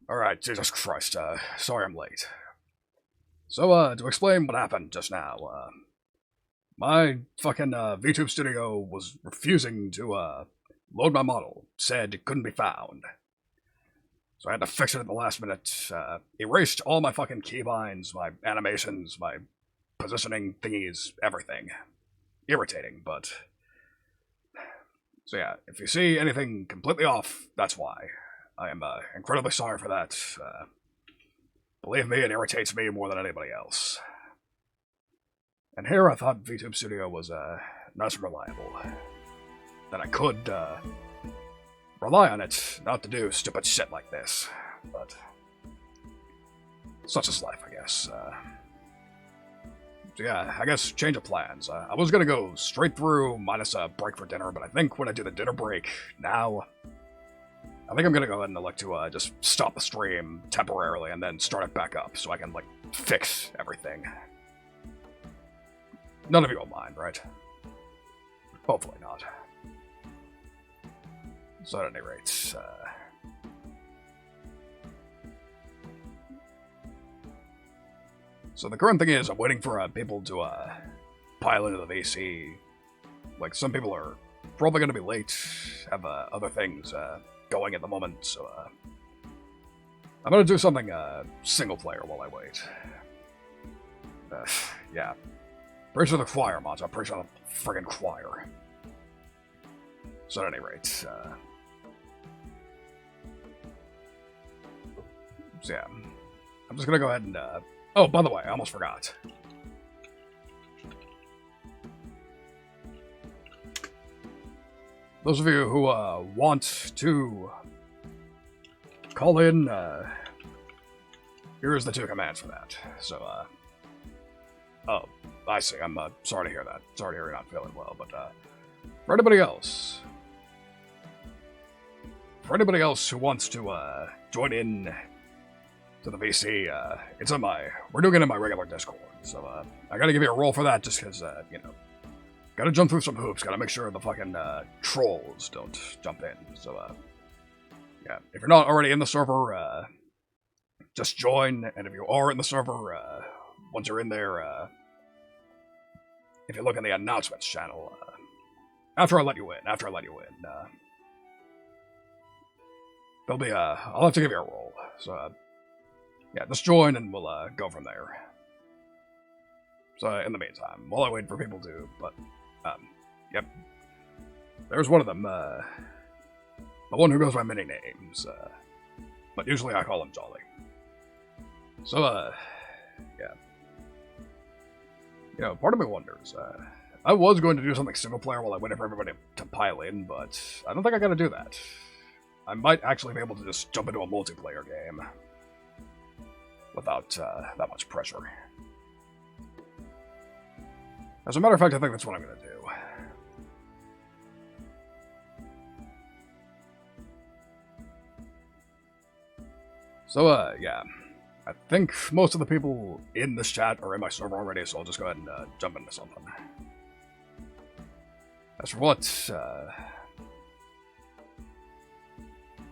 Alright, Jesus Christ, sorry I'm late. So, to explain what happened just now, my fucking, VTube studio was refusing to, load my model. Said it couldn't be found. So I had to fix it at the last minute, erased all my fucking keybinds, my animations, my positioning thingies, everything. Irritating, but... So yeah, if you see anything completely off, that's why. I am incredibly sorry for that. Believe me, it irritates me more than anybody else. And here I thought VTube Studio was nice and reliable. That I could rely on it not to do stupid shit like this. But such is life, I guess. So yeah, I guess change of plans. I was gonna go straight through minus a break for dinner, but I think when I do the dinner break now, I think I'm gonna go ahead and elect to just stop the stream temporarily and then start it back up so I can, like, fix everything. None of you will mind, right? Hopefully not. So at any rate, so the current thing is I'm waiting for people to pile into the VC. Like, some people are probably gonna be late, have other things going at the moment, so I'm gonna do something single player while I wait. Yeah. Pretty sure the choir mods, I'm pretty sure the friggin' choir. So at any rate, so yeah. I'm just gonna go ahead and oh, by the way, I almost forgot. Those of you who want to call in, here's the 2 commands for that. So, oh, I see. I'm sorry to hear that. Sorry to hear you're not feeling well, but for anybody else who wants to join in to the VC, it's on we're doing it in my regular Discord. So, I gotta give you a roll for that just because, you know, gotta jump through some hoops, gotta make sure the fucking trolls don't jump in. So, yeah, if you're not already in the server, just join, and if you are in the server, once you're in there, if you look in the announcements channel, after I let you in, there'll be I'll have to give you a roll. So, yeah, just join and we'll go from there. So, in the meantime, while I wait for people to, but, yep. There's one of them, the one who goes by many names, but usually I call him Jolly. So, yeah. You know, part of me wonders, I was going to do something single player while I waited for everybody to pile in, but I don't think I gotta do that. I might actually be able to just jump into a multiplayer game without that much pressure. As a matter of fact, I think that's what I'm gonna do. So, yeah. I think most of the people in this chat are in my server already, so I'll just go ahead and jump into something. As for what, I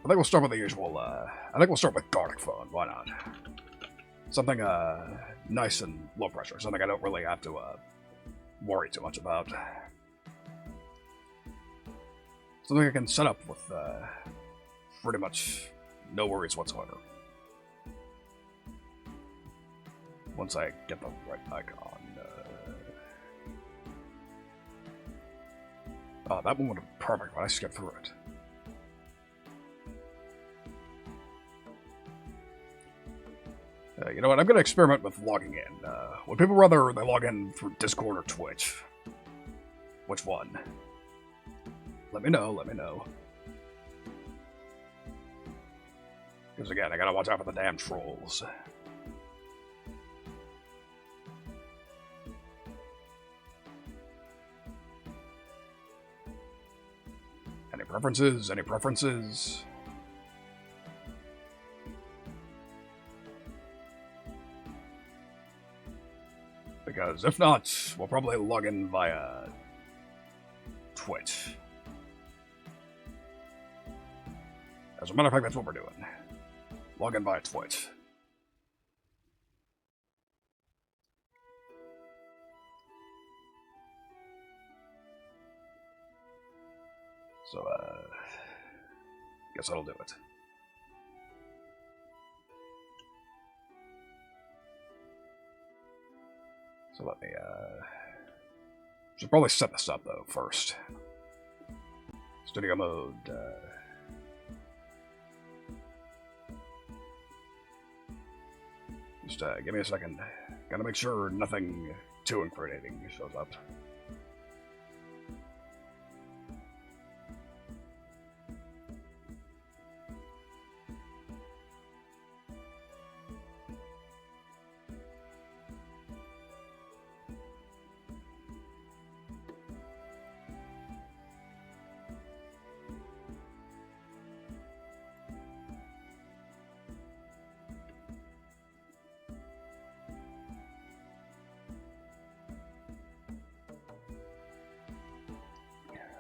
think we'll start with the usual, I think we'll start with Garlic Phone, why not? Something, nice and low pressure, something I don't really have to, worry too much about. Something I can set up with, pretty much no worries whatsoever. Once I get the right icon. Oh, that one would have been perfect, but I skipped through it. You know what, I'm going to experiment with logging in. Would people rather they log in through Discord or Twitch? Which one? Let me know, let me know. Because again, I gotta watch out for the damn trolls. Any preferences? Any preferences? Because if not, we'll probably log in via Twitch. As a matter of fact, that's what we're doing. log in via Twitch. So, guess that'll do it. So let me, should probably set this up, though, first. Studio mode, just, give me a second. Gotta make sure nothing too incriminating shows up.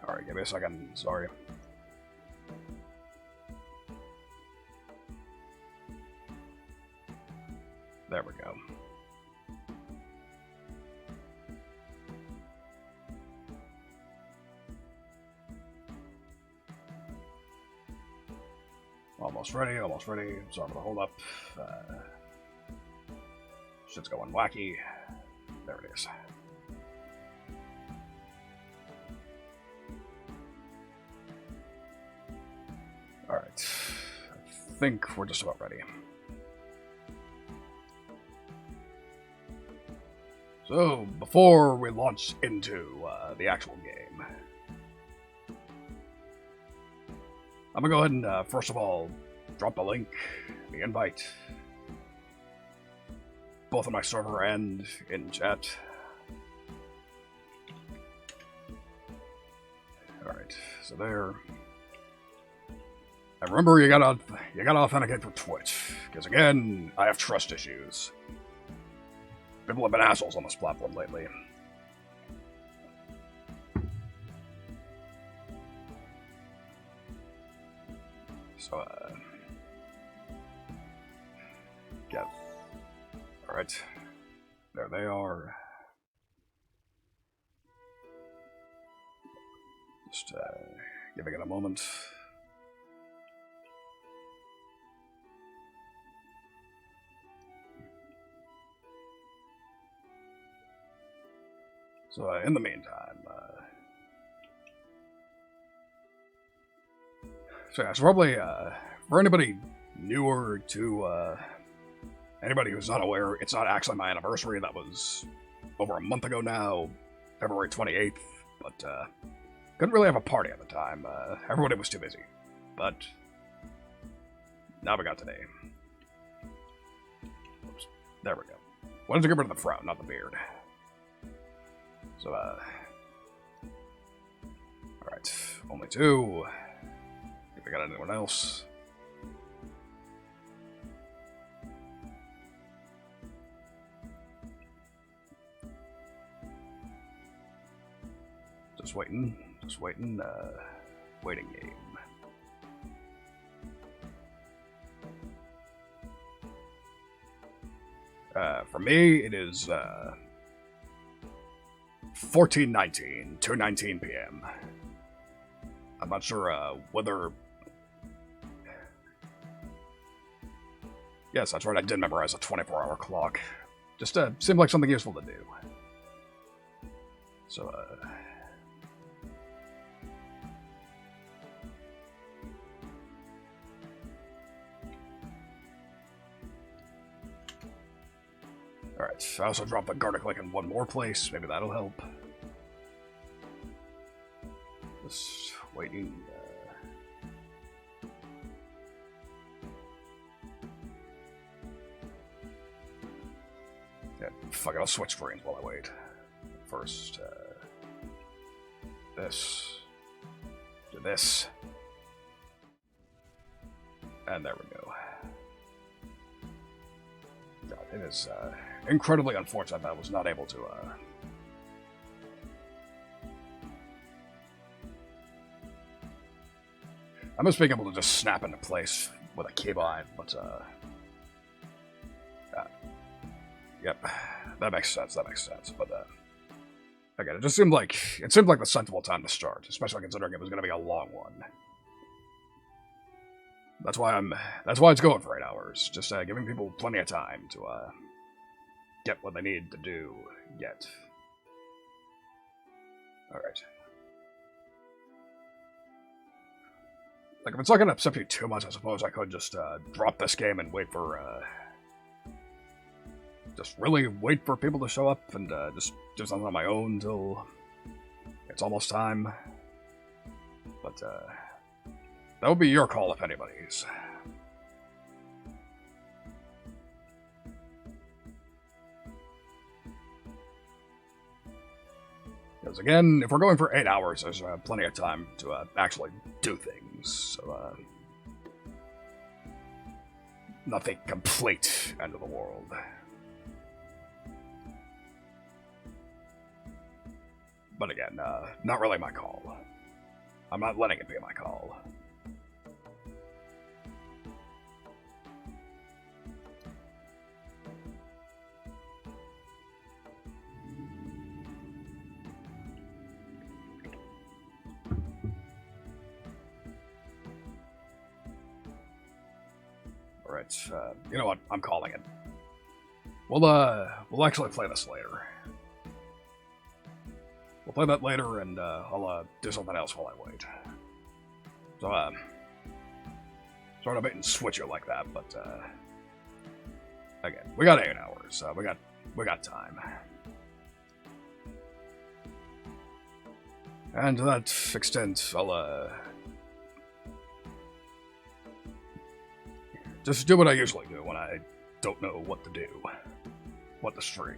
Alright, give me a second, sorry. There we go. Almost ready, almost ready. Sorry for the hold up. Shit's going wacky. There it is. Alright, I think we're just about ready. So, before we launch into the actual game, I'm gonna go ahead and, first of all, drop the link, the invite, both on my server and in chat. Alright, so there. And remember, you gotta authenticate for Twitch, because again, I have trust issues. People have been assholes on this platform lately. So, yeah. Alright. There they are. Just, giving it a moment. So, in the meantime, so yeah, it's probably, for anybody newer to, anybody who's not aware, it's not actually my anniversary. That was over a month ago now, February 28th, but, couldn't really have a party at the time. Everybody was too busy, but now we got today. Oops, there we go. Wanted to get rid of the frown, not the beard. So, alright, only two. If I got anyone else. Just waiting, waiting game. For me, it is, 14:19, 2:19 p.m. I'm not sure, whether... Yes, that's right, I did memorize a 24-hour clock. Just, seemed like something useful to do. So, Alright, I also dropped the garlic link in one more place. Maybe that'll help. Just waiting. Yeah, fuck it, I'll switch screens while I wait. First, this. Do this. And there we go. God, it is, incredibly unfortunate that I was not able to, I miss being able to just snap into place with a keybind, but yep, that makes sense. But again, it seemed like the sensible time to start, especially considering it was going to be a long one. That's why it's going for 8 hours, just giving people plenty of time to get what they need to do yet. All right. Like, if it's not going to upset you too much, I suppose I could just drop this game and wait for, just really wait for people to show up and just do something on my own till it's almost time. But, that would be your call if anybody's. Because again, if we're going for 8 hours, there's plenty of time to actually do things. So, nothing complete end of the world. But again, not really my call. I'm not letting it be my call. Alright, you know what? I'm calling it. We'll actually play this later. We'll play that later, and I'll do something else while I wait. So, sort of bait and switch it like that, but again, we got 8 hours. We got time. And to that extent, I'll just do what I usually do when I don't know what to do, what to stream.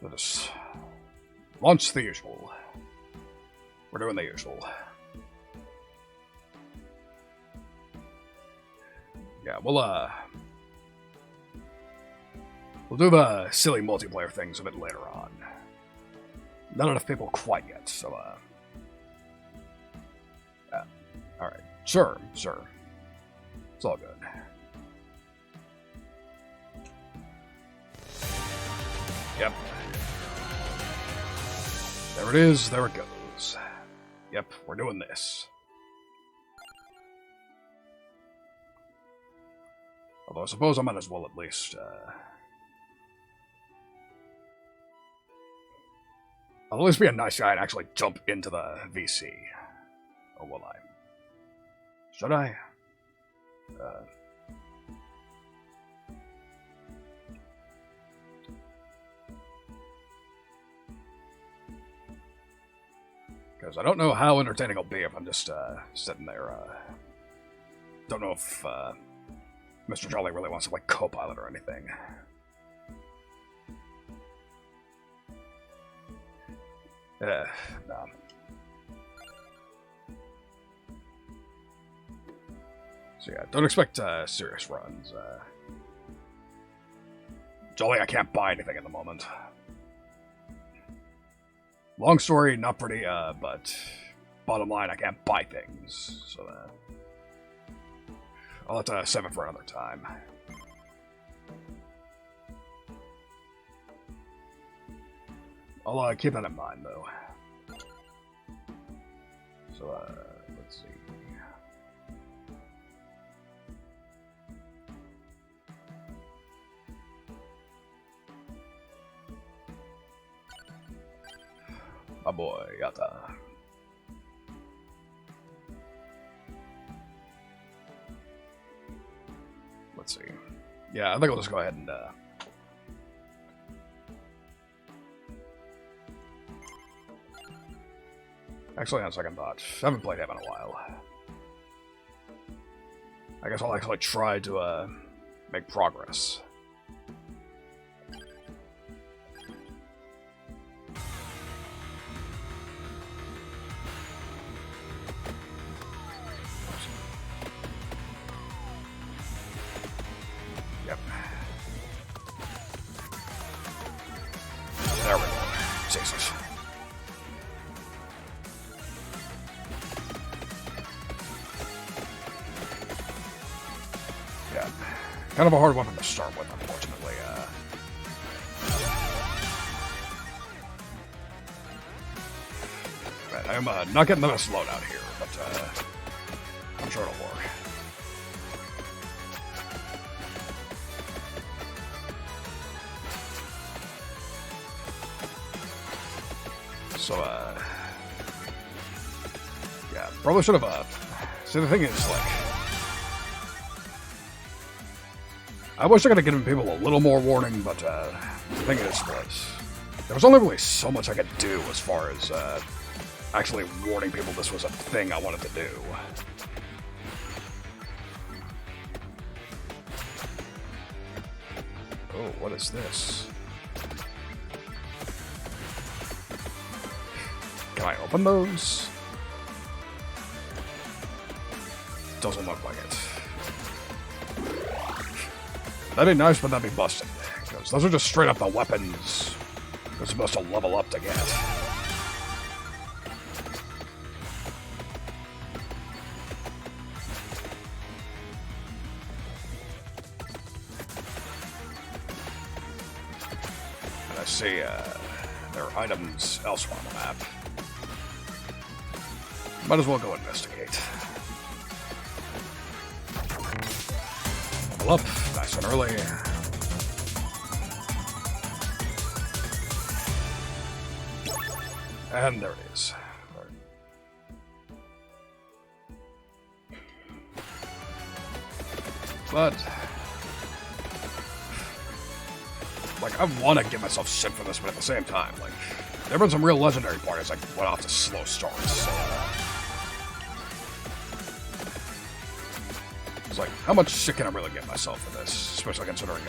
So just launch the usual. We're doing the usual. Yeah, we'll do the silly multiplayer things a bit later on. Not enough people quite yet, so alright. Sure. It's all good. Yep. There it is, there it goes. Yep, we're doing this. Although I suppose I might as well at least, I'll at least be a nice guy and actually jump into the VC. Or will I? Should I? Because I don't know how entertaining it'll be if I'm just sitting there. Don't know if Mr. Jolly really wants to like co-pilot or anything. No. So yeah, don't expect serious runs. Jolly, I can't buy anything at the moment. Long story, not pretty, but bottom line, I can't buy things. So I'll have to save it for another time. I'll keep that in mind, though. So, let's see. My boy, Yata. Let's see. Yeah, I think I'll just go ahead and, actually, on second thought, I haven't played him in a while. I guess I'll actually try to, make progress. Yep. There we go. Jesus. Kind of a hard weapon to start with, unfortunately. Right, I'm not getting the best loadout here, but I'm sure it'll work. So, yeah, probably should have, see, the thing is, like, I wish I could have given people a little more warning, but, the thing is, there was only really so much I could do as far as, actually warning people this was a thing I wanted to do. Oh, what is this? Can I open those? Doesn't look like it. That'd be nice, but that'd be busted. Because those are just straight up the weapons you're supposed to level up to get. And I see there are items elsewhere on the map. Might as well go investigate. Level up, nice and early. And there it is. But, like, I want to give myself shit for this, but at the same time, like, there have been some real legendary parties that went off to slow starts, so, it's like, how much shit can I really give myself for this? Especially considering,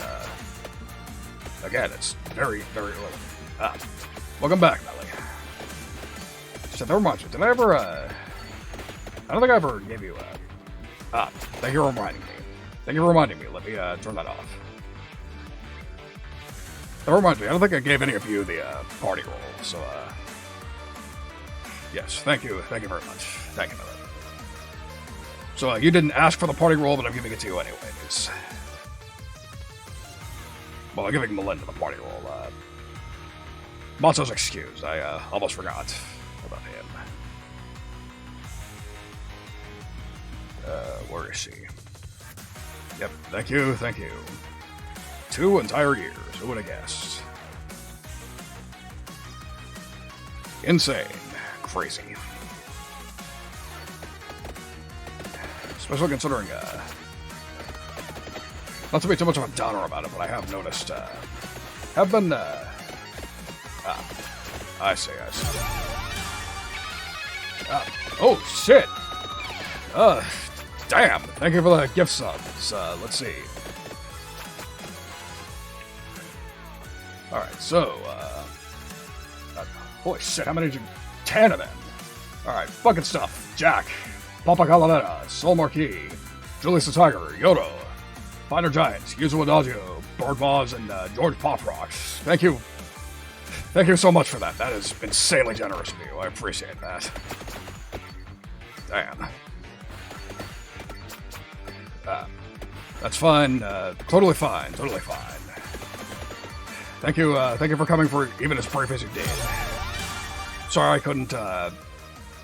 again, it's very, very early. Welcome back, Melly. Shit, that reminds me, did I ever, I don't think I ever gave you, thank you for reminding me. Thank you for reminding me, let me, turn that off. That reminds me, I don't think I gave any of you the, party roll, so, yes, thank you very much. Thank you, Melly. So, you didn't ask for the party roll, but I'm giving it to you anyways. Well, I'm giving Melinda the party roll. Matzo's excused. I almost forgot about him. Where is she? Yep, thank you. 2 entire years. Who would have guessed? Insane. Crazy. Especially considering, not to be too much of a downer about it, but I have noticed, have been, I see. Oh, shit! Damn! Thank you for the gift subs. Let's see. Alright, so, holy shit, how many did you... 10 of them! Alright, fucking stuff. Jack. Papa Calavera, Soul Marquis, Julius the Tiger, Yodo, Finer Giant, Yuzu Adagio, Bird Boz, and George Poprox. Thank you. Thank you so much for that. That is insanely generous of you. I appreciate that. Damn. That's fine. Totally fine. Thank you for coming for even as brief as you did. Sorry I couldn't,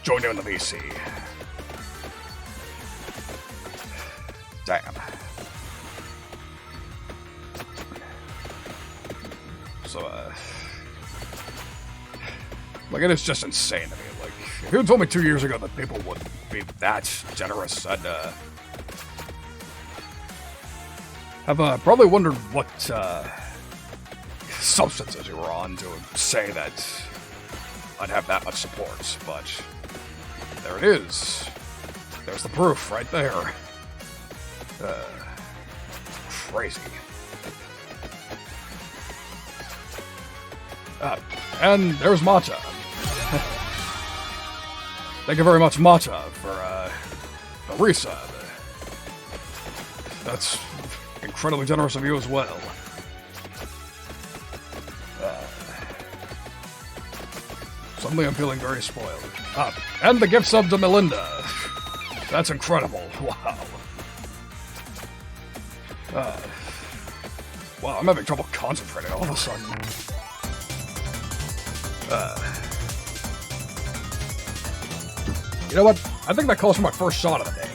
join you in the VC. Damn. So, like, it is just insane to me. Like, if you had told me 2 years ago that people would be that generous, I'd, have, probably wondered what, substances you were on to say that I'd have that much support, but there it is. There's the proof right there. Crazy. And there's Matcha. Thank you very much, Matcha, for, the resub. That's incredibly generous of you as well. Suddenly I'm feeling very spoiled. And the gift sub to Melinda. That's incredible. Wow. Wow, I'm having trouble concentrating all of a sudden. You know what? I think that calls for my first shot of the day.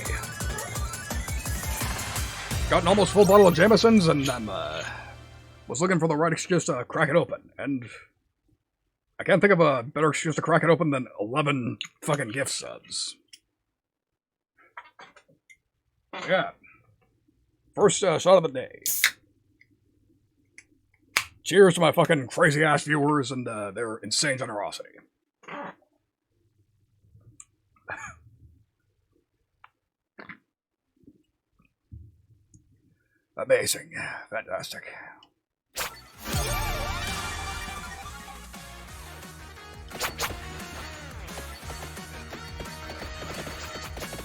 Got an almost full bottle of Jameson's, and I'm, was looking for the right excuse to crack it open, and I can't think of a better excuse to crack it open than 11 fucking gift subs. Yeah. First shot of the day. Cheers to my fucking crazy-ass viewers and their insane generosity. Amazing. Fantastic.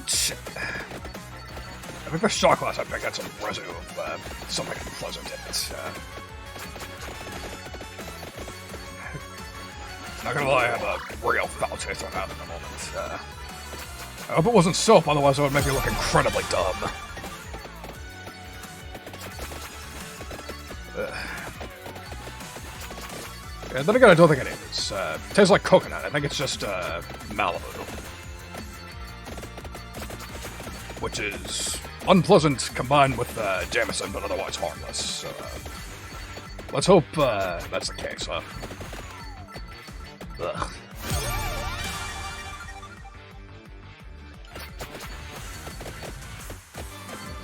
Shit. I think the shot glass I picked had some residue of something unpleasant in it. Not gonna lie, I have a real foul taste on that at the moment. I hope it wasn't soap, otherwise it would make me look incredibly dumb. Yeah, then again, I don't think it is. It tastes like coconut. I think it's just Malibu. Which is unpleasant combined with Jameson, but otherwise harmless. So, let's hope that's the case, huh? Ugh.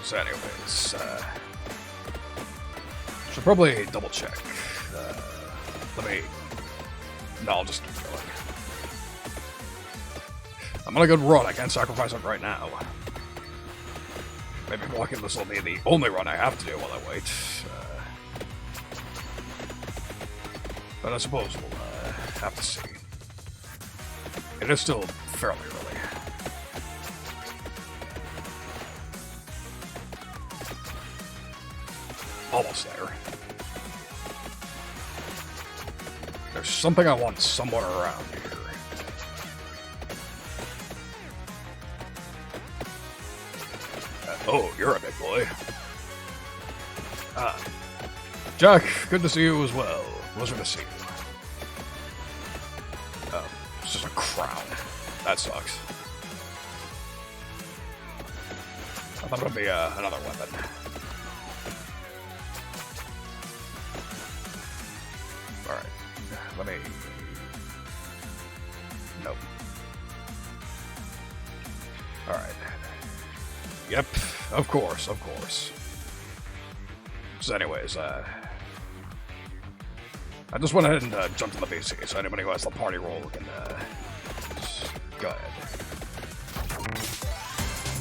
So anyways, should probably double check. No, I'll just keep going. I'm on a good run, I can't sacrifice it right now. Maybe walking this will be the only run I have to do while I wait. But I suppose we'll have to see. It is still fairly early. Almost there. There's something I want somewhere around here. Oh, you're a big boy. Jack, good to see you as well. Pleasure to see you. Oh, it's just a crown. That sucks. I thought it would be another weapon. Alright. Let me... Nope. Alright. Yep, of course, of course. So anyways, I just went ahead and jumped in the PC, so anybody who has the party roll can, just go ahead.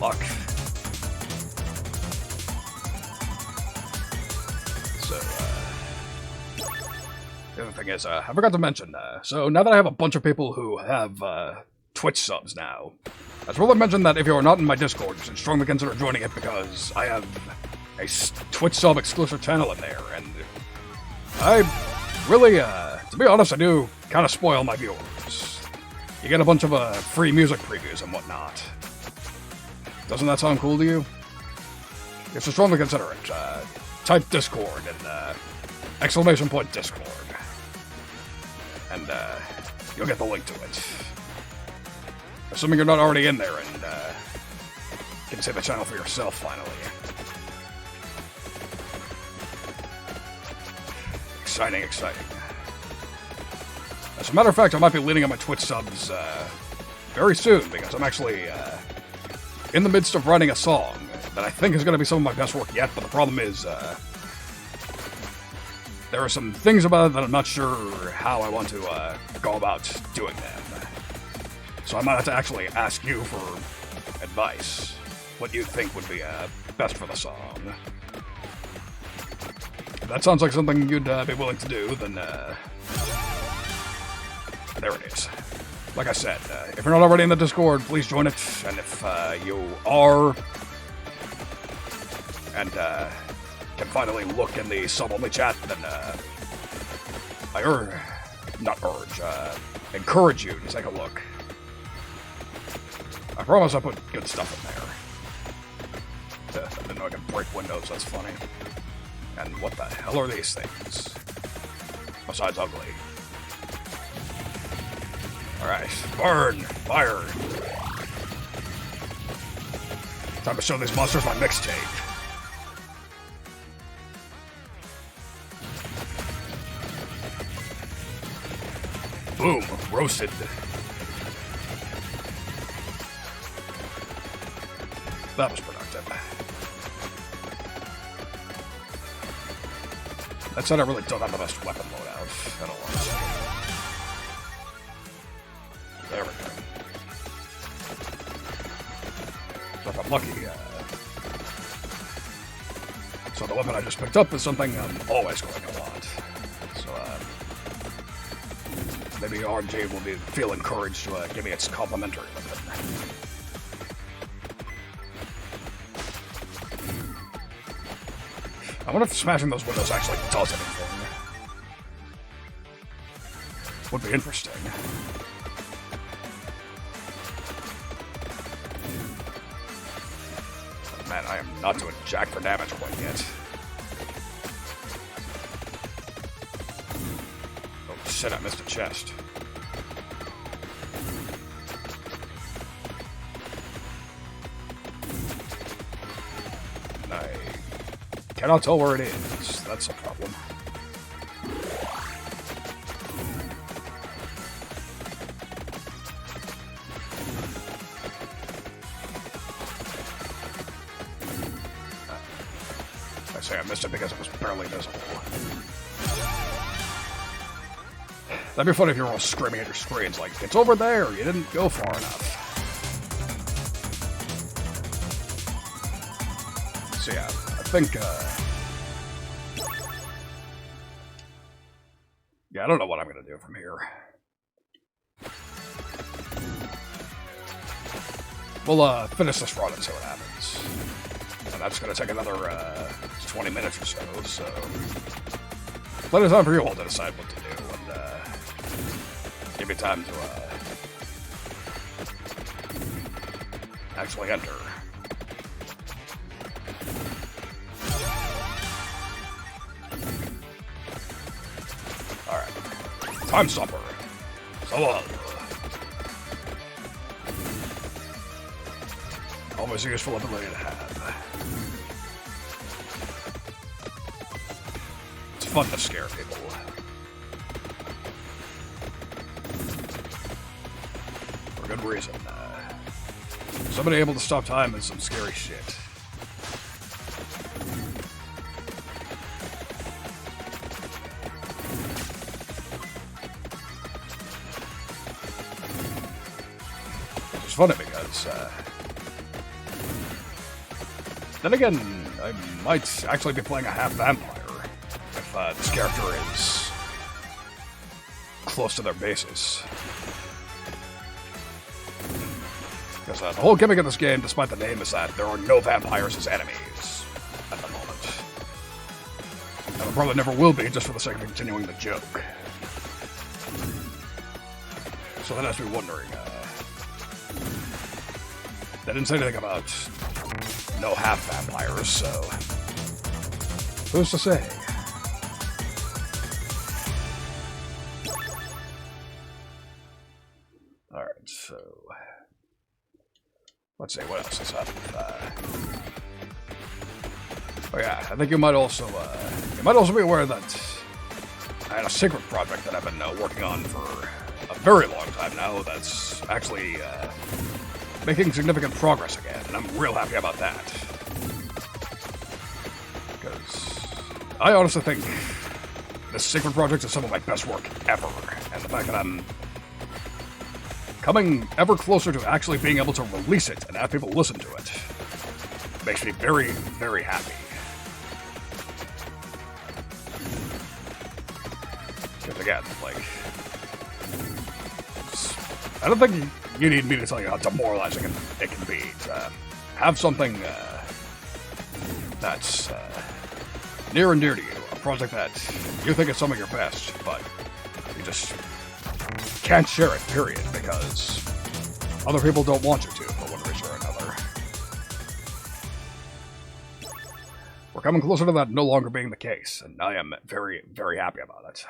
Luck. So, the other thing is, I forgot to mention, so now that I have a bunch of people who have, Twitch subs now, I should probably mention that if you are not in my Discord, you should strongly consider joining it because I have a Twitch sub exclusive channel in there, and I really, to be honest, I do kind of spoil my viewers. You get a bunch of free music previews and whatnot. Doesn't that sound cool to you? You should strongly consider it. Type Discord and exclamation point Discord, and you'll get the link to it. Assuming you're not already in there and can see the channel for yourself, finally. Exciting, exciting. As a matter of fact, I might be leading on my Twitch subs very soon, because I'm actually in the midst of writing a song that I think is going to be some of my best work yet, but the problem is there are some things about it that I'm not sure how I want to go about doing them. So I might have to actually ask you for advice. What you think would be best for the song. If that sounds like something you'd be willing to do, then there it is. Like I said, if you're not already in the Discord, please join it. And if you are, and can finally look in the sub-only chat, then I encourage you to take a look. I promise I put good stuff in there. Didn't know I could break windows, that's funny. And what the hell are these things? Besides ugly. Alright, burn! Fire! Time to show these monsters my mixtape. Boom! Roasted. That was productive. That said, I really don't have the best weapon loadout. I don't want to. There we go. So if I'm lucky, so the weapon I just picked up is something I'm always going to want. So, maybe RNG will feel encouraged to give me its complimentary weapon. I wonder if smashing those windows actually does anything. Would be interesting. Man, I am not doing jack for damage quite yet. Oh shit, I missed a chest. I cannot tell where it is. That's a problem. I say I missed it because it was barely visible. That'd be funny if you were all screaming at your screens like, it's over there, you didn't go far enough. So yeah, I think, yeah, I don't know what I'm gonna do from here. We'll, finish this run and see what happens. And that's gonna take another, 20 minutes or so, plenty of time for you all to decide what to do, and, give me time to, actually enter. Alright. Time stopper. So long. Always a useful ability to have. It's fun to scare people. For good reason. Somebody able to stop time is some scary shit. Which is funny because, then again, I might actually be playing a half vampire if this character is close to their bases. Because the whole gimmick of this game, despite the name, is that there are no vampires as enemies at the moment. And there probably never will be, just for the sake of continuing the joke. So that has me wondering, they didn't say anything about no half vampires, so who's to say? Alright, so let's see, what else is up? Oh yeah, I think you might also be aware that I had a secret project that I've been working on for a very long time now that's actually making significant progress again, and I'm real happy about that. Because I honestly think this secret project is some of my best work ever, and the fact that I'm coming ever closer to actually being able to release it and have people listen to it makes me very, very happy. Because again, like, I don't think you need me to tell you how demoralizing it can be to have something that's near and dear to you, a project that you think is some of your best, but you just can't share it, period, because other people don't want you to for one reason or another. coming closer to that no longer being the case, and I am very, very happy about it.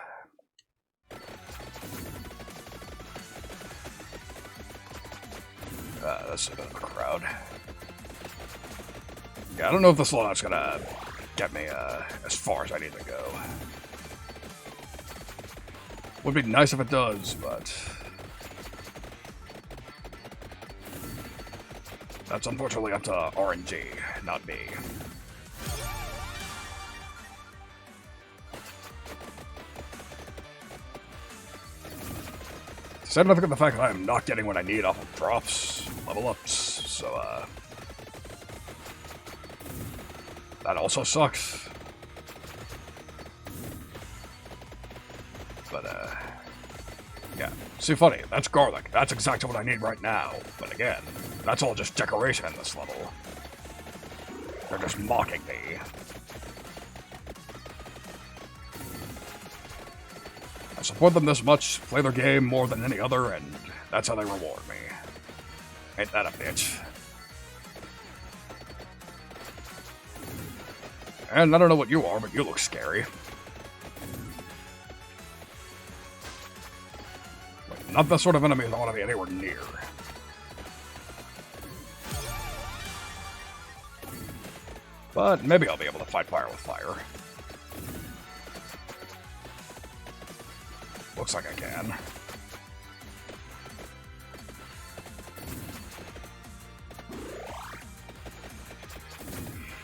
That's a bit of a crowd. Yeah, I don't know if this loadout's gonna get me as far as I need to go. Would be nice if it does, but that's unfortunately up to RNG, not me. Sad enough at the fact that I am not getting what I need off of drops, level ups, so that also sucks. But yeah. See, funny, that's garlic. That's exactly what I need right now. But again, that's all just decoration in this level. They're just mocking me. I support them this much, play their game more than any other, and that's how they reward me. Ain't that a bitch? And I don't know what you are, but you look scary. Not the sort of enemies I want to be anywhere near. But maybe I'll be able to fight fire with fire. Looks like I can.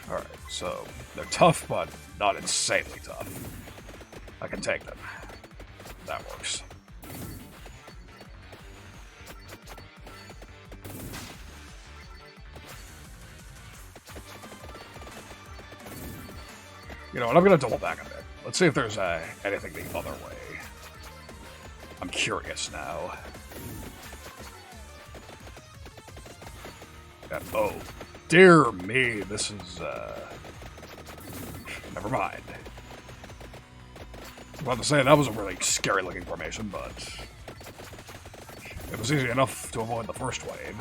Alright, so they're tough, but not insanely tough. I can take them. That works. You know what, I'm gonna double back a bit. Let's see if there's anything the other way. I'm curious now. And, oh, dear me, this is, never mind. I was about to say, that was a really scary-looking formation, but it was easy enough to avoid the first wave.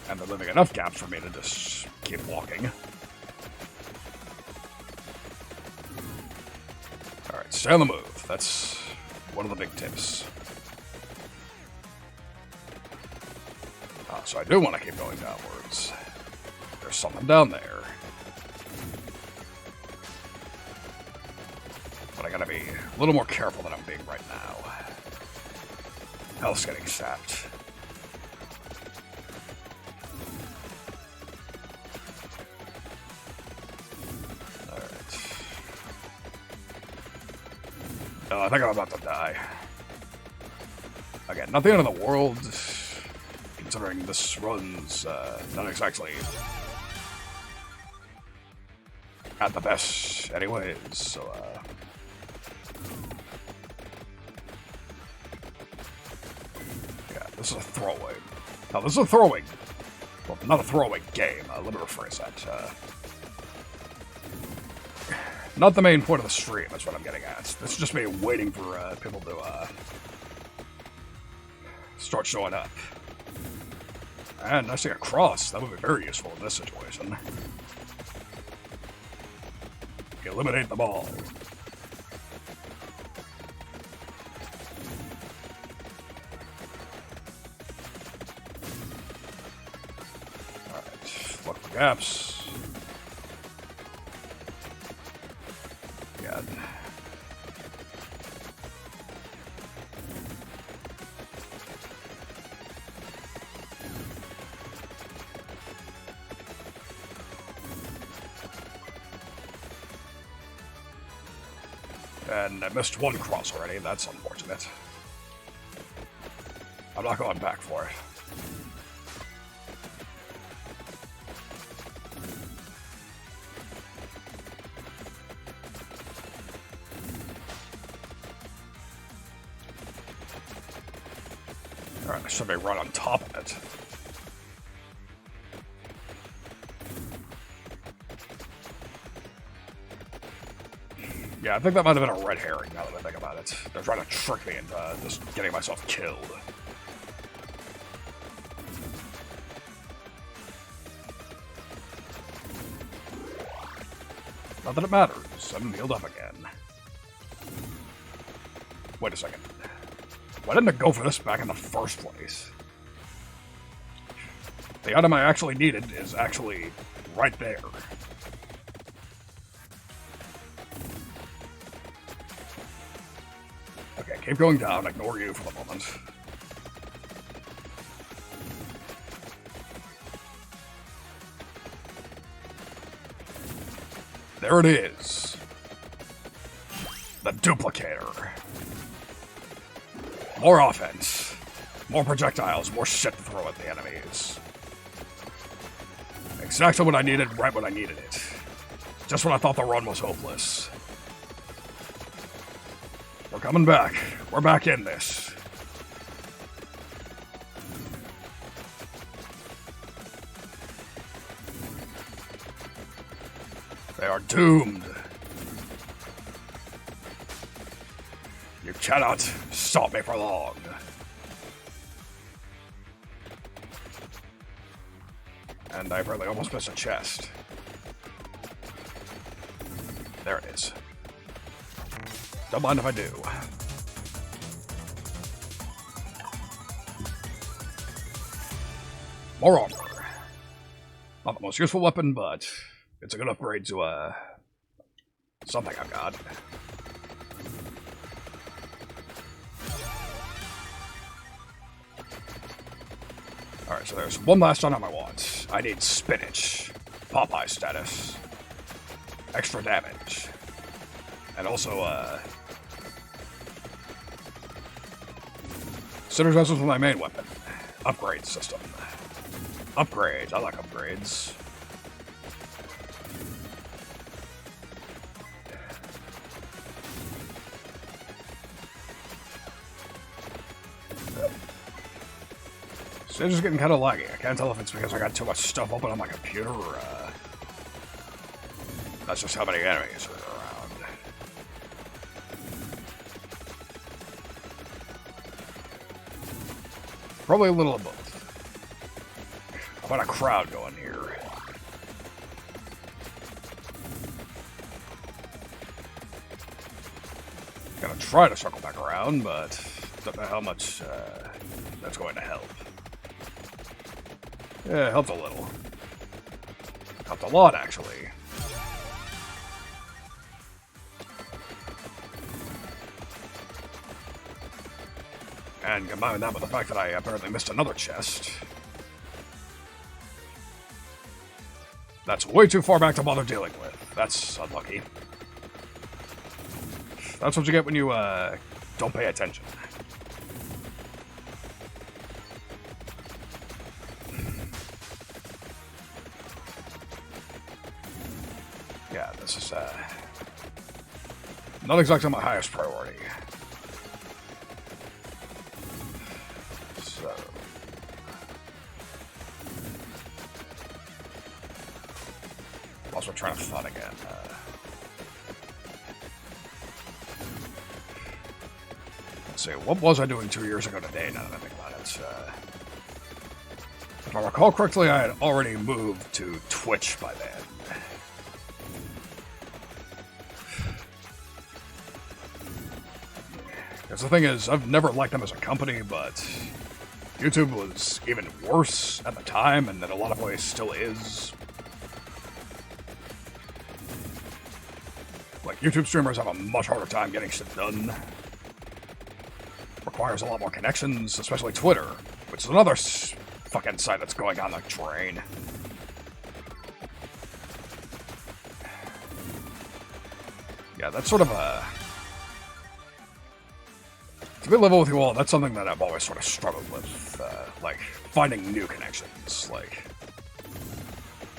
And they're leaving enough gaps for me to just keep walking. Alright, stay on the move. That's one of the big tips. So I do want to keep going downwards. There's something down there. But I gotta be a little more careful than I'm being right now. Health's getting sapped. I think I'm about to die. Again, not the end of the world, considering this run's not exactly at the best anyways, so yeah, this is a throwaway. Now, this is a throwaway, well, not a throwaway game, let me rephrase that. Not the main point of the stream, that's what I'm getting at. This is just me waiting for people to start showing up. And I see a cross. That would be very useful in this situation. Eliminate them all. Alright, look for gaps. God. And I missed one cross already, that's unfortunate. I'm not going back for it. Alright, I should be right on top of it. Yeah, I think that might have been a red herring, now that I think about it. They're trying to trick me into just getting myself killed. Not that it matters. I'm healed up again. Wait a second. Why didn't I go for this back in the first place? The item I actually needed is actually right there. Okay, keep going down. Ignore you for the moment. There it is. The duplicator. More offense. More projectiles. More shit to throw at the enemies. Exactly what I needed, right when I needed it. Just when I thought the run was hopeless. We're coming back. We're back in this. They are doomed. You cannot stop me for long. And I really almost missed a chest. There it is. Don't mind if I do. More armor. Not the most useful weapon, but it's a good upgrade to, something I've got. Alright, so there's one last item I want. I need spinach. Popeye status. Extra damage. And also, synergizes with my main weapon. Upgrade system. Upgrades. I like upgrades. It's just getting kind of laggy. I can't tell if it's because I got too much stuff open on my computer or that's just how many enemies are around. Probably a little of both. Quite a crowd going here. Gonna try to circle back around, but don't know how much that's going to help. Yeah, it helped a little. Helped a lot, actually. And combine that with the fact that I apparently missed another chest. That's way too far back to bother dealing with. That's unlucky. That's what you get when you, don't pay attention. Yeah, this is, not exactly my highest priority. So... also trying to thought again. Let's see, what was I doing 2 years ago today, now that I think about it? If I recall correctly, I had already moved to Twitch by then. Because the thing is, I've never liked them as a company, but YouTube was even worse at the time, and in a lot of ways still is. Like, YouTube streamers have a much harder time getting shit done. Requires a lot more connections, especially Twitter, which is another fucking site that's going on the drain. Yeah, that's sort of a... To be level with you all, that's something that I've always sort of struggled with, like, finding new connections, like...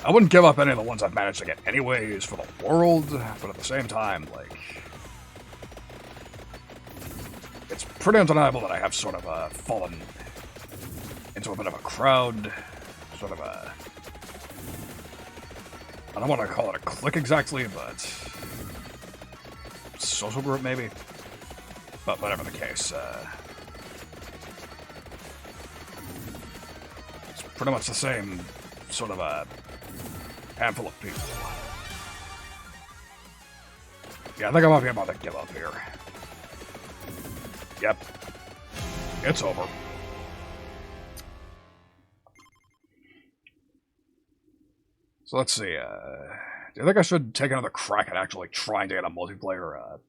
I wouldn't give up any of the ones I've managed to get anyways for the world, but at the same time, like... It's pretty undeniable that I have sort of, fallen into a bit of a crowd, sort of a... I don't want to call it a clique exactly, but... social group, maybe? But whatever the case, it's pretty much the same sort of a handful of people. Yeah, I think I might be about to give up here. Yep. It's over. So let's see, do you think I should take another crack at actually trying to get a multiplayer,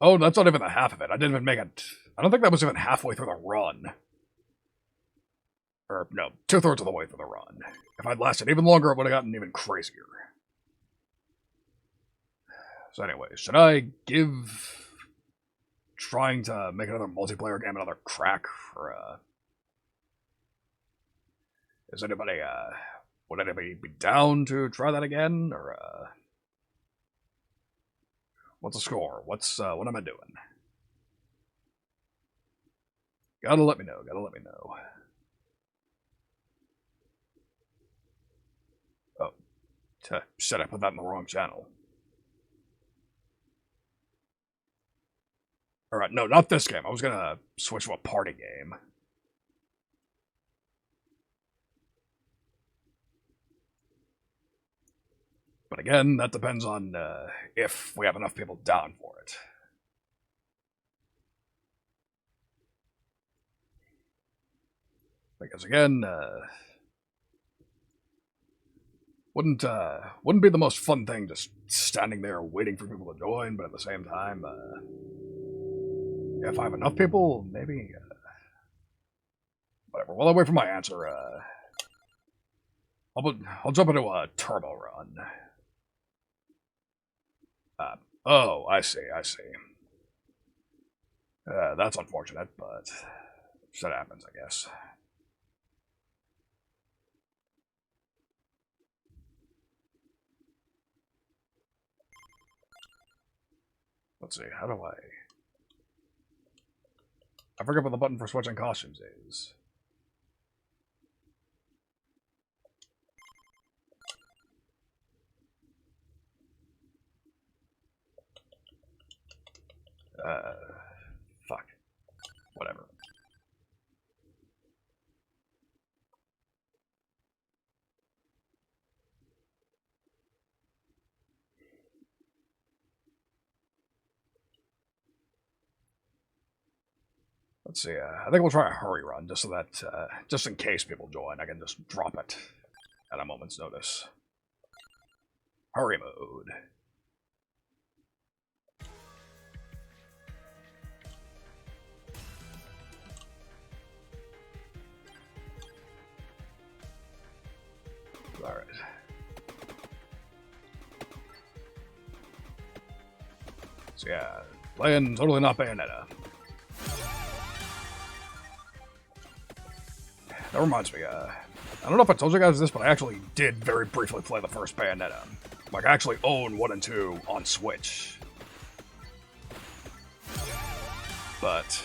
Oh, that's not even the half of it. I didn't even make it... I don't think that was even halfway through the run. Or, no, 2/3 of the way through the run. If I'd lasted even longer, it would have gotten even crazier. So anyway, should I give trying to make another multiplayer game another crack? Or, is anybody, would anybody be down to try that again? Or, what's the score? What am I doing? Gotta let me know, Oh, shit, I put that in the wrong channel. Alright, no, not this game. I was gonna switch to a party game. But again, that depends on if we have enough people down for it. Because again, wouldn't be the most fun thing just standing there waiting for people to join, but at the same time, if I have enough people, maybe, whatever. While I wait for my answer, I'll jump into a turbo run. Oh, I see. That's unfortunate, but shit happens, I guess. Let's see, how do I forget what the button for switching costumes is. Fuck. Whatever. Let's see, I think we'll try a hurry run, just so that, just in case people join, I can just drop it at a moment's notice. Hurry mode. Alright. So yeah, playing totally not Bayonetta. That reminds me, I don't know if I told you guys this, but I actually did very briefly play the first Bayonetta. Like, I actually own 1 and 2 on Switch. But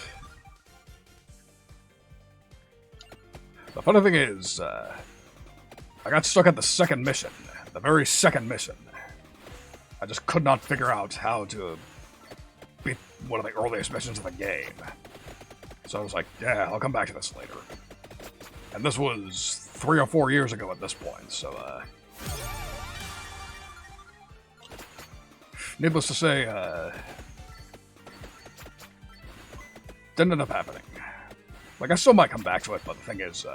the funny thing is, I got stuck at the second mission. The very second mission. I just could not figure out how to beat one of the earliest missions of the game. So I was like, yeah, I'll come back to this later. And this was 3 or 4 years ago at this point, so, needless to say, didn't end up happening. Like, I still might come back to it, but the thing is,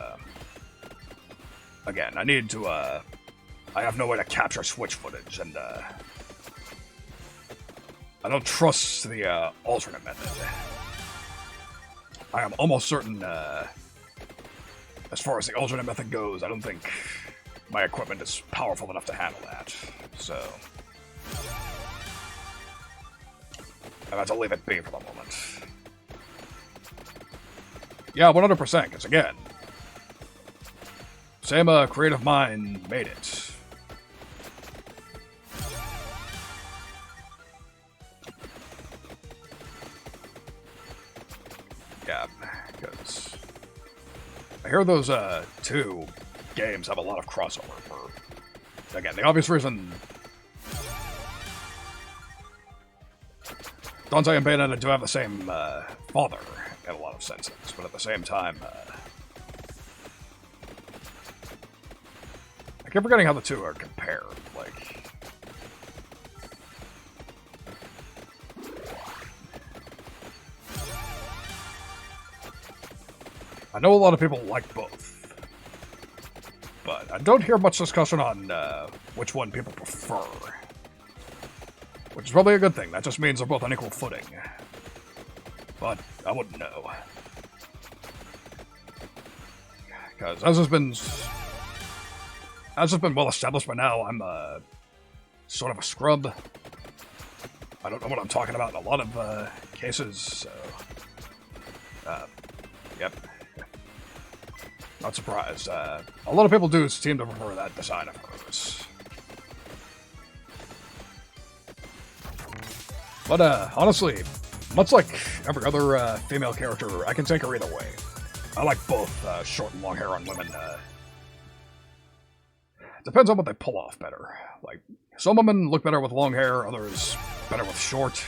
again, I need to, I have no way to capture Switch footage, and, I don't trust the, alternate method. I am almost certain, as far as the alternate method goes, I don't think my equipment is powerful enough to handle that, so I've had to leave it be for the moment. Yeah, 100%, because again, same creative mind made it. Yeah, because I hear those, 2 games have a lot of crossover for, again, the obvious reason Dante and Bayonetta do have the same, father in a lot of senses, but at the same time, I keep forgetting how the 2 are compared, like, know a lot of people like both, but I don't hear much discussion on which one people prefer. Which is probably a good thing. That just means they're both on equal footing. But I wouldn't know. Because as has been well established by now, I'm sort of a scrub. I don't know what I'm talking about in a lot of cases, so... yep. Not surprised. A lot of people do seem to prefer that design of hers. But, honestly, much like every other female character, I can take her either way. I like both short and long hair on women. Depends on what they pull off better. Like, some women look better with long hair, others better with short.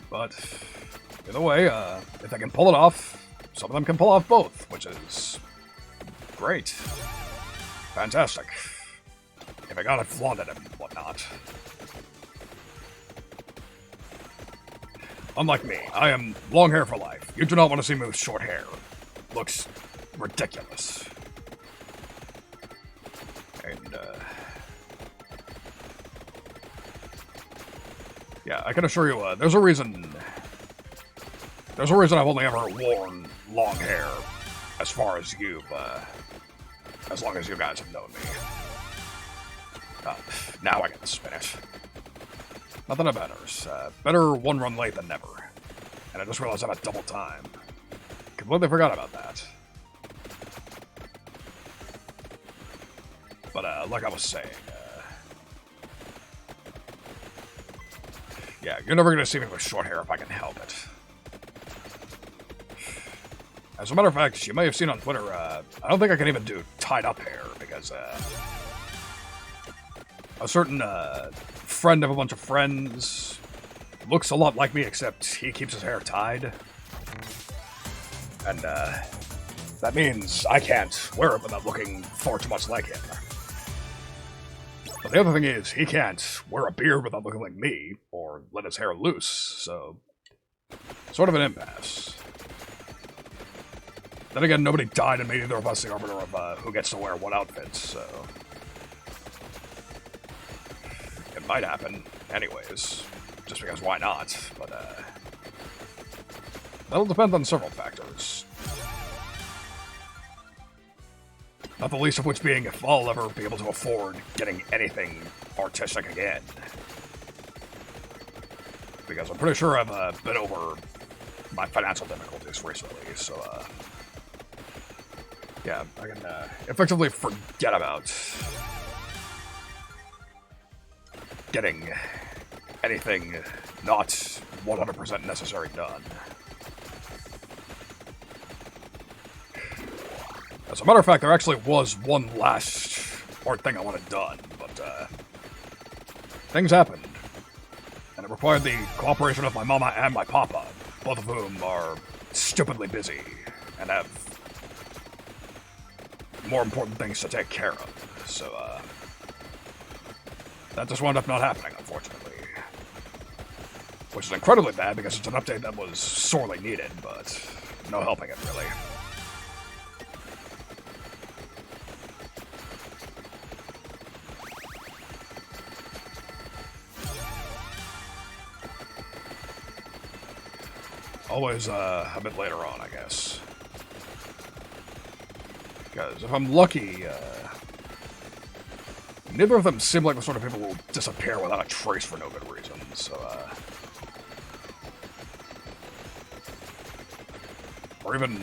But, either way, if they can pull it off, some of them can pull off both, which is great. Fantastic. If I got it flaunted and whatnot. Unlike me, I am long hair for life. You do not want to see me with short hair. Looks ridiculous. And, yeah, I can assure you, there's a reason I've only ever worn long hair as far as as long as you guys have known me. Now I can spin it. Not that it matters. Better one run late than never. And I just realized I'm at double time. Completely forgot about that. But, like I was saying, yeah, you're never gonna see me with short hair if I can help it. As a matter of fact, you may have seen on Twitter, I don't think I can even do tied-up hair, because, a certain, friend of a bunch of friends looks a lot like me, except he keeps his hair tied. And, that means I can't wear it without looking far too much like him. But the other thing is, he can't wear a beard without looking like me, or let his hair loose, so... sort of an impasse. Then again, nobody died and made either of us the arbiter of who gets to wear what outfits, so... it might happen, anyways. Just because why not, but, that'll depend on several factors. Not the least of which being if I'll ever be able to afford getting anything artistic again. Because I'm pretty sure I've been over my financial difficulties recently, so yeah, I can effectively forget about getting anything not 100% necessary done. As a matter of fact, there actually was one last art thing I wanted done, but, things happened. And it required the cooperation of my mama and my papa, both of whom are stupidly busy and have more important things to take care of. So, that just wound up not happening, unfortunately. Which is incredibly bad because it's an update that was sorely needed, but no helping it, really. Always, a bit later on, I guess. Because if I'm lucky, neither of them seem like the sort of people who will disappear without a trace for no good reason, so, or even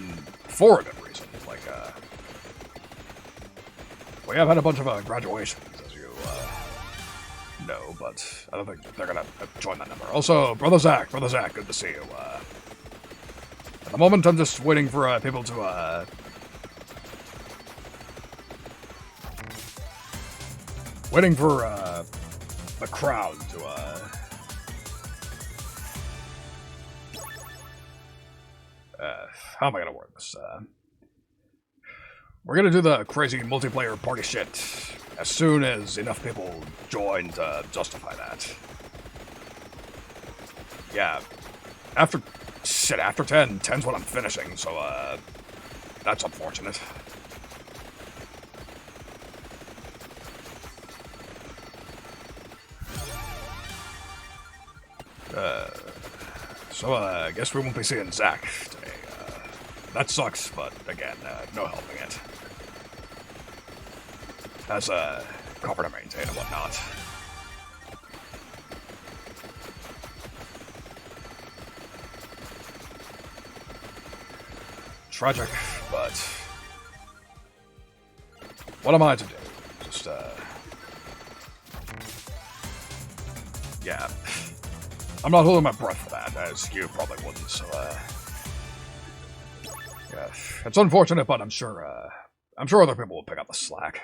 for a good reason, like, we have had a bunch of, graduations, as you, know, but I don't think they're gonna join that number. Also, Brother Zach, good to see you, at the moment, I'm just waiting for, people to, waiting for, the crowd to, how am I gonna word this? We're gonna do the crazy multiplayer party shit as soon as enough people join to justify that. Yeah. after 10, 10's what I'm finishing, so, that's unfortunate. So, I guess we won't be seeing Zach today. That sucks, but again, no helping it. Has a cover to maintain and whatnot. Tragic, but what am I to do? Just, yeah. I'm not holding my breath for that, as you probably wouldn't, so, yeah. It's unfortunate, but I'm sure other people will pick up the slack.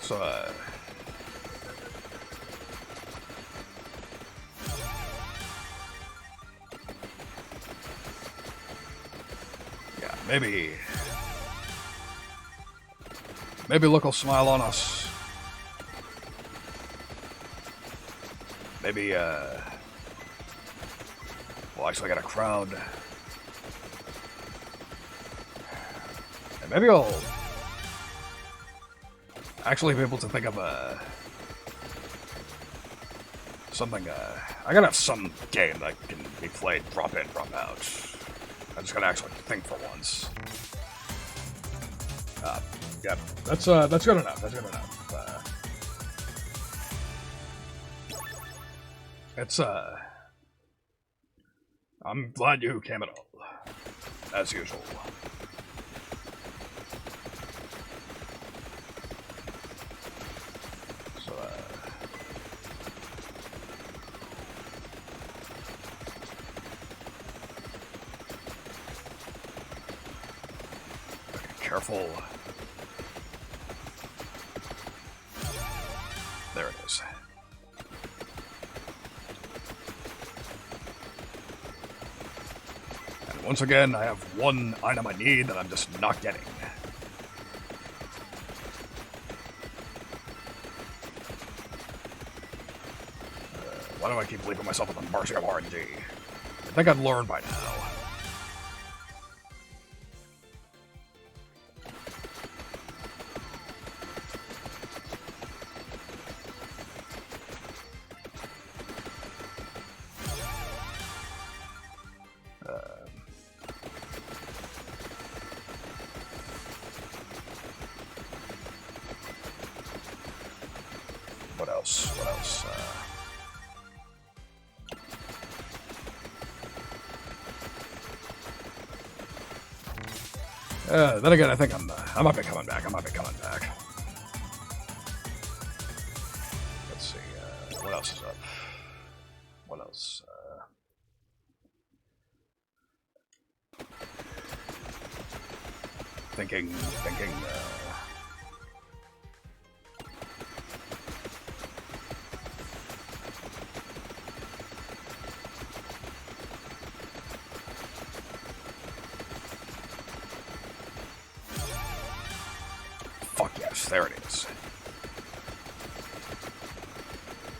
So, yeah, maybe Luke will smile on us. Maybe, we'll actually get a crowd. And maybe I'll actually be able to think of, something, I gotta have some game that can be played drop in, drop out. I just gotta actually think for once. Yeah, that's good enough. That's good enough. I'm glad you came at all, as usual. So, careful. There it is. And once again, I have one item I need that I'm just not getting. Why do I keep leaving myself at the mercy of RNG? I think I'd learn by now. What else? Then again, I think I might be coming back. Let's see, what else is up? What else? Thinking, fuck yes, there it is.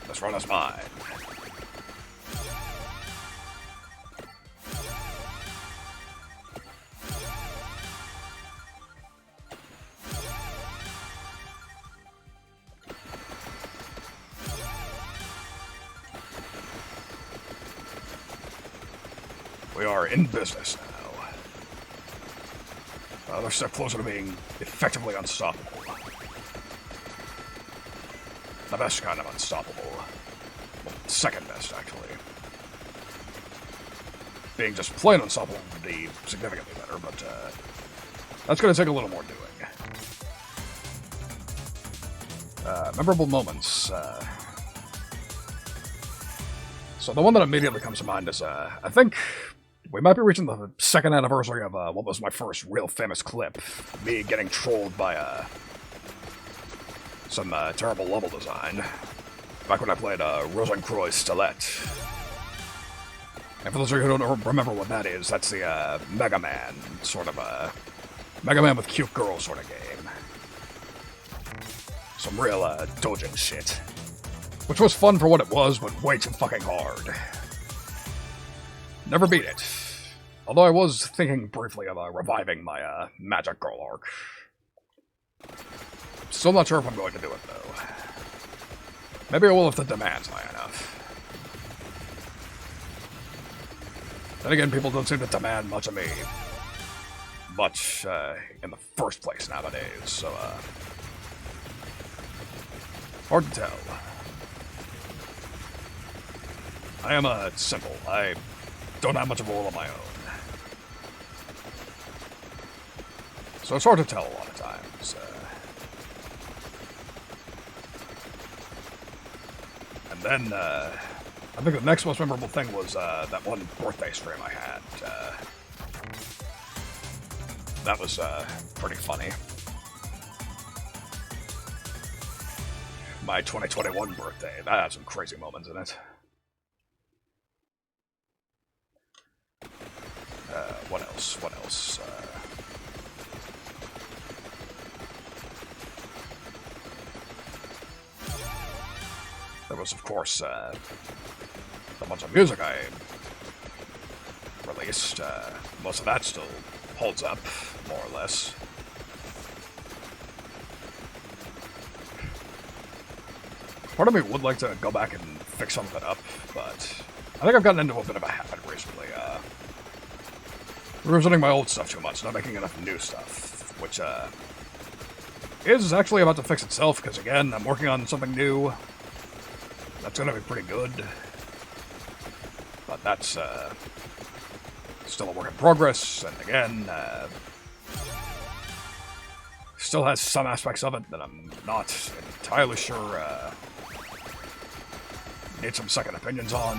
This run is mine. We are in business now. Another step closer to being effectively unstoppable. The best kind of unstoppable. Well, second best, actually. Being just plain unstoppable would be significantly better, but that's going to take a little more doing. Memorable moments. So the one that immediately comes to mind is, I think we might be reaching the second anniversary of what was my first real famous clip. Me getting trolled by some terrible level design. Back when I played Rosencreutz's Stilette. And for those of you who don't remember what that is, that's the Mega Man sort of Mega Man with cute girl sort of game. Some real, dojin shit. Which was fun for what it was, but way too fucking hard. Never beat it. Although I was thinking briefly of, reviving my, Magic Girl arc. Still not sure if I'm going to do it, though. Maybe I will if the demand's high enough. Then again, people don't seem to demand much of me. Much, in the first place nowadays, so, hard to tell. I am, simple. I don't have much of a will of my own. So it's hard to tell a lot of times. And then, I think the next most memorable thing was, that one birthday stream I had. That was, pretty funny. My 2021 birthday. That had some crazy moments in it. What else? What else? There was, of course, a bunch of music I released. Most of that still holds up, more or less. Part of me would like to go back and fix some of it up, but I think I've gotten into a bit of a habit recently, revisiting my old stuff too much, not making enough new stuff, which, is actually about to fix itself, because again, I'm working on something new. That's gonna be pretty good. But that's, still a work in progress, and again, still has some aspects of it that I'm not entirely sure, need some second opinions on.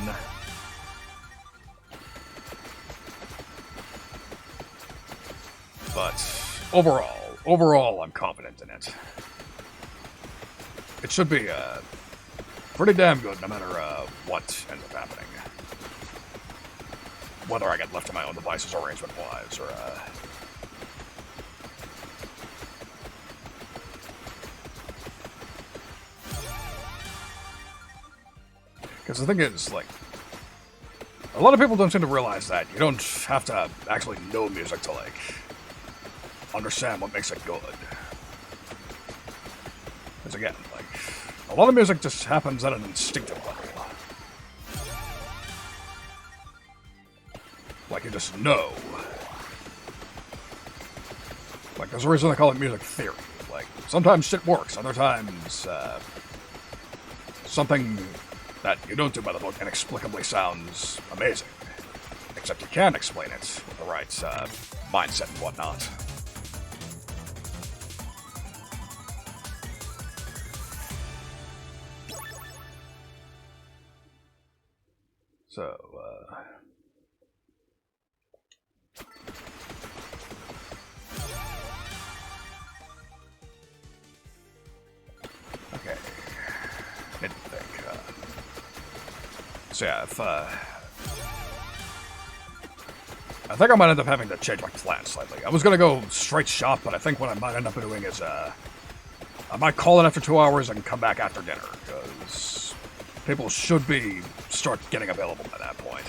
But overall, I'm confident in it. It should be, pretty damn good no matter, what ends up happening. Whether I get left to my own devices arrangement-wise, or, because the thing is, like, a lot of people don't seem to realize that you don't have to actually know music to, like, understand what makes it good. Because again, like, a lot of music just happens at an instinctive level. Like, you just know. Like, there's a reason they call it music theory. Like, sometimes shit works, other times, something that you don't do by the book inexplicably sounds amazing. Except you can explain it with the right, mindset and whatnot. So, okay. Didn't think, so yeah, if, I think I might end up having to change my plan slightly. I was gonna go straight shop, but I think what I might end up doing is, I might call it after 2 hours and come back after dinner, because people should start getting available by that point.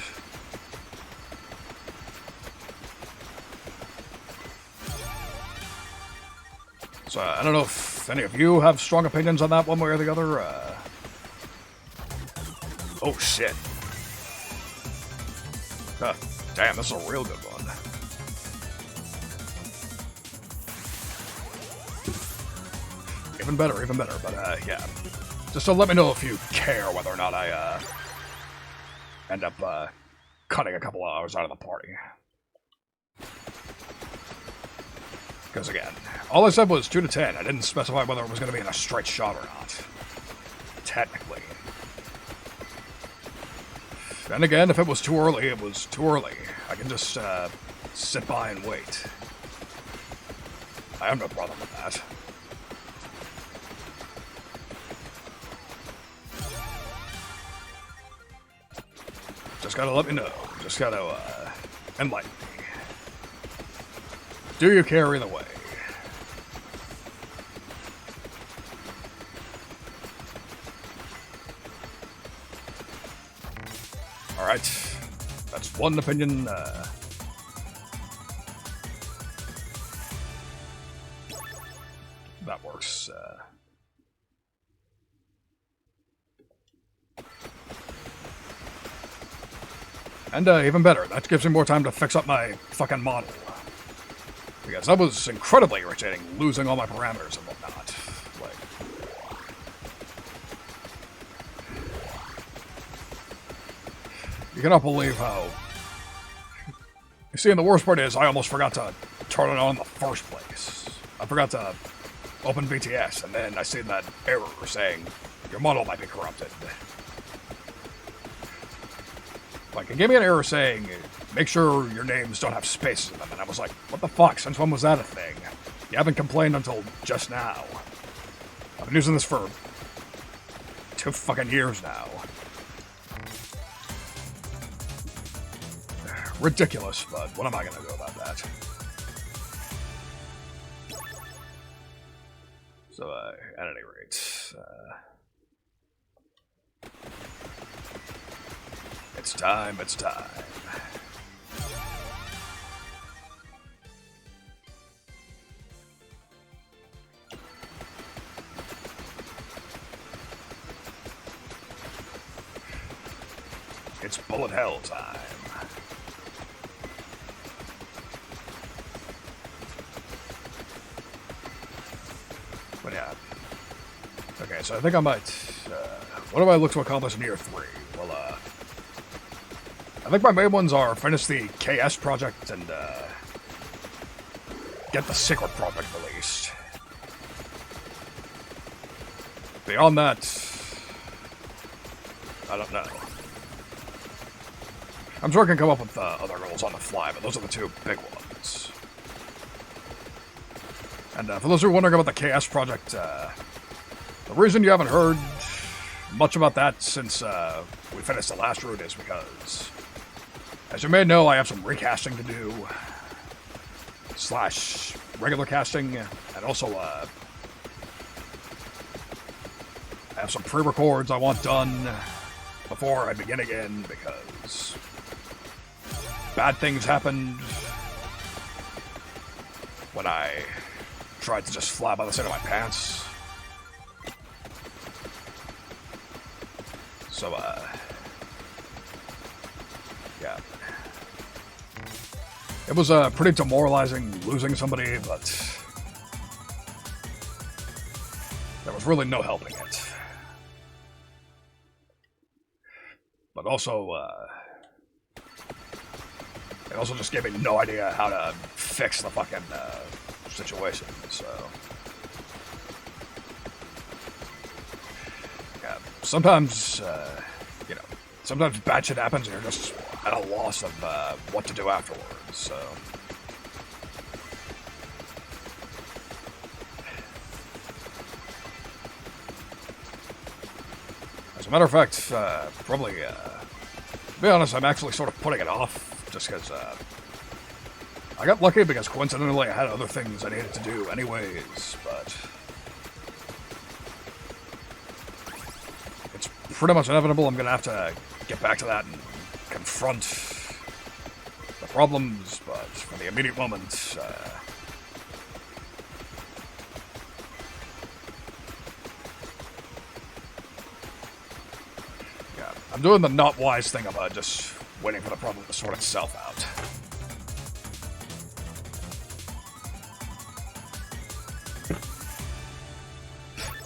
So, I don't know if any of you have strong opinions on that one way or the other, Oh, shit. Damn, this is a real good one. Even better, but, yeah. Just let me know if you care whether or not I, end up, cutting a couple hours out of the party. Because again, all I said was 2 to 10. I didn't specify whether it was going to be in a straight shot or not. Technically. Then again, if it was too early, it was too early. I can just, sit by and wait. I have no problem with that. Just gotta let me know. Just gotta, enlighten me. Do you care either way? Alright. That's one opinion. That works. And even better, that gives me more time to fix up my fucking model. Because that was incredibly irritating, losing all my parameters and whatnot. Like, you cannot believe how... You see, and the worst part is, I almost forgot to turn it on in the first place. I forgot to open BTS, and then I see that error saying, your model might be corrupted. Like, it gave me an error saying, make sure your names don't have spaces in them, and I was like, what the fuck, since when was that a thing? You haven't complained until just now. I've been using this for 2 fucking years now. Ridiculous, but what am I gonna do about that? So, at any rate, it's time, it's time. It's bullet hell time. But yeah. Okay, so I think I might... what do I look to accomplish in year 3? Well, I think my main ones are finish the KS project and, get the secret project released. Beyond that... I don't know. I'm sure I can come up with other goals on the fly, but those are the 2 big ones. And for those who are wondering about the KS project, the reason you haven't heard much about that since we finished the last route is because, as you may know, I have some recasting to do, / regular casting, and also I have some pre-records I want done before I begin again because bad things happened when I tried to just fly by the seat of my pants. So, yeah. It was pretty demoralizing losing somebody, but there was really no helping it. But also, it also just gave me no idea how to fix the fucking situation, so... Yeah, sometimes, you know, sometimes bad shit happens and you're just at a loss of what to do afterwards, so... As a matter of fact, probably, to be honest, I'm actually sort of putting it off, just because, I got lucky because coincidentally I had other things I needed to do anyways, but... It's pretty much inevitable I'm gonna have to get back to that and confront the problems, but for the immediate moment, yeah, I'm doing the not wise thing of just waiting for the problem to sort itself out.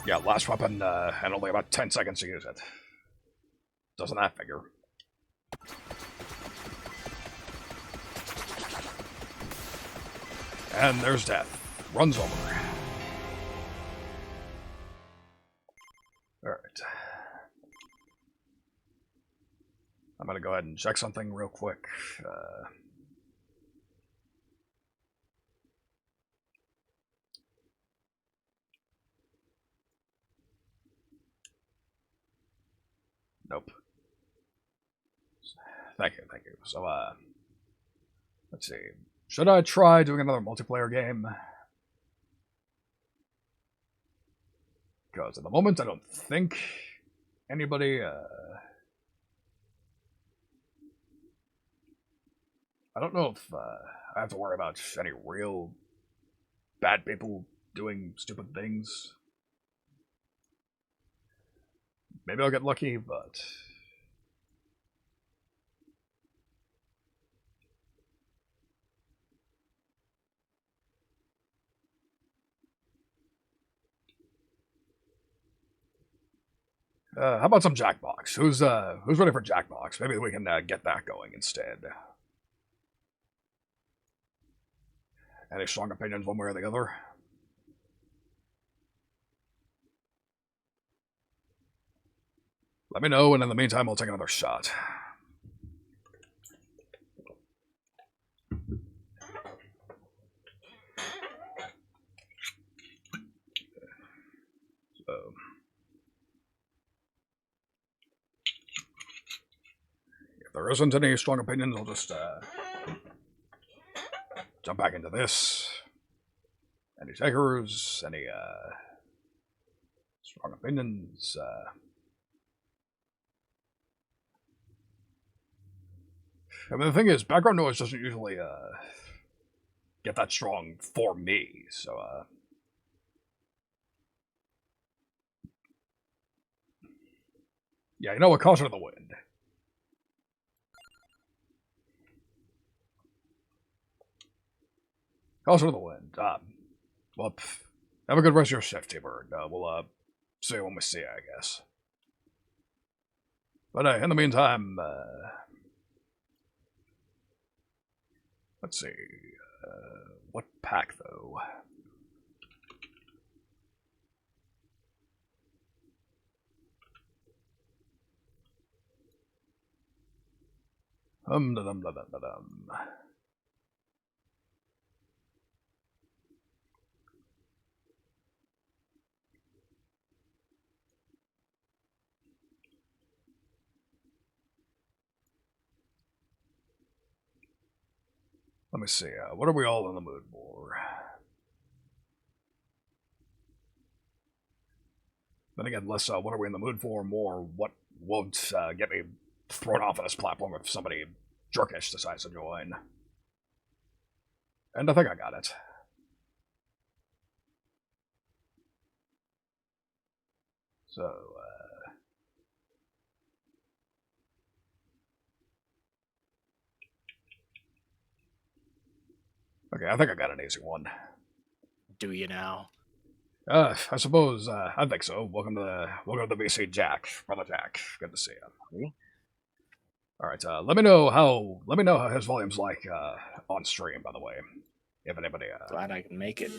Yeah, last weapon, and only about 10 seconds to use it. Doesn't that figure? And there's death. Runs over. Alright. I'm gonna go ahead and check something real quick. Nope. Thank you. So, let's see. Should I try doing another multiplayer game? Because at the moment, I don't think anybody, I don't know if I have to worry about any real bad people doing stupid things. Maybe I'll get lucky, but... how about some Jackbox? Who's ready for Jackbox? Maybe we can get that going instead. Any strong opinions one way or the other? Let me know, and in the meantime, I'll take another shot. So... if there isn't any strong opinions, I'll just jump back into this. Any takers? Any strong opinions? I mean, the thing is, background noise doesn't usually get that strong for me, so yeah, you know what? Caution of the wind. Caution of the wind. Well, have a good rest of your shift, T-Bird. We'll see you when we see you, I guess. But in the meantime, let's see. What pack, though? Da-dum-da-dum-da-dum. Let me see, what are we all in the mood for? Then again, less what are we in the mood for, more what won't get me thrown off of this platform if somebody jerkish decides to join. And I think I got it. So, okay, I think I got an easy one. Do you now? I suppose, I think so. Welcome to the VC, Jack. Brother Jack. Good to see you. Alright, let me know how his volume's like, on stream, by the way. If anybody, Glad I can make it.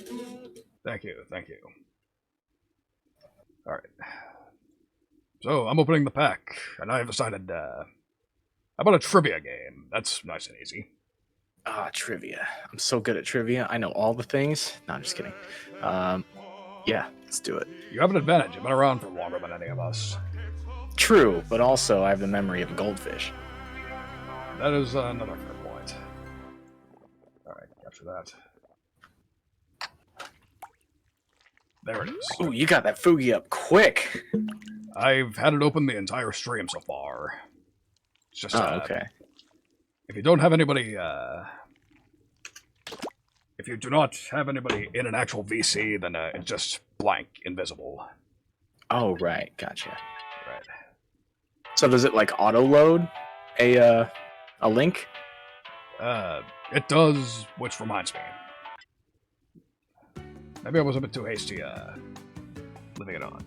Thank you. Alright. So, I'm opening the pack, and I have decided, how about a trivia game? That's nice and easy. Ah, trivia. I'm so good at trivia. I know all the things. No, I'm just kidding. Yeah, let's do it. You have an advantage. You've been around for longer than any of us. True, but also I have the memory of a goldfish. That is another fair point. Alright, capture that. There it is. Ooh, you got that Fugi up quick. I've had it open the entire stream so far. It's just, okay. If you don't have anybody, if you do not have anybody in an actual VC, then it's just blank, invisible. Oh, right. Gotcha. Right. So does it, like, auto-load a link? It does, which reminds me. Maybe I was a bit too hasty, leaving it on.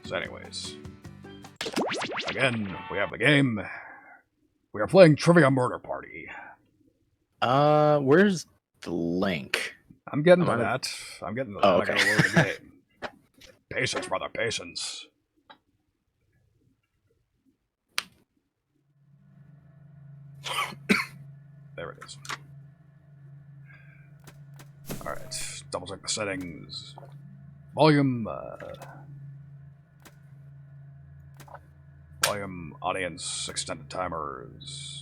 So anyways. Again, we have the game. We are playing Trivia Murder Party. Where's the link? I'm getting to that. I'm getting to that. Oh, okay. I gotta load the game. Patience, brother, patience. There it is. Alright, double check the settings. Volume, volume, audience, extended timers.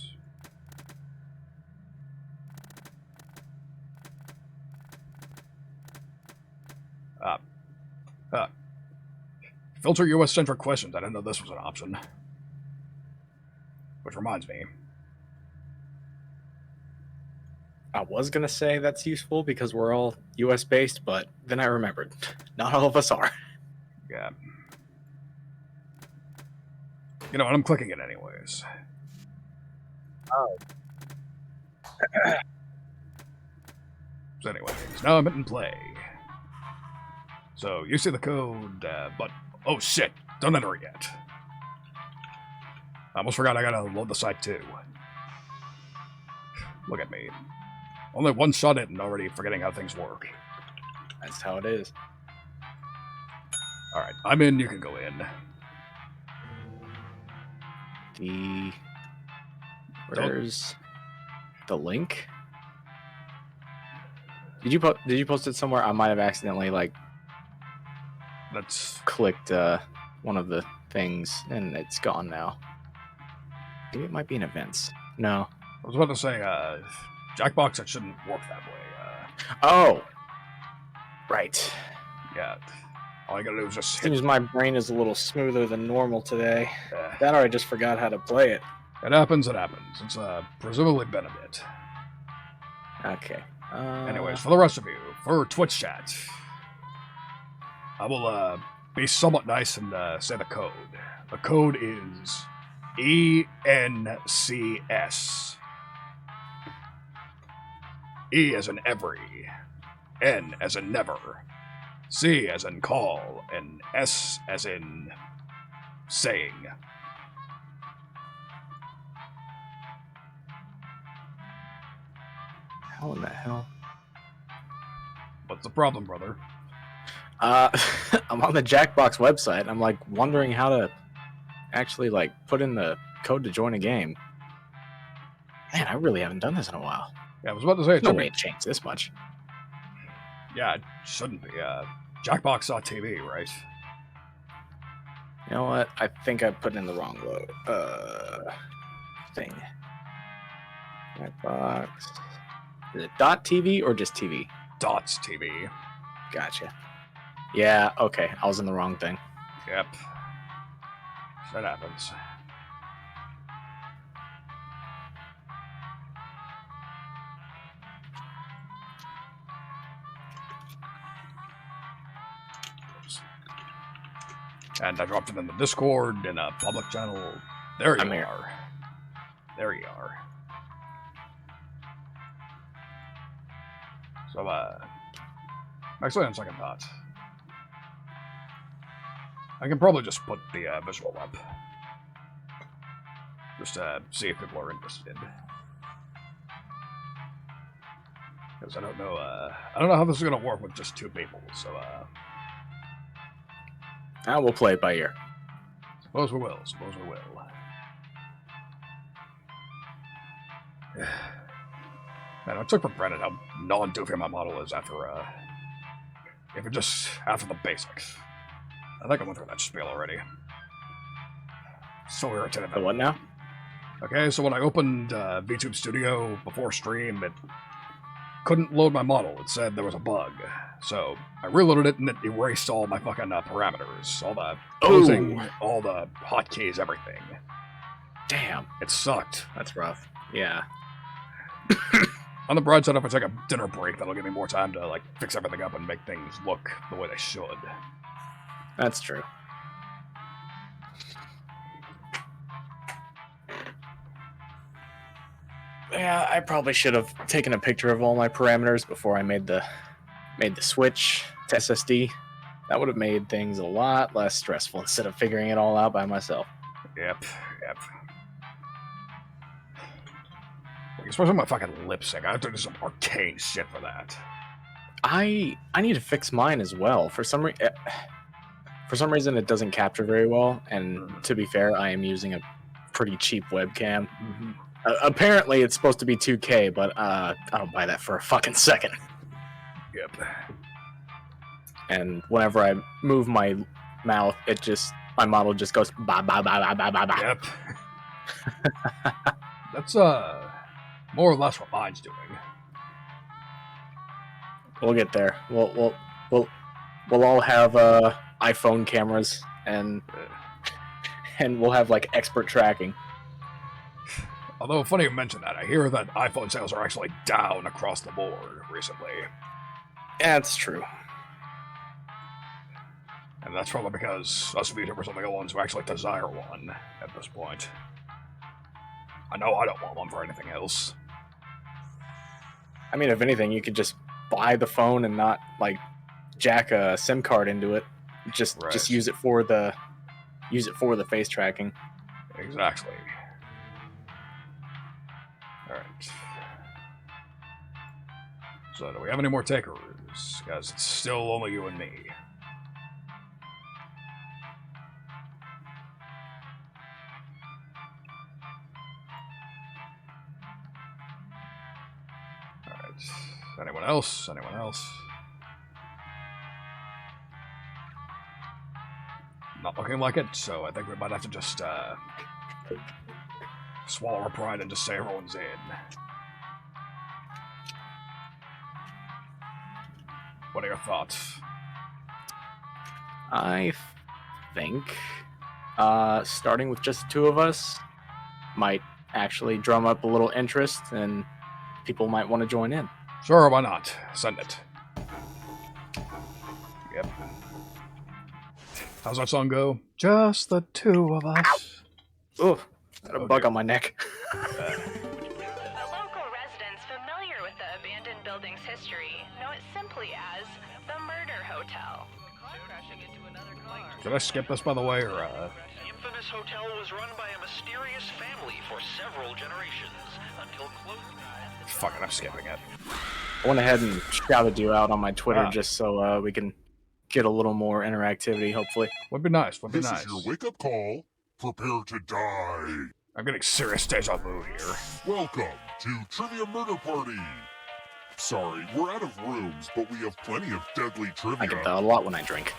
Filter US-centric questions. I didn't know this was an option. Which reminds me. I was gonna say that's useful because we're all U.S. based, but then I remembered, not all of us are. Yeah. You know what? I'm clicking it anyways. Oh. So anyways, now I'm hitting play. So you see the code, but oh shit, don't enter it yet. I almost forgot I gotta load the site too. Look at me. Only one shot it and already forgetting how things work. That's how it is. Alright, I'm in, you can go in. Where's the link? Did you post it somewhere? I might have accidentally That's clicked one of the things and it's gone now. Maybe it might be in events. No. I was about to say, JACKBOX, it shouldn't work that way. Oh! Right. Yeah. All I gotta do is just hit. Seems my brain is a little smoother than normal today. That or I just forgot how to play it. It happens, it happens. It's presumably been a bit. Okay. Anyways, for the rest of you, for Twitch chat, I will be somewhat nice and say the code. The code is ENCS. E as in every, N as in never, C as in call, and S as in saying. How in the hell? What's the problem, brother? I'm on the JACKBOX website. I'm wondering how to actually put in the code to join a game. Man, I really haven't done this in a while. Yeah, I was about to say, no way it changed this much. Yeah, it shouldn't be. JACKBOX.tv, right? You know what? I think I put in the wrong thing. JACKBOX. Is it .tv or just TV? .tv. Gotcha. Yeah, okay. I was in the wrong thing. Yep. That happens. And I dropped it in the Discord in a public channel. There you are. There you are. So, actually, on second thought, I can probably just put the visual up. Just to see if people are interested. Because I don't know how this is gonna work with just two people, so, we'll play it by ear. Suppose we will. Man, I took for granted how non-doofy my model is after the basics. I think I went through that spiel already. So irritated. The what now? Okay, so when I opened VTube Studio before stream, it couldn't load my model. It said there was a bug. So I reloaded it and it erased all my fucking parameters. All the posing, all the hotkeys, everything. Damn. It sucked. That's rough. Yeah. On the bright side, if I take a dinner break, that'll give me more time to fix everything up and make things look the way they should. That's true. Yeah, I probably should have taken a picture of all my parameters before I made the switch to SSD. That would have made things a lot less stressful instead of figuring it all out by myself. Yep. Especially my fucking lip sync. I have to do some arcane shit for that. I need to fix mine as well. For some reason, it doesn't capture very well. And to be fair, I am using a pretty cheap webcam. Mm-hmm. Apparently, it's supposed to be 2K, but I don't buy that for a fucking second. Yep. And whenever I move my mouth, my model just goes ba ba ba ba ba ba ba. Yep. That's more or less what mine's doing. We'll get there. We'll all have iPhone cameras and we'll have expert tracking. Although, funny you mention that, I hear that iPhone sales are actually down across the board recently. Yeah, it's true. And that's probably because us VTubers are the ones who actually desire one at this point. I know I don't want one for anything else. I mean, if anything, you could just buy the phone and not, like, jack a SIM card into it. Just use it for the face tracking. Exactly. Alright. So, do we have any more takers? Because it's still only you and me. Alright. Anyone else? Anyone else? Not looking like it, so I think we might have to just, swallow our pride and just say everyone's in. What are your thoughts? I think starting with just the two of us might actually drum up a little interest, and people might want to join in. Sure, why not? Send it. Yep. How's that song go? Just the two of us. Ugh, got a bug on my neck. A local residents familiar with the abandoned building's history know it simply as the Murder Hotel. Did I skip this, by the way, or, The infamous hotel was run by a mysterious family for several generations until close. Fuck it, I'm skipping it. I went ahead and shouted you out on my Twitter just so we can get a little more interactivity, hopefully. Would be nice, would be This nice. is your wake-up call. Prepare to die. I'm getting serious deja vu here. Welcome to Trivia Murder Party. Sorry, we're out of rooms, but we have plenty of deadly trivia. I get that a lot when I drink.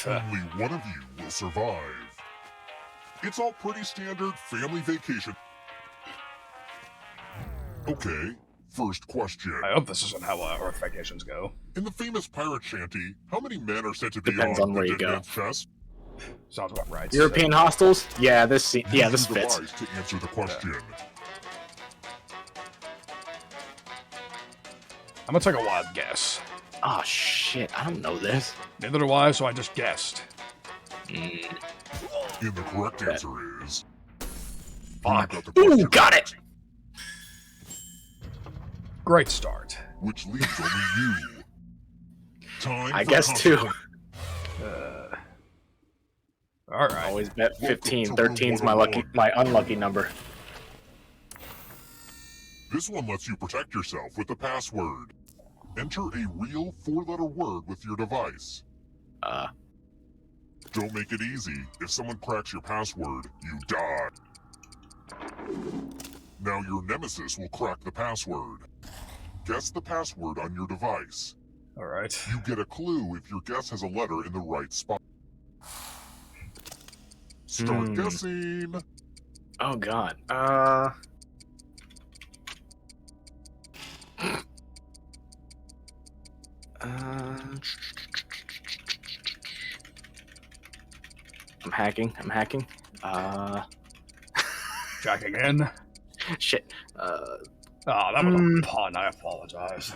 Only one of you will survive. It's all pretty standard family vacation. Okay, first question. I hope this isn't how Earth vacations go. In the famous pirate shanty, how many men are said to be Depends on on where the you dead go. man's chest? Sounds about right. European hostels? Yeah, this Use fits. the device to answer the question. I'm gonna take a wild guess. Oh shit, I don't know this. Neither do I, so I just guessed. And the correct answer is... Fuck. Got the Ooh, question got right, it! Great start. Which leaves only you. Time I for guess two. Alright. Always bet 15. Welcome to 13's room my unlucky number. This one lets you protect yourself with the password. Enter a real 4-letter word with your device. Don't make it easy. If someone cracks your password, you die. Now your nemesis will crack the password. Guess the password on your device. Alright. You get a clue if your guess has a letter in the right spot. Start guessing. Oh god. I'm hacking. Jacking in. Shit. That was a pun, I apologize.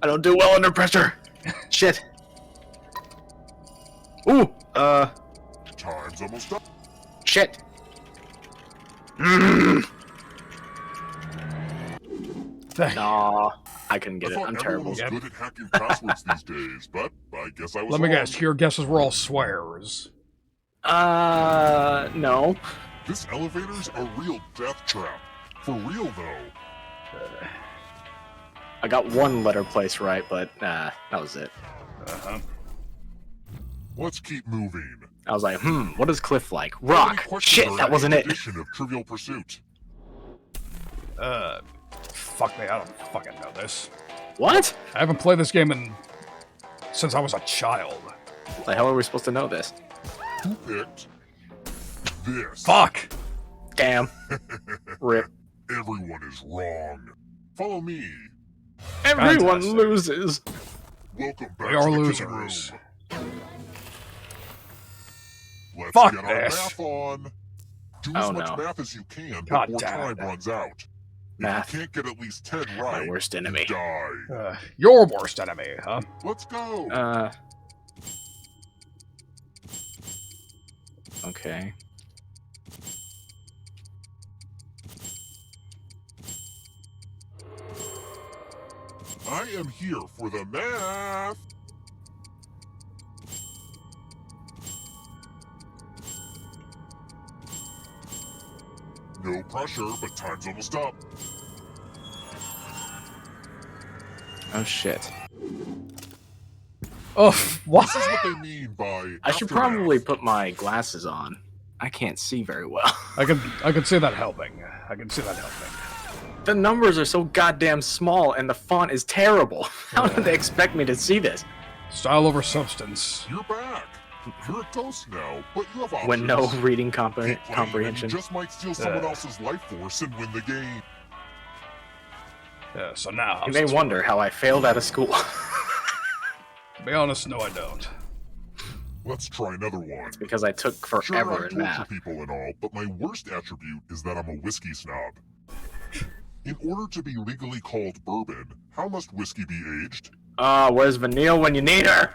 I don't do well under pressure. Shit. Ooh. Time's almost up. Shit. Nah, I couldn't get I it. thought I'm everyone terrible. was good at hacking passwords these days, but I guess I was Let me wrong. guess, your guesses were all swears. No. This elevator's a real death trap. For real, though. I got one letter place right, but that was it. Let's keep moving. I was like, what is Cliff like? How many Rock. questions Shit, are that in wasn't each it. edition of Trivial Pursuit? Fuck me, I don't fucking know this. What? I haven't played this game since I was a child. The hell are we supposed to know this? Who picked this? Fuck! Damn. Rip. Everyone is wrong. Follow me. Everyone Fantastic. loses. Welcome back We are to the losers. kitchen room. Let's Fuck get our this. math on. Do Oh, as much no. math as you can God before damn time it. runs out. Math. If you can't get at least 10 My right, worst you enemy. die. Your worst enemy, huh? Let's go. Okay. I am here for the math. No pressure, but time's almost up. Oh shit. Oh, what? This is what they mean by I should aftermath. probably put my glasses on. I can't see very well. I can see that helping. I can see that helping. The numbers are so goddamn small and the font is terrible. How did they expect me to see this? Style over substance. You're back. You're a ghost now, but you have options. When no reading Keep playing, comprehension. and you just might steal someone else's life force and win the game. Yeah, so now... You may wonder how I failed out of school. To be honest, no I don't. Let's try another one. Because I took Sure, I forever in torture math. people and all, but my worst attribute is that I'm a whiskey snob. In order to be legally called bourbon, how must whiskey be aged? Where's Vanille when you need her?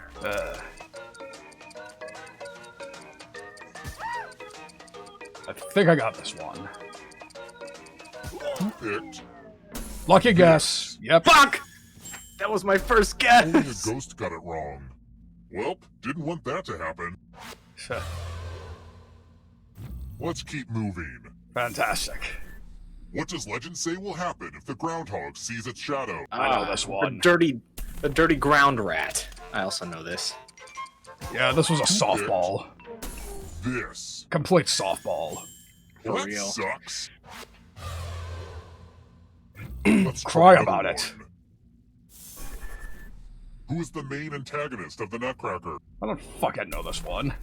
I think I got this one. Who picked? Lucky guess. Yep. Fuck! That was my first Only a guess! ghost got it wrong. Well, didn't want that to happen. Let's keep moving. Fantastic. What does legend say will happen if the groundhog sees its shadow? I know this one. The dirty ground rat. I also know this. Yeah, this was a softball. This. Complete softball. Well, that real. sucks. Let's Cry another about it. one. Who is the main antagonist of the Nutcracker? I don't fucking know this one.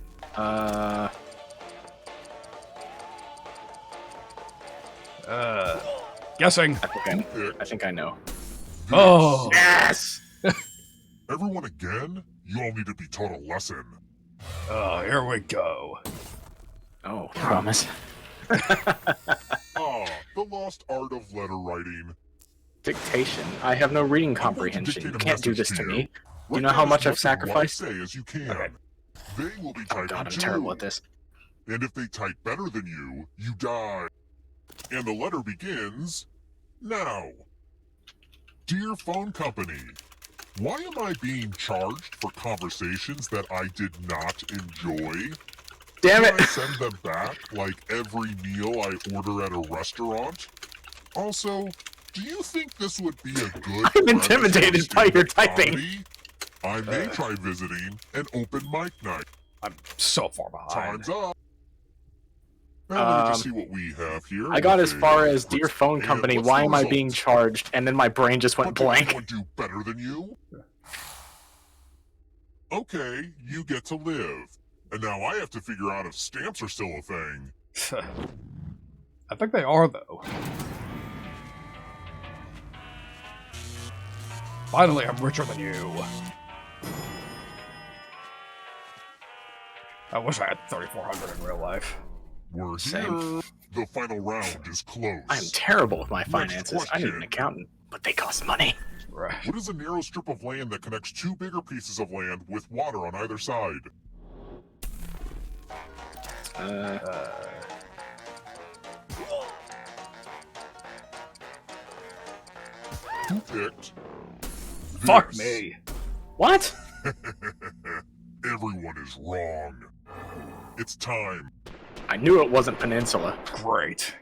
Guessing. I think I know. Oh. Yes! Everyone again? You all need to be taught a lesson. Oh, here we go. Oh, promise. Ah, the lost art of letter writing. Dictation. I have no reading I'm going to comprehension. dictate You a can't do message this to you. me. You Write know down how as much I've of what sacrificed? I say as you can. Okay. They will be Oh typing god, I'm too. terrible at this. And if they type better than you die. And the letter begins now. Dear phone company, why am I being charged for conversations that I did not enjoy? Damn Can I it! send them back like every meal I order at a restaurant? Also, do you think this would be a good I'm premise for intimidated by your stand-up typing. comedy? I may try visiting an open mic night. I'm so far behind. Time's up. Now let me just see what we have here. I got as Okay, far as let's- Dear Phone and Company, what's why the am I result? being charged? And then my brain just went But did blank. anyone do better than you? Okay, you get to live. And now I have to figure out if stamps are still a thing. I think they are, though. Finally, I'm richer than you. I wish I had 3,400 in real life. We're Same. here. The final round is close. I am terrible with my Next finances. I need an question. accountant, but they cost money. Right. What is a narrow strip of land that connects two bigger pieces of land with water on either side? Who picked? Fuck this? me. What? Everyone is wrong. It's time. I knew it wasn't Peninsula. Great.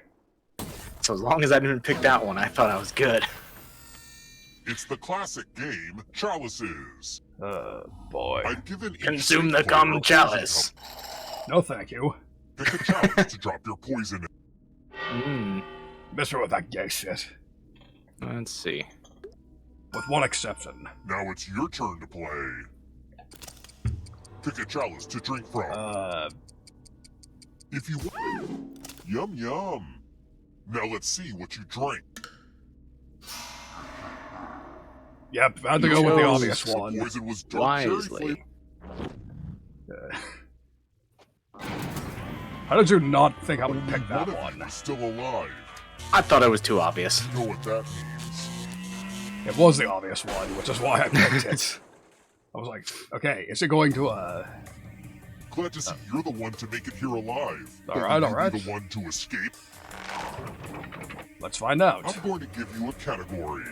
So as long as I didn't pick that one, I thought I was good. It's the classic game, Chalices. Boy. I've given each Consume state the player a gum poison chalice. No thank you. cup. Pick a chalice to drop your poison in. Hmm. Miss me with that gay shit. Let's see. With one exception. Now it's your turn to play. Pick a chalice to drink from. If you want. Yum yum. Now let's see what you drink. Yep, I had to go with the chose obvious The one. poison was dark cherry Wisely. flavor. How did you not think I would Only pick that one of one? you is still alive. I thought it was too obvious. You know what that means. It was the obvious one, which is why I picked it. I was like, okay, is it going to, Glad to see you're the one to make it here alive. But Alright, will you alright. be the one to escape? let's find out. I'm going to give you a category.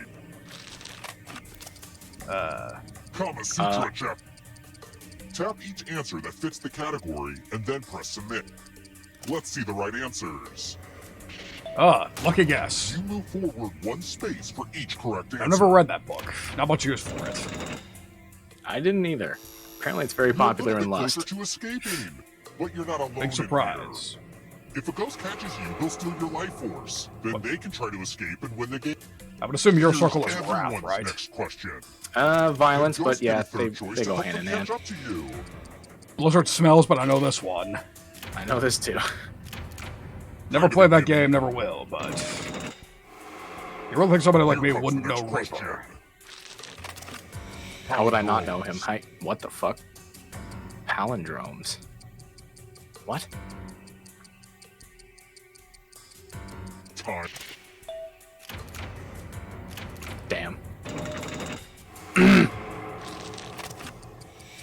Kama Sutra chap. Tap each answer that fits the category and then press submit. Let's see the right answers. Lucky guess. You move forward one space for each correct answer. I've never read that book. Not much use for it. I didn't either. Apparently it's very You're popular a in little bit Lust. closer to escaping, but you're not alone. Big in surprise. here. If a ghost catches you, he'll steal your life force. Then they can try to escape and win the game. I would assume your Here's circle is wrath, everyone's right? Next question. Violence, The but ghost yeah, get a they third choice they to go help hand in them hand. catch up to you. Blizzard smells, but I know this one. I know this too. Never played that game, never will, but... You really think somebody like me Here comes wouldn't the know next Reaper? question. How would I not know him? What the fuck? Palindromes. What? Time. Damn.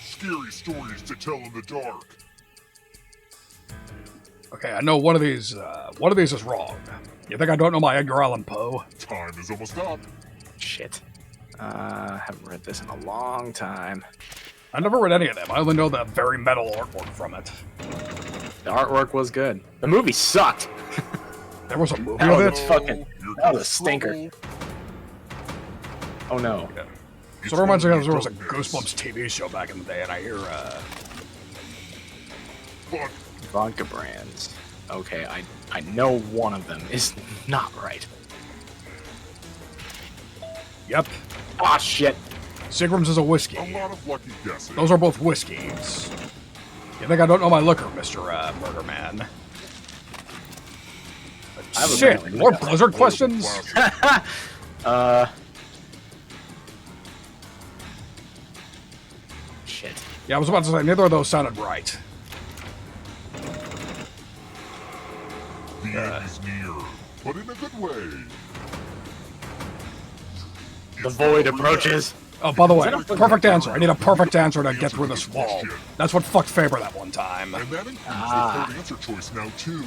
Scary stories to tell in the dark. Okay, I know one of these is wrong. You think I don't know my Edgar Allan Poe? Time is almost up. Shit. Haven't read this in a long time. I never read any of them. I only know the very metal artwork from it. The artwork was good. The movie sucked. There was a movie That of was it? fucking- Here that was comes a stinker. trouble. Oh no. It's So it reminds me only of there was a darkness. Goosebumps TV show back in the day, and I hear, Fuck. Vodka brands. Okay, I know one of them is not right. yep, Ah, shit. Seagram's is a whiskey. A lot of lucky guesses. Those are both whiskeys. You think I don't know my liquor, Mr. Murder Man? have a Shit, feeling more we got Blizzard questions? Shit. Yeah, I was about to say, neither of those sounded right. The end is near, but in a good way. The It's void not over approaches. Oh, by the way, that a- perfect answer. I need a perfect answer to Answer get through to this the wall. question. That's what fucked Faber that one time. yet. And that includes Ah. the third answer choice now, too.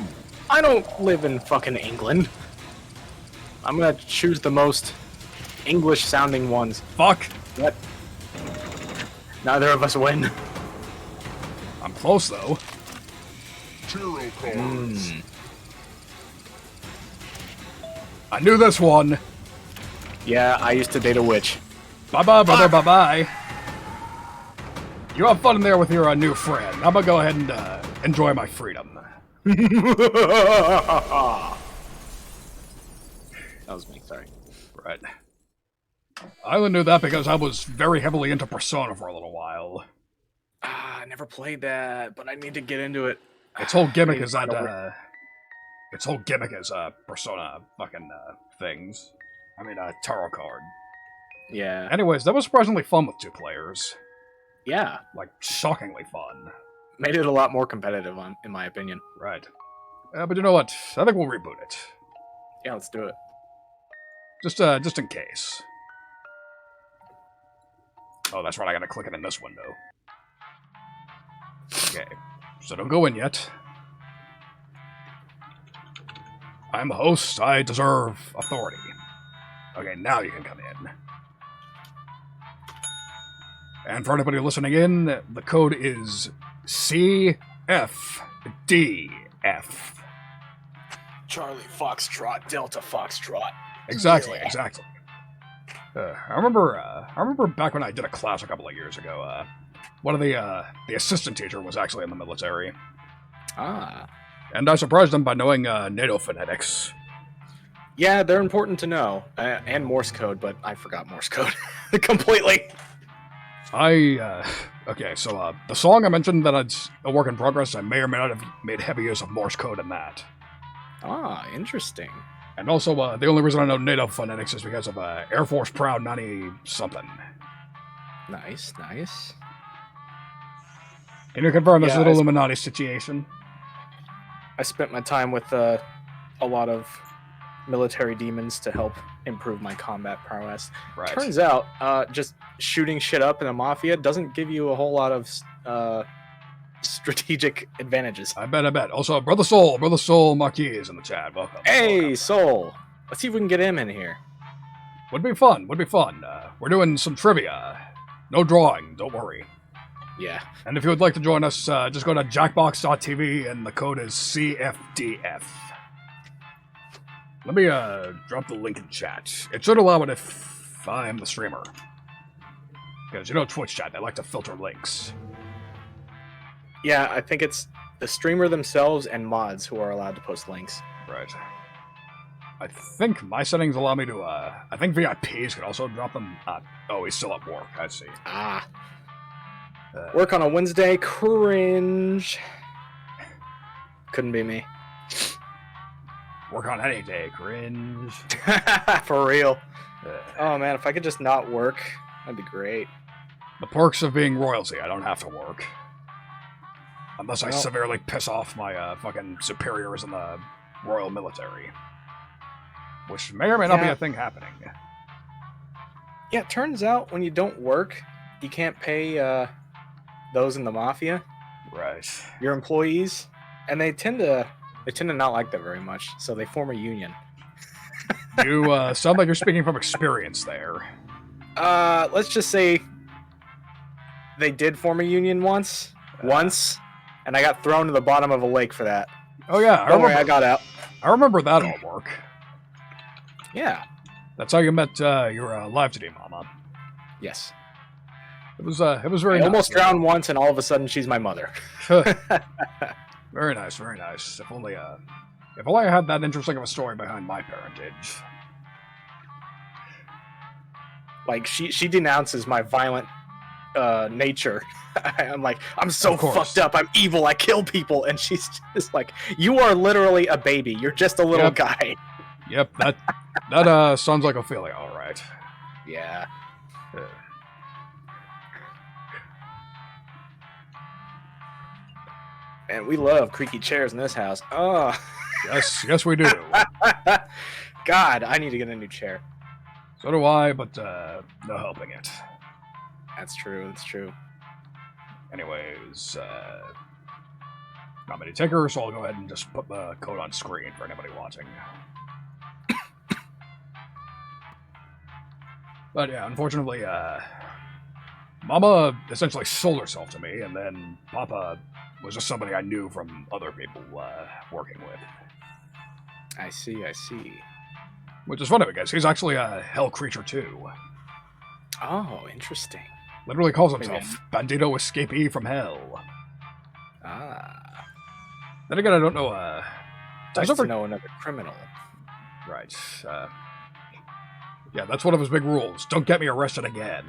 I don't live in fucking England. I'm gonna choose the most English sounding ones. Fuck. What? Neither of us win. I'm close, though. Tarot cards. I knew this one. Yeah, I used to date a witch. Bye-bye, brother, bye-bye. You have fun in there with your new friend. I'm gonna go ahead and enjoy my freedom. That was me, sorry. Right. I only knew that because I was very heavily into Persona for a little while. I never played that, but I need to get into it. Its whole gimmick Maybe is that, find a way. its whole gimmick is, Persona fucking, things. I mean, tarot card. Yeah. Anyways, that was surprisingly fun with 2 players. Yeah. Like, shockingly fun. Made it a lot more competitive, in my opinion. Right. But you know what? I think we'll reboot it. Yeah, let's do it. Just in case. Oh, that's right, I gotta click it in this window. Okay, so don't go in yet. I'm the host, I deserve authority. Okay, now you can come in. And for anybody listening in, the code is CFDF. Charlie Foxtrot, Delta Foxtrot. Exactly, Yeah. exactly. I remember back when I did a class a couple of years ago, one of the assistant teacher was actually in the military. Ah. And I surprised him by knowing NATO phonetics. Yeah, they're important to know. And Morse code, but I forgot Morse code completely. Okay, so the song I mentioned that it's a work in progress, I may or may not have made heavy use of Morse code in that. Ah, interesting. And also, the only reason I know NATO phonetics is because of Air Force Proud 90-something. Nice, nice. Can you confirm this Yeah, is an Illuminati situation? I spent my time with a lot of military demons to help improve my combat prowess. Right. Turns out, just shooting shit up in a mafia doesn't give you a whole lot of strategic advantages. I bet. Also, Brother Soul Marquis is in the chat. Welcome. Hey, welcome. Soul. Let's see if we can get him in here. Would be fun. We're doing some trivia. No drawing, don't worry. Yeah. And if you would like to join us, just go to jackbox.tv and the code is CFDF. Let me drop the link in chat. It should allow it if I am the streamer. Because you know Twitch chat, they like to filter links. Yeah, I think it's the streamer themselves and mods who are allowed to post links. Right. I think my settings allow me to, I think VIPs can also drop them. Oh, he's still at work, I see. Work on a Wednesday, cringe. Couldn't be me. Work on any day, cringe. For real. Oh man, if I could just not work, that'd be great. The perks of being royalty, I don't have to work. Unless I Well, severely piss off my fucking superiors in the royal military. Which may or may not be a thing happening. Yeah, it turns out when you don't work, you can't pay those in the mafia, Right. your employees, and they tend to not like that very much, so they form a union. You sound like you're speaking from experience there. Let's just say they did form a union once, and I got thrown to the bottom of a lake for that. Oh yeah, Don't worry, I got out. I remember that all work. Yeah. That's how you met your live today, Mama. Yes. It was very I nice. almost drowned once, and all of a sudden she's my mother. Very nice, very nice. If only I had that interesting of a story behind my parentage. Like she denounces my violent nature. I'm like, I'm so Of course. fucked up. I'm evil. I kill people, and she's just like, you are literally a baby. You're just a little Yep. guy. Yep, that sounds like Ophelia, all right. Yeah. Man, we love creaky chairs in this house. Oh. Yes, we do. God, I need to get a new chair. So do I, but no helping it. That's true. That's true. Anyways, not many takers, so I'll go ahead and just put the code on screen for anybody watching. But yeah, unfortunately, Mama essentially sold herself to me, and then Papa was just somebody I knew from other people working with. I see. Which is funny because he's actually a hell creature too. Oh, interesting. Literally calls himself Bandito Escapee from Hell. Ah. Then again, I don't know. Nice does to know another criminal. Right. Yeah, that's one of his big rules. Don't get me arrested again.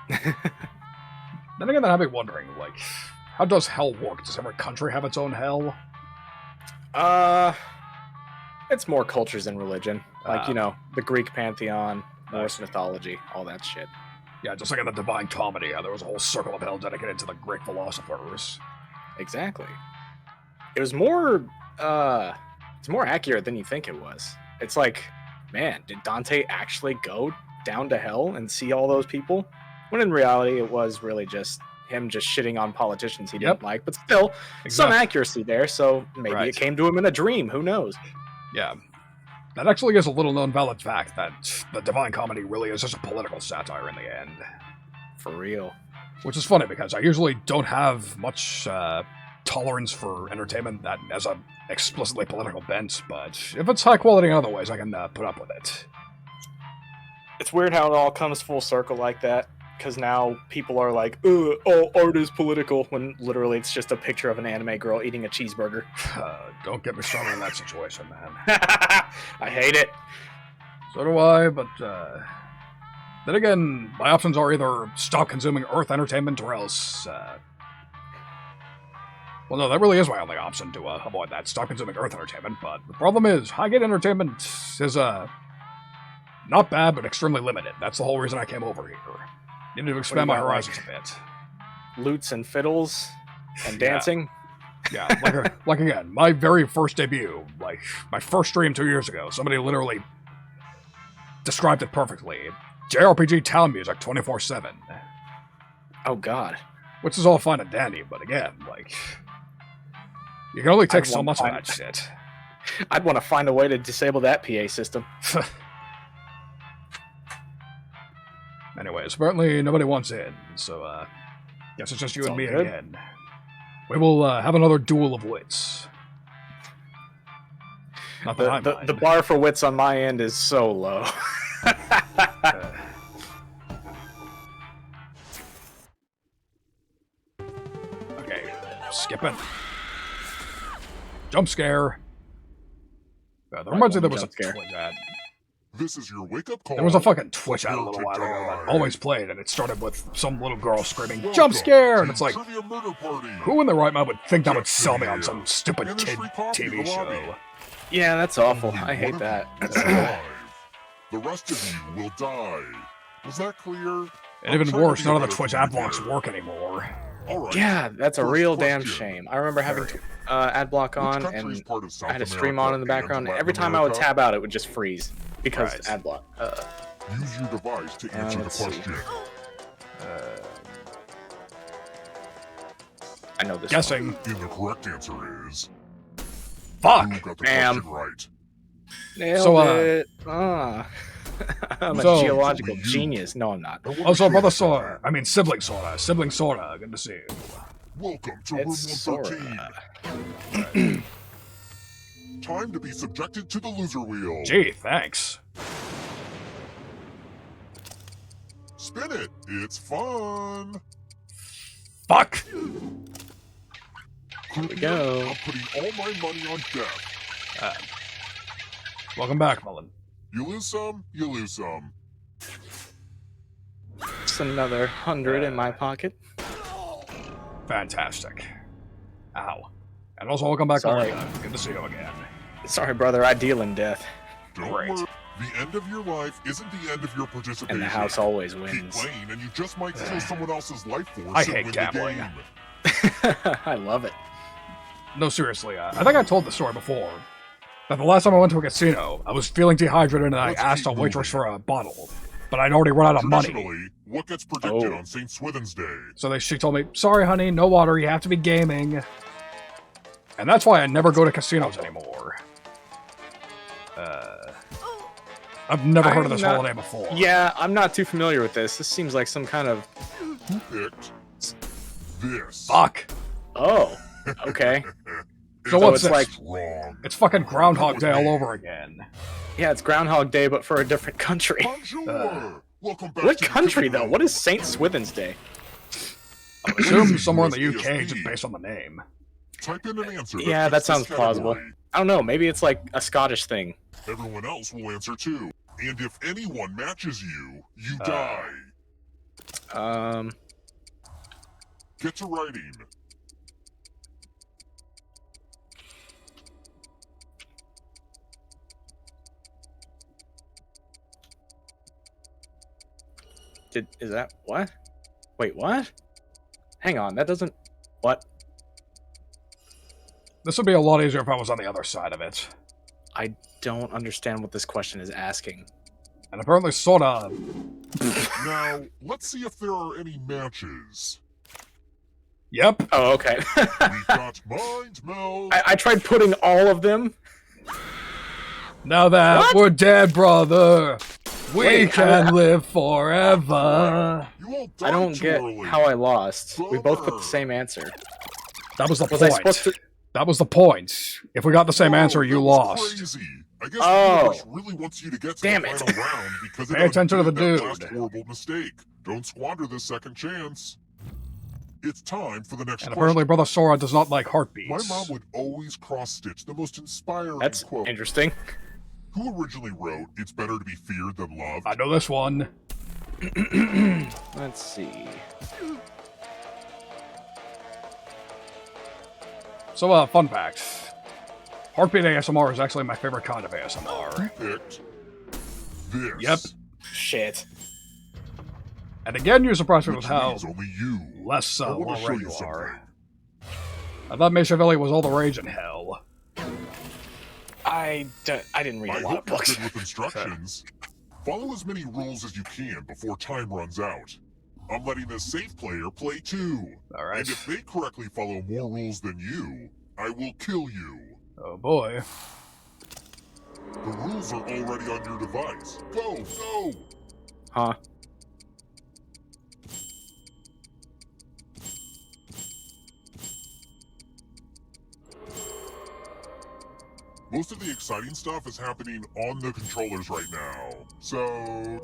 Then again, that had me wondering, like, how does hell work? Does every country have its own hell? It's more cultures than religion. Like, Ah. you know, the Greek pantheon, Norse mythology, all that shit. Yeah, just like in the Divine Comedy, there was a whole circle of hell dedicated to the Greek philosophers. Exactly. It was more it's more accurate than you think it was. It's like, man, did Dante actually go down to hell and see all those people? When in reality it was really just him just shitting on politicians he didn't like, but still some accuracy there, so maybe it came to him in a dream, who knows? Yeah. That actually is a little known valid fact that the Divine Comedy really is just a political satire in the end. For real. Which is funny because I usually don't have much tolerance for entertainment that has a explicitly political bent, but if it's high quality in other ways, I can put up with it. It's weird how it all comes full circle like that, because now people are like, oh, art is political, when literally it's just a picture of an anime girl eating a cheeseburger. Don't get me started in that situation, man. I hate it. So do I, but then again, my options are either stop consuming Earth entertainment or else Well, no, that really is my only option to avoid that. Stop consuming Earth entertainment, but the problem is, Highgate entertainment is, not bad, but extremely limited. That's the whole reason I came over here. Needed to expand my horizons a bit. Lutes and fiddles and dancing. Yeah, like again, my very first debut, like, my first stream 2 years ago, somebody literally described it perfectly. JRPG town music 24/7. Oh, God. Which is all fine and dandy, but again, like, you can only take so much of that shit. I'd want to find a way to disable that PA system. Anyways, apparently nobody wants in, so, guess it's just you and me good. again. We will, have another duel of wits. Not that I mind. The bar for wits on my end is so low. Okay, skipping. Jump scare. That reminds me there was a Jump scare. Twitch ad. This is your wake-up call. There was a fucking Twitch ad a little while ago that always played, and it started with some little girl screaming, "Jump scare!" And it's like, Trivia Murder Party. who in the right mind would think that would sell me on some stupid kid TV show? Yeah, that's awful. I hate that. Alive. The rest of you will die. Was that clear? And even worse, none of the Twitch ad blocks work anymore. All right. Yeah, that's a First real damn question. shame. I remember having ad block Which on, country is and part of South I had a stream America on in the and background. Latin Every time I would America? tab out, it would just freeze because Right. ad block. Use your device to answer the let's see. question. I know this. Guessing. And the correct answer is Fuck! who got the Bam. question right? Nailed So, it. I'm a so- geological genius. No, I'm not. I wanna Also, share brother that Sora. fact. I mean, sibling Sora. Sibling Sora. Good to see you. Welcome to room It's 113. Time to be subjected to the loser wheel. Gee, thanks. Spin it. It's fun. Fuck! Here we go. I'm putting all my money on death. Welcome back, Mullen. You lose some, you lose some. It's another 100 in my pocket. Fantastic. Ow. And also, welcome back, Sorry. Maria. Good to see you again. Sorry, brother. I deal in death, Don't Great. worry. The end of your life isn't the end of your participation. and the house always Keep wins. playing, and you just might steal someone else's life force I and hate win gambling. the game. I love it. No, seriously, I think I told the story before. That the last time I went to a casino, I was feeling dehydrated and I Let's asked a keep waitress moving. for a bottle. But I'd already run out of money. Traditionally, what gets predicted Oh. on St. Swithin's Day? So she told me, sorry, honey, no water, you have to be gaming. And that's why I never go to casinos anymore. I've never heard of this I'm not- holiday before. Yeah, I'm not too familiar with this. This seems like some kind of. Who picked this? Fuck. Oh, okay. So what's it's this? like- Wrong. It's fucking Groundhog Day all over again. Yeah, it's Groundhog Day, but for a different country. Bonjour. Welcome back What to the country, Killer though? Room. What is St. Swithin's Day? I would assume somewhere in the Easy, UK, easy. just based on the name. Type in an answer. Yeah, fits that this sounds plausible. category. I don't know. Maybe it's like a Scottish thing. Everyone else will answer too. And if anyone matches you, you die. Get to writing. Is that what? Wait, what? Hang on, that doesn't. What? This would be a lot easier if I was on the other side of it. I don't understand what this question is asking. And apparently Soda... Now, let's see if there are any matches. Yep. Oh, okay. We've got Mind Meld. I tried putting all of them. Now that What? we're dead, brother, we Wait, can live forever. You all died I don't too get early. how I lost. We both put Bummer. the same answer. That was the Was I point. supposed to? That was the point. If we got the same Oh, answer, you that was lost. Crazy. I guess Oh. the universe really wants you to get to Damn the it. final round because Pay attention to the that last dude. horrible mistake. Don't squander this second chance. It's time for the next And question. apparently Brother Sora does not like My heartbeats. mom would always cross-stitch the most inspiring That's quote. interesting. Who originally wrote, "It's better to be feared than loved"? I know this one. Let's see. So, fun fact. Heartbeat ASMR is actually my favorite kind of ASMR. Picked this. Yep. Shit. And again, you're surprised with Which how means only you. less I want to show well-read you you are. something. I thought Machiavelli was all the rage in hell. I didn't read I a lot of hope you're books. good with instructions. Follow as many rules as you can before time runs out. I'm letting the safe player play too. Alright. And if they correctly follow more rules than you, I will kill you. Oh boy. The rules are already on your device. Go, go! Huh? Most of the exciting stuff is happening on the controllers right now. So...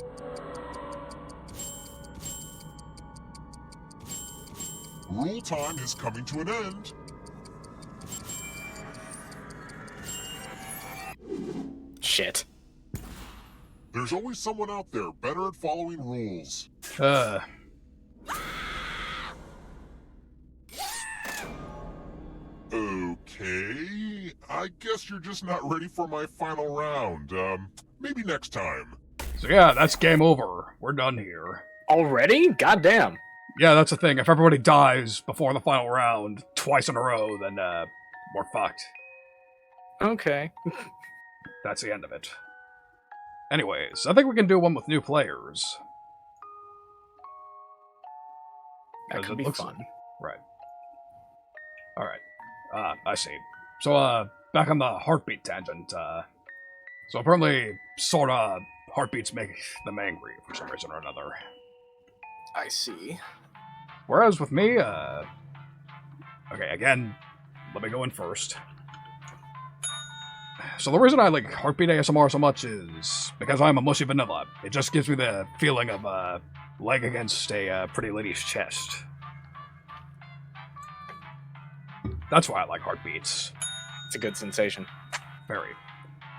Rule time is coming to an end. Shit. There's always someone out there better at following rules. Okay, I guess you're just not ready for my final round. Maybe next time. So yeah, that's game over. We're done here. Already? Goddamn. Yeah, that's the thing. If everybody dies before the final round twice in a row, then, we're fucked. Okay. That's the end of it. Anyways, I think we can do one with new players. That 'Cause could it be looks- fun. Right. Alright. I see. So, back on the heartbeat tangent, so apparently, sorta, heartbeats make them angry for some reason or another. I see. Whereas with me, okay, again, let me go in first. So the reason I like Heartbeat ASMR so much is because I'm a mushy vanilla. It just gives me the feeling of, leg against a pretty lady's chest. That's why I like Heartbeats. It's a good sensation. Very.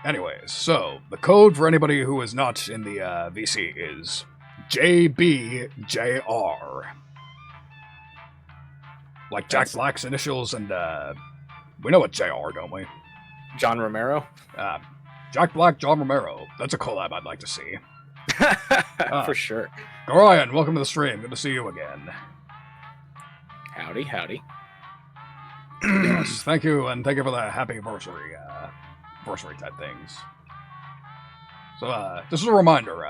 Anyways, so, the code for anybody who is not in the, VC is JBJR. Like Jack That's- Black's initials and, we know what JR, don't we? John Romero? Jack Black, John Romero. That's a collab I'd like to see. For sure. Gorion, welcome to the stream. Good to see you again. Howdy, howdy. Yes, thank you, and thank you for the happy anniversary, anniversary type things. So, this is a reminder,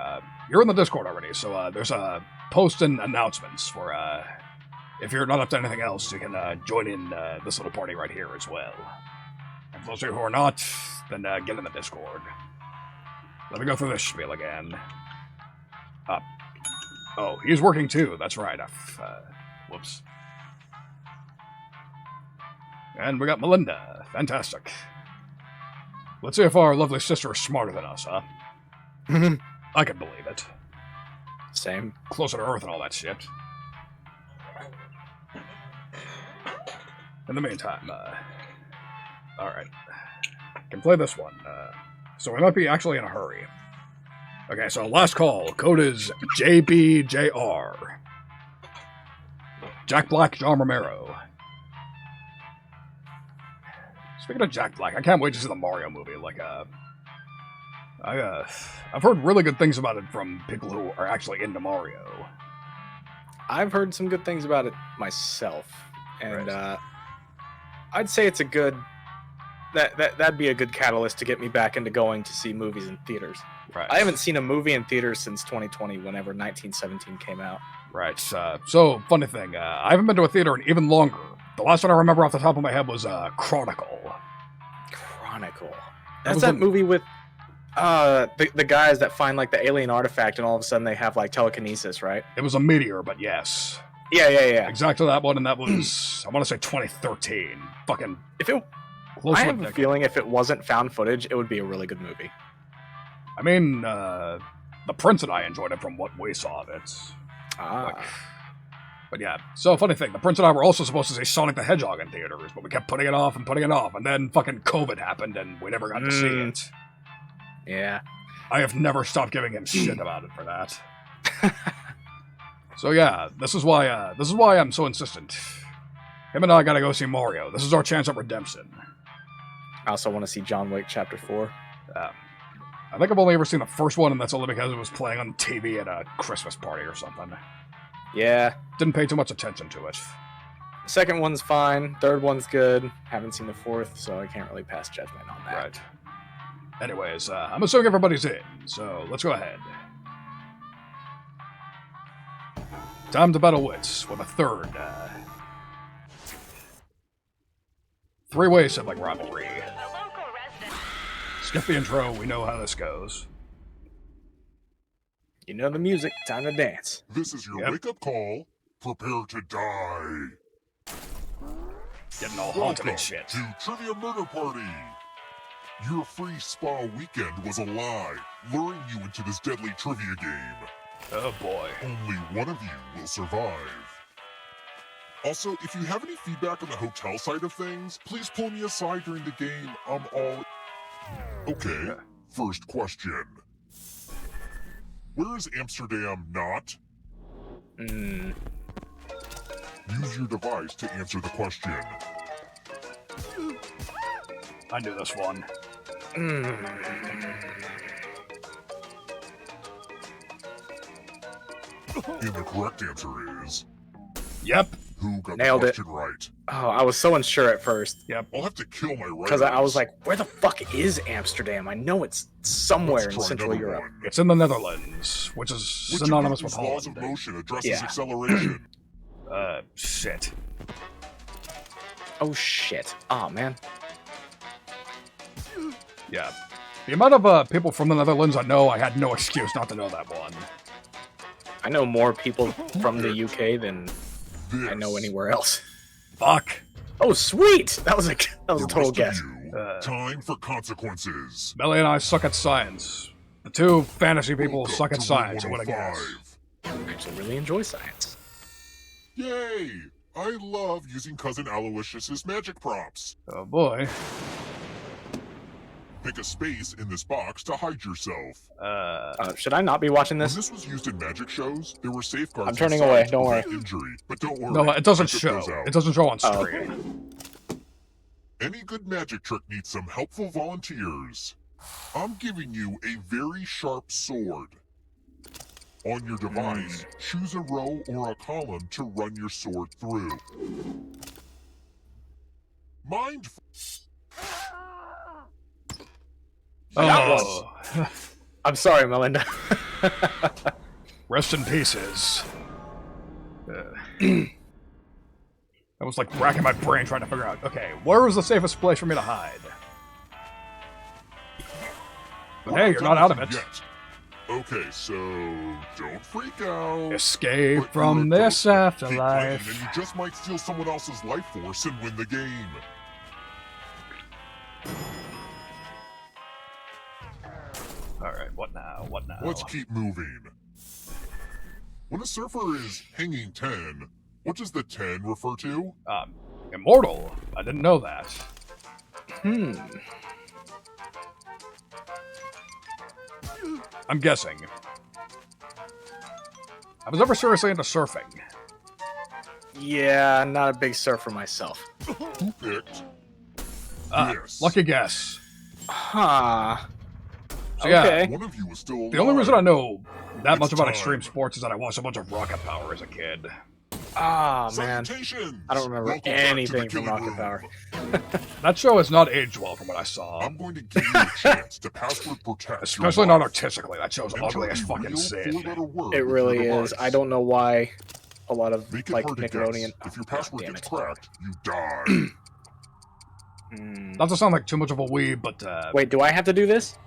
you're in the Discord already, so, there's, post and announcements for, if you're not up to anything else, you can, join in, this little party right here as well. And for those of you who are not, then, get in the Discord. Let me go through this spiel again. Oh, he's working too, that's right, whoops. And we got Melinda. Fantastic. Let's see if our lovely sister is smarter than us, huh? I can believe it. Same. Closer to Earth and all that shit. In the meantime, alright. Can play this one. So we might be actually in a hurry. Okay, so last call. Code is JBJR. Jack Black, John Romero. Speaking of Jack Black, I can't wait to see the Mario movie. Like, I've heard really good things about it from people who are actually into Mario. I've heard some good things about it myself, and Right. I'd say it's a good. That'd be a good catalyst to get me back into going to see movies in theaters. Right. I haven't seen a movie in theaters since 2020, whenever 1917 came out. Right. So, funny thing, I haven't been to a theater in even longer. The last one I remember off the top of my head was Chronicle. Chronicle. That was That's that a- movie with the guys that find like the alien artifact, and all of a sudden they have like telekinesis, right? It was a meteor, but yes. Yeah. Exactly that one, and that was, I want to say 2013. Fucking If it, close I to a have a decade. feeling if it wasn't found footage, it would be a really good movie. I mean, the Prince and I enjoyed it from what we saw of it. Like, but yeah, so funny thing, the Prince and I were also supposed to see Sonic the Hedgehog in theaters, but we kept putting it off, and then fucking COVID happened, and we never got to see it. Yeah. I have never stopped giving him shit about it for that. So yeah, this is why I'm so insistent. Him and I gotta go see Mario. This is our chance at redemption. I also want to see John Wick Chapter 4. I think I've only ever seen the first one, and that's only because it was playing on TV at a Christmas party or something. Yeah. Didn't pay too much attention to it. The second one's fine. Third one's good. Haven't seen the fourth, so I can't really pass judgment on that. Right. Anyways, I'm assuming everybody's in, so let's go ahead. Time to battle wits with a third, three-way sibling rivalry. A local resident. Skip the intro, we know how this goes. You know the music. Time to dance. This is your Yep. wake-up call. Prepare to die. Getting all haunted Welcome and shit. to Trivia Murder Party. Your free spa weekend was a lie, luring you into this deadly trivia game. Oh boy. Only one of you will survive. Also, if you have any feedback on the hotel side of things, please pull me aside during the game. I'm all... Okay, first question. Where is Amsterdam not? Hmm. Use your device to answer the question. I knew this one. And the correct answer is... Yep. Who got Nailed the it. question right? Oh, I was so unsure at first. I'll have to kill my writers. Because I was like, where the fuck is Amsterdam? I know it's somewhere Let's in try Central another Europe. one. It's in the Netherlands, which is Which synonymous of with Newton's laws Holland. of motion addresses Yeah. acceleration? Shit. Oh shit. Oh man. Yeah. The amount of people from the Netherlands I know, I had no excuse not to know that one. I know more people from the UK than This. I know anywhere else. Fuck. Oh sweet! That was a The total rest guess. of you, time for consequences. Melly and I suck at science. The two fantasy people Welcome suck at to science, I Room would have guessed. 105. I actually really enjoy science. Yay! I love using Cousin Aloysius's magic props. Oh boy. Pick a space in this box to hide yourself. Should I not be watching When this? this was used in magic shows, there were safeguards. I'm turning inside away, to don't prevent Injury, but don't worry. No, it doesn't keep show. those out. It doesn't show on Oh, screen. Any good magic trick needs some helpful volunteers. I'm giving you a very sharp sword. On your device, choose a row or a column to run your sword through. Mind. Oh. I'm sorry, Melinda. Rest in pieces. I was like racking my brain trying to figure out, okay, where was the safest place for me to hide? But hey, you're not out of it. Yet. Okay, so don't freak out. Escape But from you're a this ghost. Keep playing, afterlife. and you just might steal someone else's life force and win the game. Alright, what now? What now? Let's keep moving. When a surfer is hanging 10, what does the 10 refer to? Immortal. I didn't know that. I'm guessing. I was never seriously into surfing. Yeah, not a big surfer myself. Who picked? Yes. Lucky guess. Huh. So, yeah, Okay. One of you is still alive. The only reason I know that much It's about time. extreme sports is that I watched a bunch of Rocket Power as a kid. Ah, man. Salutations! I don't remember Welcome back to the anything from killing Rocket room. Power. That show has not aged well from what I saw. I'm going to give you a chance to password protect Especially your not life. artistically. That show's Enter ugly as a fucking real sin. four-letter word It with really your is. device. I don't know why a lot of Make it like hard to Nickelodeon. guess. If your God password damn gets it. cracked, you die. Not to sound like too much of a weeb, but Wait, do I have to do this?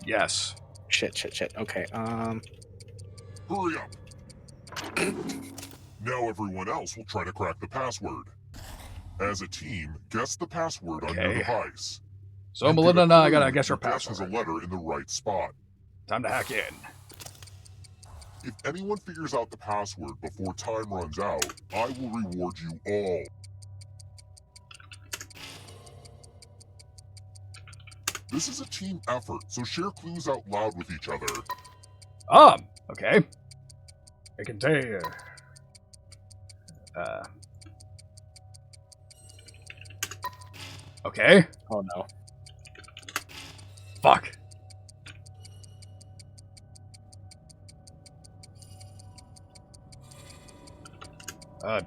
yes. Shit. Okay. Hurry up. Now everyone else will try to crack the password. As a team, guess the password on your Okay. device. So You Melinda get and a I gotta clue guess her if your guess has password. a letter in the right spot. Time to hack in. If anyone figures out the password before time runs out, I will reward you all. This is a team effort, so share clues out loud with each other. Okay. It can take. Okay. Oh no. Fuck.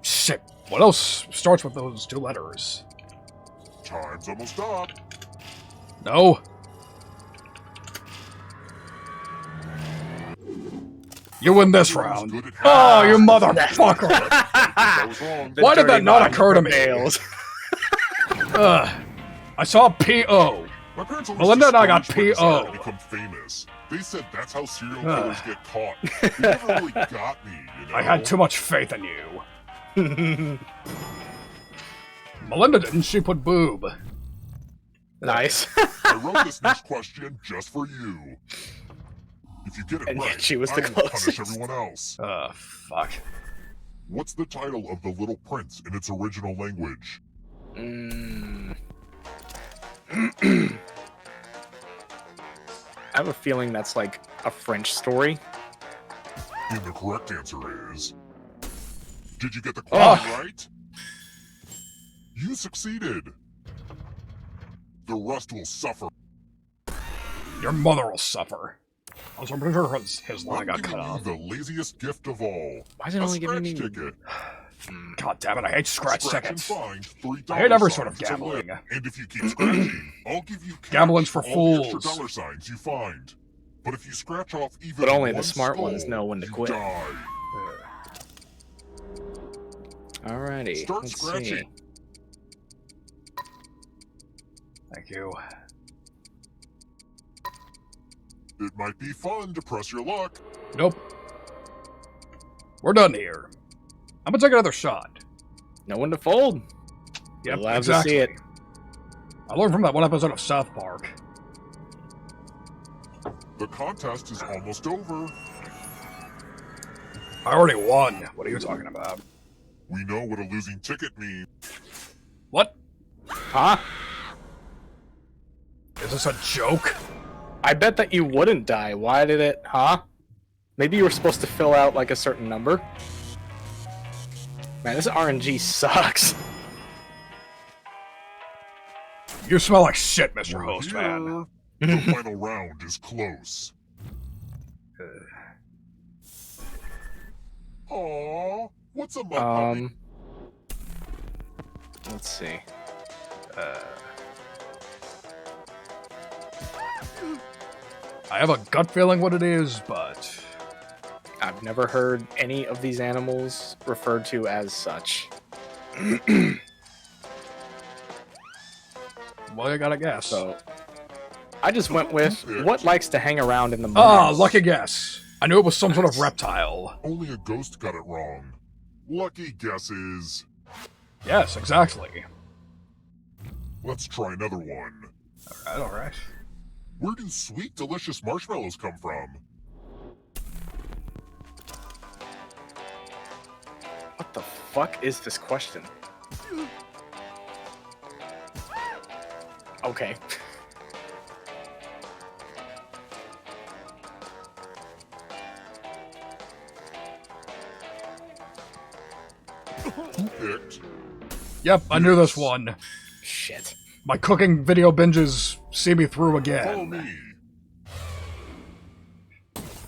Shit. What else starts with those 2 letters? Time's almost up. No. You win this round. Good at Oh, you hacking. motherfucker! That was wrong. Why did that dirty not mind occur to me? prevails. I saw P.O. My parents always Melinda and I got discouraged my desire P.O. to become famous. They said that's how serial killers get caught. They never really got me, you know? I had too much faith in you. Melinda didn't, she put boob. Nice. I wrote this next question just for you. If you get it And right, yet she was the I will punish closest. everyone else. Fuck. What's the title of The Little Prince in its original language? I have a feeling that's like a French story. And the correct answer is... Did you get the question right? You succeeded. The rest will suffer. Your mother will suffer. I was pretty sure his line I'm got giving cut you off. the laziest gift of all. Why is it A only giving scratch me? ticket. God damn it, I hate scratch Scratch tickets. and find $3 I hate every sort of signs to gambling. live. And if you keep scratching, I'll give you cash Gambling's for all the extra fools. dollar signs you find. But if you scratch off even But only the one smart skull, ones know when to you quit. die. Alrighty. Start Let's scratching. see. Thank you. It might be fun to press your luck. Nope. We're done here. I'm gonna take another shot. No one to fold. Yep, Allowed to exactly. see it. I learned from that one episode of South Park. The contest is almost over. I already won. What are you talking about? We know what a losing ticket means. What? Huh? Is this a joke? I bet that you wouldn't die. Why did it? Huh? Maybe you were supposed to fill out like a certain number. Man, this RNG sucks. You smell like shit, Mr. We're Hostman. here. The final round is close. Aww, what's a mud puppy? Let's see. I have a gut feeling what it is, but I've never heard any of these animals referred to as such. well, you gotta guess. So I just went with what likes to hang around in the Ah, mud. lucky guess. I knew it was some sort of reptile. Only a ghost got it wrong. Lucky guesses. Yes, exactly. Let's try another one. Alright. Where do sweet, delicious marshmallows come from? What the fuck is this question? Okay. Who picked? Yep, I knew this one. Shit. My cooking video binges see me through Follow again. me.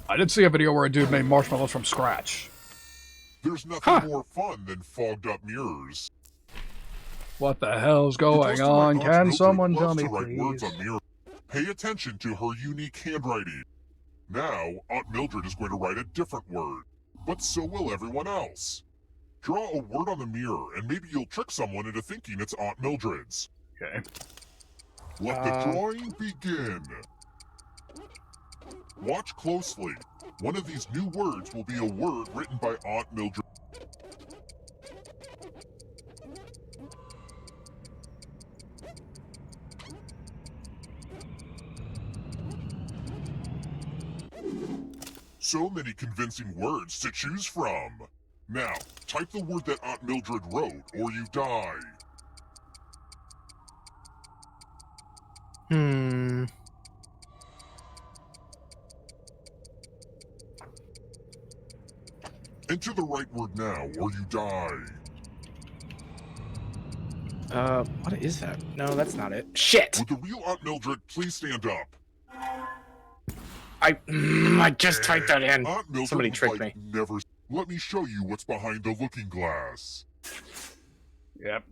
I did see a video where a dude made marshmallows from scratch. There's nothing more fun than fogged up mirrors. What the hell's It going goes to my on? Aunt Can Mildred someone tell loves me, to write words please? on mirrors. Pay attention to her unique handwriting. Now, Aunt Mildred is going to write a different word, but so will everyone else. Draw a word on the mirror, and maybe you'll trick someone into thinking it's Aunt Mildred's. Okay. Let the drawing begin. Watch closely. One of these new words will be a word written by Aunt Mildred. So many convincing words to choose from. Now, type the word that Aunt Mildred wrote, or you die. Enter the right word now, or you die. What is that? No, that's not it. Shit! Would the real Aunt Mildred please stand up? I just typed that in. Aunt Mildred Somebody would tricked like me. never. Let me show you what's behind the looking glass. Yep.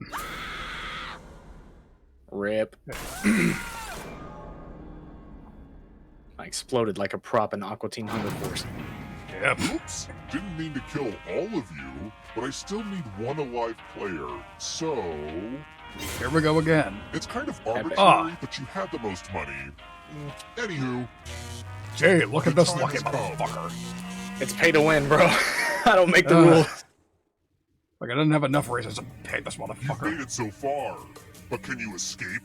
Rip. I exploded like a prop in Aqua Teen Hunger Force. Yep. Oops, didn't mean to kill all of you, but I still need one alive player. So, Here we go again. it's kind of arbitrary, Ah. but you had the most money. Anywho, Gee, look at this time lucky has come. motherfucker. It's pay to win, bro. I don't make the Ugh. rules. Like, I didn't have enough reasons to pay this you've motherfucker. made it so far, but can you escape?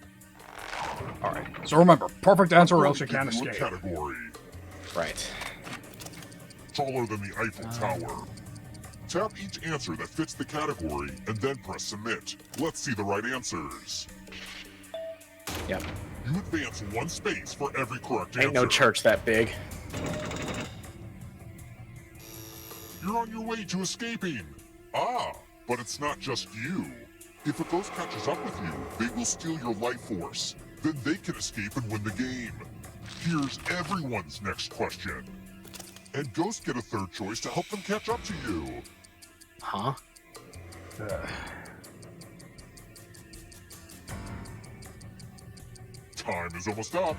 Alright, so remember, perfect answer or I'm else you gonna can't give you a escape. category. Right. Taller than the Eiffel Tower. Tap each answer that fits the category, and then press submit. Let's see the right answers. Yep. You advance one space for every correct Ain't answer. no church that big. You're on your way to escaping. Ah, but it's not just you. If a ghost catches up with you, they will steal your life force. Then they can escape and win the game. Here's everyone's next question. And ghosts get a third choice to help them catch up to you. Huh? Time is almost up.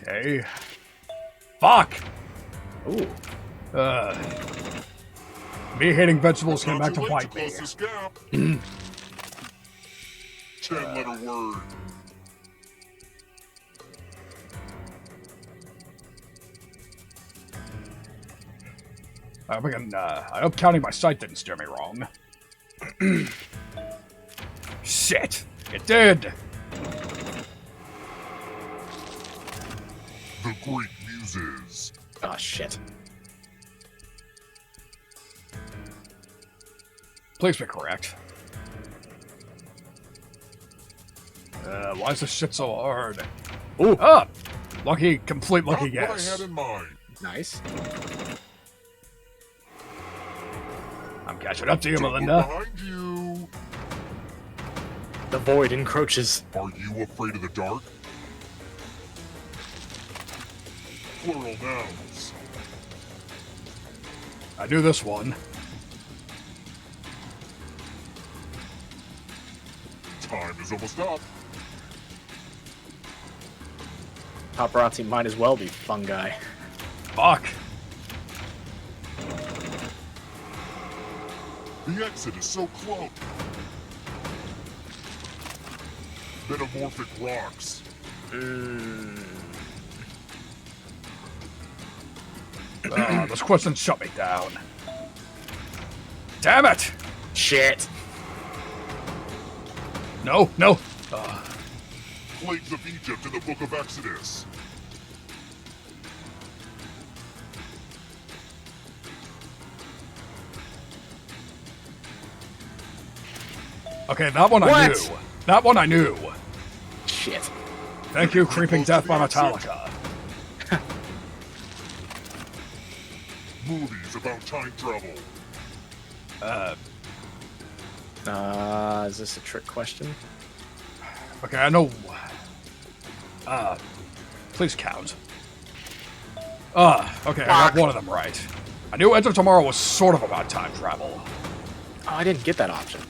Okay. Fuck! Ooh. Me hating vegetables came Not back to too late bite me. close this gap. 10-letter word. I hope counting my sight didn't steer me wrong. Shit! It did! The Greek Muses. Oh, shit. Please be correct. Why is this shit so hard? Ooh. Ah! Complete Not lucky what I guess. had in mind. Nice. I'm catching up to you, Don't look Melinda. behind you. The void encroaches. Are you afraid of the dark? Plural nouns. I knew this one. Time is almost up. Paparazzi might as well be fungi. Fuck. The exit is so close. Metamorphic rocks. This question shut me down. Damn it! Shit. No, no. Plagues of Egypt in the Book of Exodus. Okay, that one I What? knew. That one I knew. Shit. Thank you, Creeping Death by Metallica. Movies about time travel. Is this a trick question? Okay, I know. Please count. Okay, I got one of them right. I knew Edge of Tomorrow was sort of about time travel. Oh, I didn't get that option.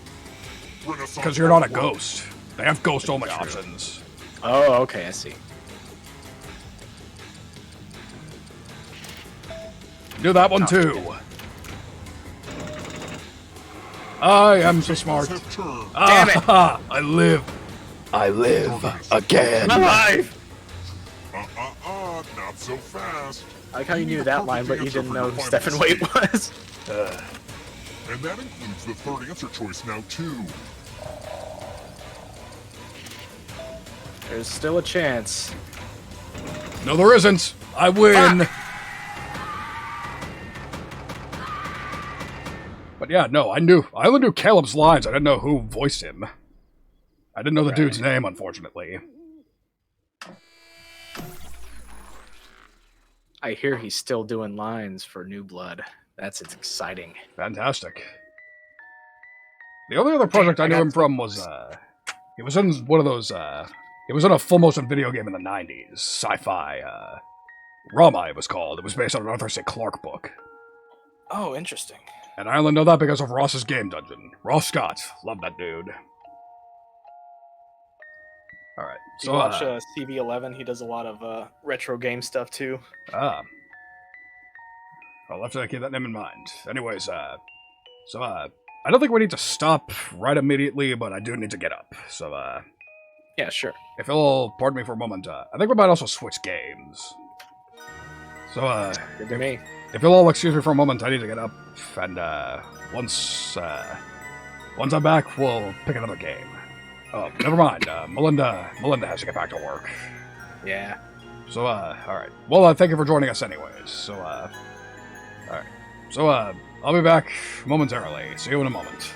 Renaissance Because you're not a World. ghost. They have ghost-only options. Oh, okay, I see. Do that one too. I am so smart. Have turned. Damn it. I live. I live again. I'm alive! Not so fast. I like how you knew that line, but you didn't know who Stephen Waite was. And that includes the third answer choice now, too. There's still a chance. No, there isn't. I win. But yeah, no, I only knew Caleb's lines. I didn't know who voiced him. I didn't know the dude's name, unfortunately. I hear he's still doing lines for New Blood. That's exciting. Fantastic. The only other project I knew him from was, he was in one of those, he was in a full-motion video game in the 90s, sci-fi, Rama it was called. It was based on an Arthur C. Clarke book. Oh, interesting. And I only know that because of Ross's Game Dungeon. Ross Scott. Love that dude. Alright, Do so, you watch CV11? He does a lot of retro game stuff too. I'll have to keep that name in mind. Anyways, I don't think we need to stop right immediately, but I do need to get up. So, Yeah, sure. if you'll pardon me for a moment, I think we might also switch games. So, Good to me. if you'll all excuse me for a moment, I need to get up, and, once I'm back, we'll pick another game. Oh, never mind, Melinda has to get back to work. Yeah. So, alright. Well, thank you for joining us anyways. So, alright. So, I'll be back momentarily. See you in a moment.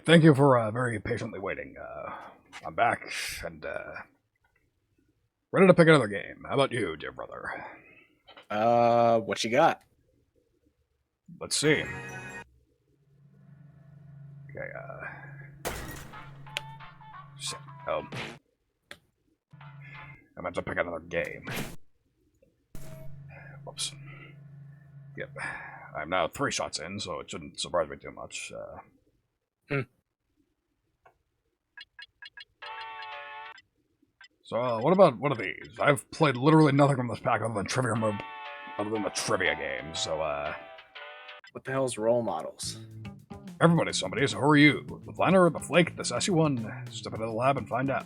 thank you for very patiently waiting. I'm back and ready to pick another game. How about you, dear brother? What you got? Let's see. Okay, shit. Oh. I'm about to pick another game. Whoops. Yep. I'm now 3 shots in, so it shouldn't surprise me too much. So, what about one of these? I've played literally nothing from this pack other than the trivia game, so, What the hell's role models? everybody's somebody, so who are you? The Flanner, the Flake, the Sassy One? Step into the lab and find out.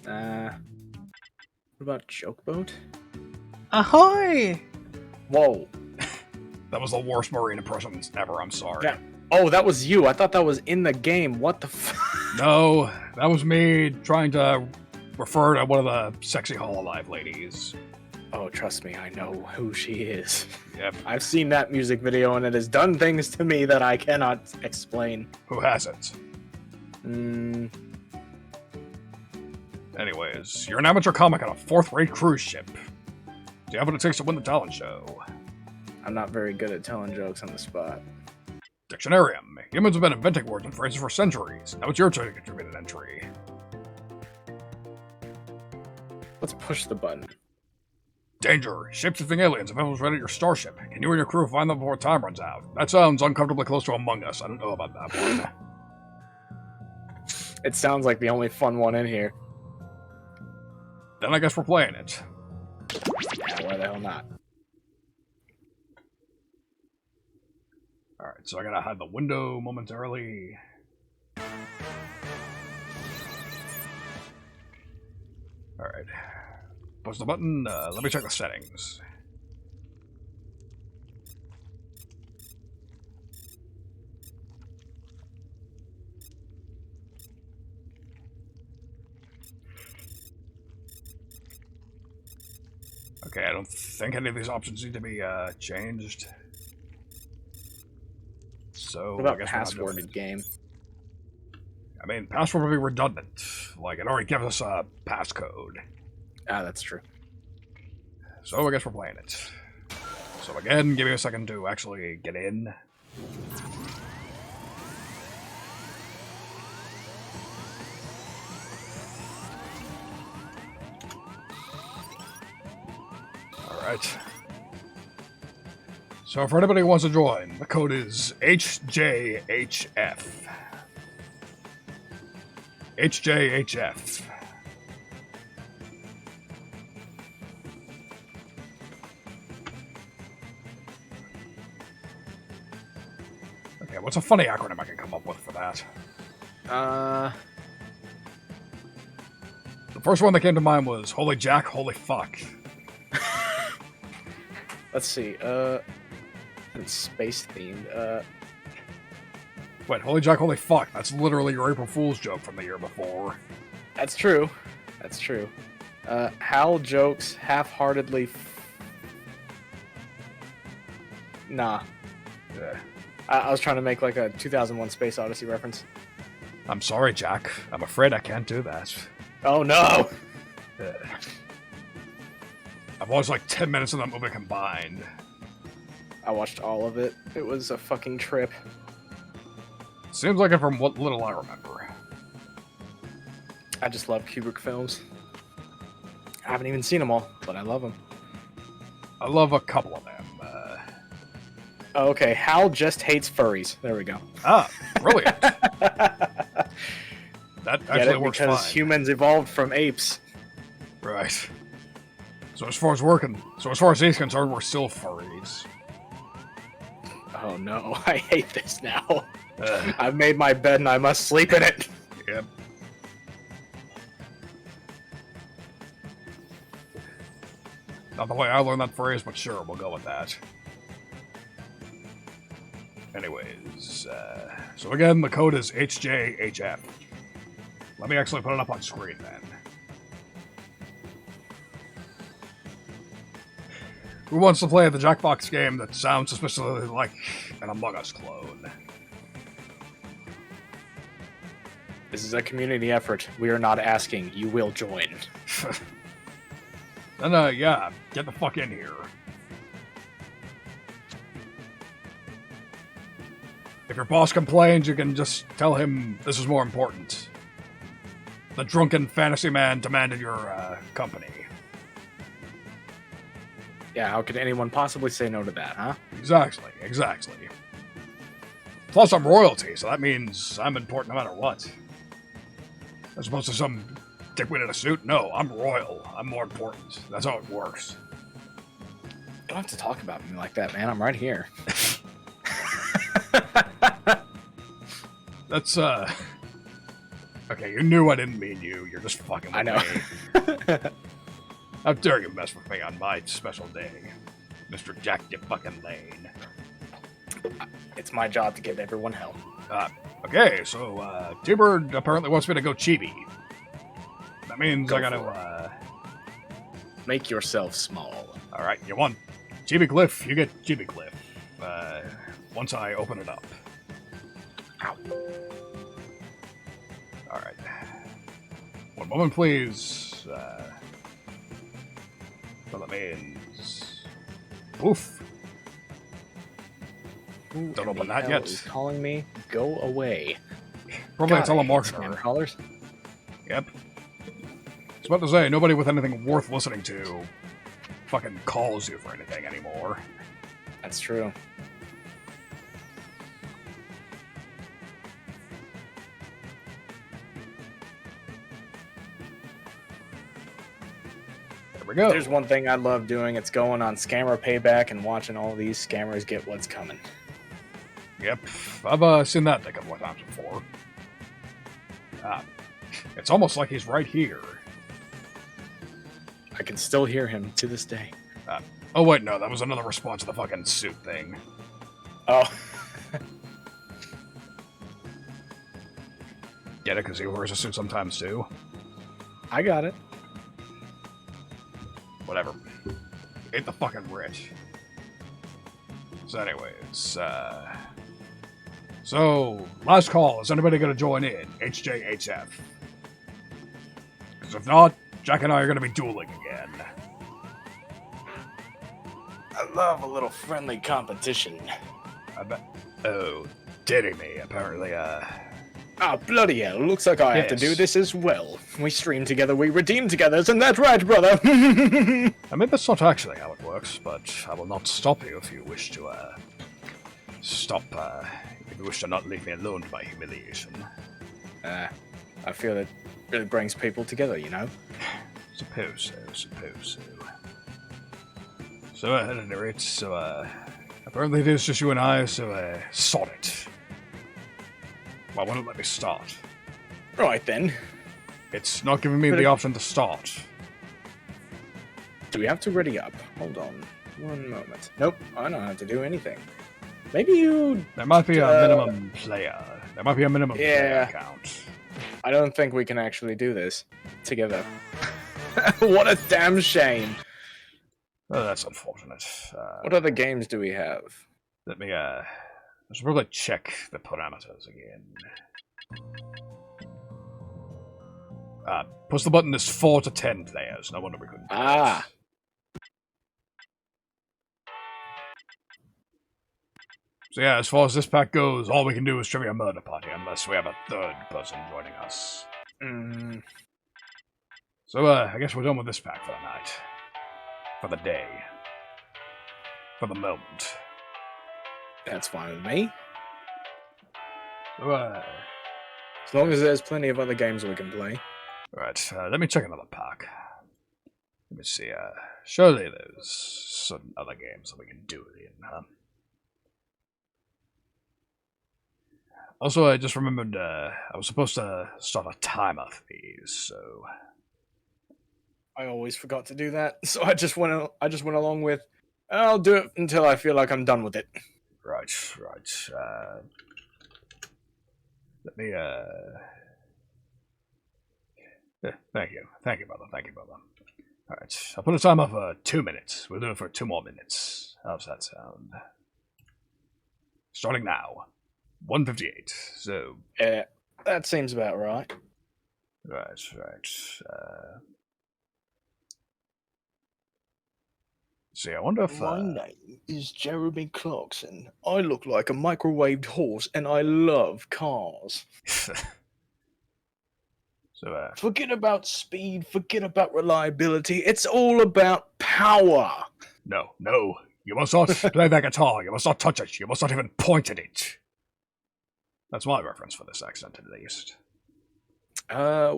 What about Joke Boat? Ahoy! Whoa. That was the worst Marine impression ever, I'm sorry. Yeah. Oh, that was you. I thought that was in the game. What the f... No, that was me trying to refer to one of the sexy Hololive ladies. Oh, trust me, I know who she is. Yep. I've seen that music video, and it has done things to me that I cannot explain. Who hasn't? Anyways, Anyways, you're an amateur comic on a 4th-rate cruise ship. Do you have what it takes to win the talent show? I'm not very good at telling jokes on the spot. Dictionarium. Humans have been inventing words and phrases for centuries. Now it's your turn to contribute an entry. Let's push the button. Danger. Shape-shifting aliens have infiltrated your starship. Can you and your crew find them before time runs out? That sounds uncomfortably close to Among Us. I don't know about that one. It sounds like the only fun one in here. Then I guess we're playing it. Yeah, why the hell not? Alright, so I gotta hide the window momentarily. Alright. Push the button. Let me check the settings. Okay, I don't think any of these options need to be changed. So, What about I guess we're not doing passworded it. game? I mean, password would be redundant. Like, it already gives us a passcode. Ah, that's true. So I guess we're playing it. So again, give me a second to actually get in. Alright. So for anybody who wants to join, the code is HJHF. HJHF. Okay, what's a funny acronym I can come up with for that? The first one that came to mind was Holy Jack, Holy Fuck. Let's see. It's space themed. Wait, Holy Jack, Holy Fuck. That's literally your April Fool's joke from the year before. That's true. That's true. Hal jokes half-heartedly. Nah. Yeah. I was trying to make like a 2001 Space Odyssey reference. I'm sorry, Jack. I'm afraid I can't do that. Oh no! I've watched like 10 minutes of that movie combined. I watched all of it. It was a fucking trip. Seems like it from what little I remember. I just love Kubrick films. I haven't even seen them all, but I love them. I love a couple of them. Oh, okay, Hal just hates furries. There we go. Ah, brilliant. That Get actually it? works Because fine. humans evolved from apes. Right. So as far as he's concerned, we're still furries. Oh no, I hate this now. Ugh. I've made my bed and I must sleep in it. Yep. Not the way I learned that phrase, but sure, we'll go with that. Anyways, so again, the code is HJHF. Let me actually put it up on screen then. Who wants to play the JACKBOX game that sounds suspiciously like an Among Us clone? This is a community effort. We are not asking. You will join. Then, yeah, get the fuck in here. If your boss complains, you can just tell him this is more important. The drunken fantasy man demanded your, company. Yeah, how could anyone possibly say no to that, huh? Exactly. Plus, I'm royalty, so that means I'm important no matter what. As opposed to some dickwit in a suit? No, I'm royal. I'm more important. That's how it works. You don't have to talk about me like that, man. I'm right here. That's, Okay, you knew I didn't mean you. You're just fucking with I know. me. How dare you mess with me on my special day, Mr. Jack fucking Lane. It's my job to give everyone help. Okay, so, T-Bird apparently wants me to go chibi. That means Go I gotta, Make yourself small. Alright, you want Chibi Cliff, you get Chibi Cliff. Once I open it up. Ow. Alright. One moment, please. So that means... Poof. Who Don't in open the that hell yet. is calling me? Go away. Probably a God, I hate telemarketer. scammer callers. Yep. I was about to say, nobody with anything worth listening to fucking calls you for anything anymore. That's true. There we go. There's one thing I love doing. It's going on Scammer Payback and watching all these scammers get what's coming. Yep, I've seen that a couple of times before. It's almost like he's right here. I can still hear him to this day. Oh wait, no, that was another response to the fucking suit thing. Oh, Get it? Because he wears a suit sometimes too. I got it. Whatever. Ain't the fucking rich. So anyways, So, last call. Is anybody gonna join in? HJHF. Because if not, Jack and I are gonna be dueling again. I love a little friendly competition. I bet. Oh, dearie me. Apparently, Ah, bloody hell. Looks like I have to Yes. do this as well. We stream together, we redeem together. Isn't that right, brother? I mean, that's not actually how it works, but I will not stop you if you wish to, if you wish to not leave me alone to my humiliation. I feel it really brings people together, you know? Suppose so. So, at any rate, apparently it is just you and I, so, sod it. Why won't it let me start? Right then. It's not giving me the option to start. Do we have to ready up? Hold on. One moment. Nope, I don't have to do anything. Maybe you... There might be a minimum player. There might be a minimum player count. I don't think we can actually do this together. What a damn shame. Oh, that's unfortunate. What other games do we have? Let me, I should probably check the parameters again. Push the button is 4 to 10 players. No wonder we couldn't do Ah. this. So yeah, as far as this pack goes, all we can do is trivia murder party unless we have a third person joining us. So I guess we're done with this pack for the night. For the day. For the moment. That's fine with me. So, As long as there's plenty of other games we can play. right, let me check another pack. Let me see, surely there's some other games that we can do it in, huh? Also, I just remembered, I was supposed to start a timer for these, so... I always forgot to do that, so I just went along with, I'll do it until I feel like I'm done with it. Right. Let me, yeah, thank you, brother. Alright, I'll put a timer for 2 minutes. We'll do it for 2 more minutes. How's that sound? Starting now. 1:58, so... That seems about right. Right. See, I wonder if... My name is Jeremy Clarkson. I look like a microwaved horse, and I love cars. So, Forget about speed, forget about reliability. It's all about power. no. You must not play that guitar. You must not touch it. You must not even point at it. That's my reference for this accent, at least.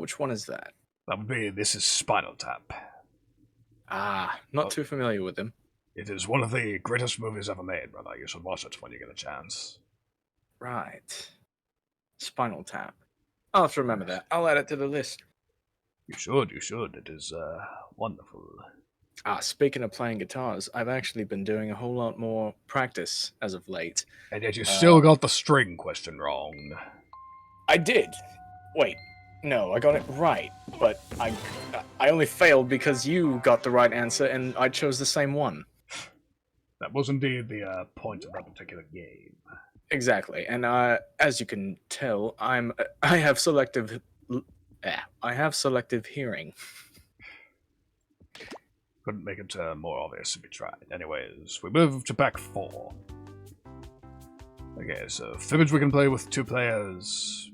Which one is that? That would be This is Spinal Tap. Not too familiar with him. It is one of the greatest movies ever made, brother. You should watch it when you get a chance. Right. Spinal Tap. I'll have to remember that. I'll add it to the list. You should. It is, wonderful. Speaking of playing guitars, I've actually been doing a whole lot more practice as of late. And yet you still got the string question wrong. I did. Wait. No, I got it right, but I only failed because you got the right answer and I chose the same one. That was indeed the point of that particular game. Exactly, and as you can tell, I have selective hearing. Couldn't make it more obvious if you tried. Anyways, we move to pack 4. Okay, so Fibbage we can play with 2 players.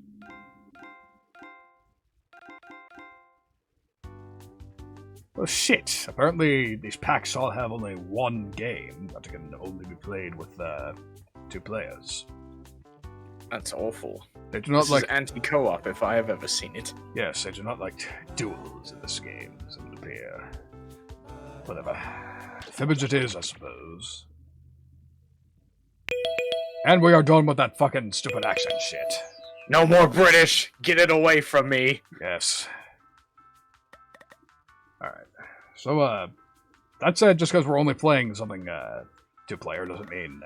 Well, shit. Apparently, these packs all have only 1 game that can only be played with 2 players. That's awful. They do not This like is anti-co-op if I have ever seen it. Yes, they do not like duels in this game, as it would appear. Whatever. Fibbage it is, I suppose. And we are done with that fucking stupid accent shit. No more British! Get it away from me! Yes. Alright. So, that said, just because we're only playing something, 2-player doesn't mean,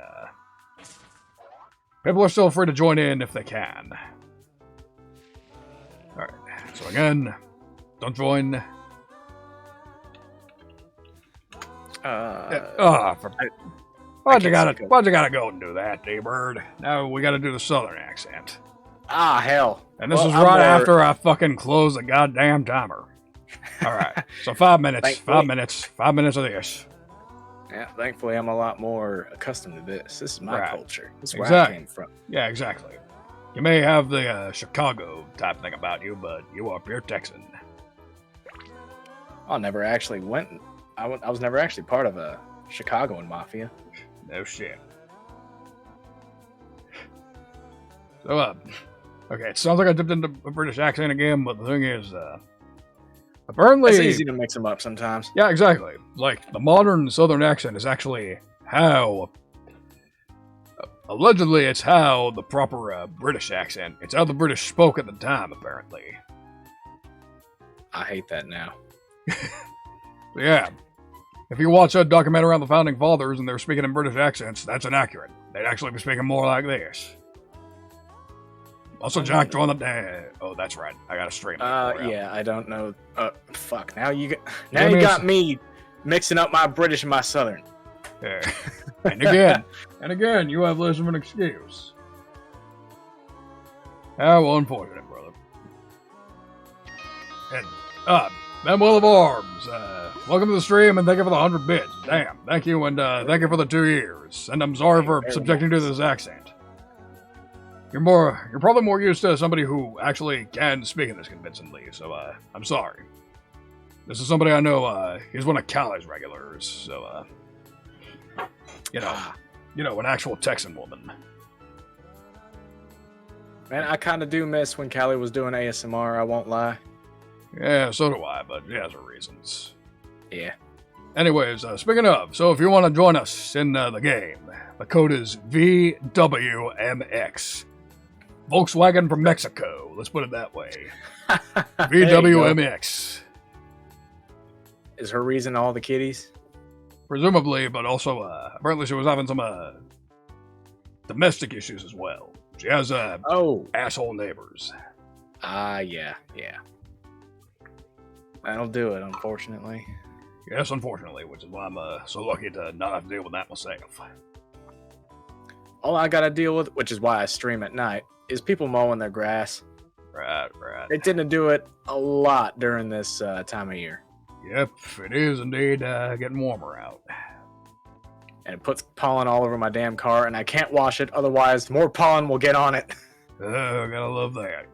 people are still free to join in if they can. Alright. So again, don't join. Why'd you gotta go and do that, D-Bird? Now we gotta do the southern accent. Hell. And this is right after I fucking close the goddamn timer. Alright, so 5 minutes. 5 minutes. 5 minutes of this. Yeah, thankfully I'm a lot more accustomed to this. This is my culture. This is where Exactly. I came from. Yeah, exactly. You may have the Chicago type thing about you, but you are pure Texan. I never actually went. I was never actually part of a Chicagoan mafia. No shit. So, okay, it sounds like I dipped into a British accent again, but the thing is, apparently... It's easy to mix them up sometimes. Yeah, exactly. Like, the modern southern accent is actually how... allegedly, it's how the proper British accent... It's how the British spoke at the time, apparently. I hate that now. Yeah. If you watch a documentary on the Founding Fathers and they're speaking in British accents, that's inaccurate. They'd actually be speaking more like this. Also, Jack joined the... oh, that's right. I got a stream. Yeah, I don't know. Fuck. Now you got me mixing up my British and my Southern. Yeah. And again, you have less of an excuse. How unfortunate, brother. And, Manuel of Arms, welcome to the stream and thank you for the 100 bits. Damn, thank you, and thank you for the 2 years. And I'm sorry for subjecting you to this accent. You're probably more used to somebody who actually can speak in this convincingly, so I'm sorry. This is somebody I know, he's one of Callie's regulars, so you know, an actual Texan woman. Man, I kind of do miss when Callie was doing ASMR, I won't lie. Yeah, so do I, but she has her reasons. Yeah. Anyways, speaking of, so if you want to join us in the game, the code is VWMX. Volkswagen from Mexico, let's put it that way. VWMX. Is her reason all the kitties? Presumably, but also, apparently she was having some, domestic issues as well. She has, asshole neighbors. Yeah. That'll do it, unfortunately. Yes, unfortunately, which is why I'm, so lucky to not have to deal with that myself. All I gotta deal with, which is why I stream at night, is people mowing their grass. Right. They tend to do it a lot during this time of year. Yep, it is indeed getting warmer out. And it puts pollen all over my damn car, and I can't wash it, otherwise more pollen will get on it. Gotta love that.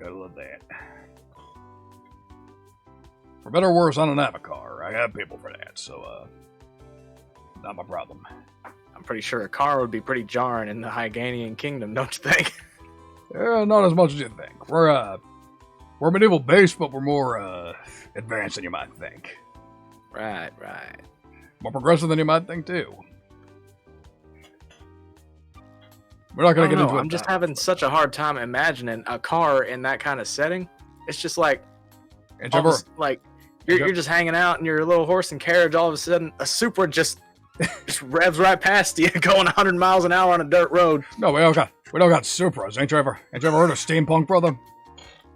For better or worse, I don't have a car. I got people for that, so not my problem. I'm pretty sure a car would be pretty jarring in the Hygainean kingdom, don't you think? Not as much as you think. We're medieval based, but we're more advanced than you might think. Right. More progressive than you might think too. We're not gonna get into it. I'm just having such a hard time imagining a car in that kind of setting. It's just like, you're just hanging out in your little horse and carriage. All of a sudden, a Supra just revs right past you, going 100 miles an hour on a dirt road. No, we don't got Supras. Ain't you ever heard of steampunk, brother?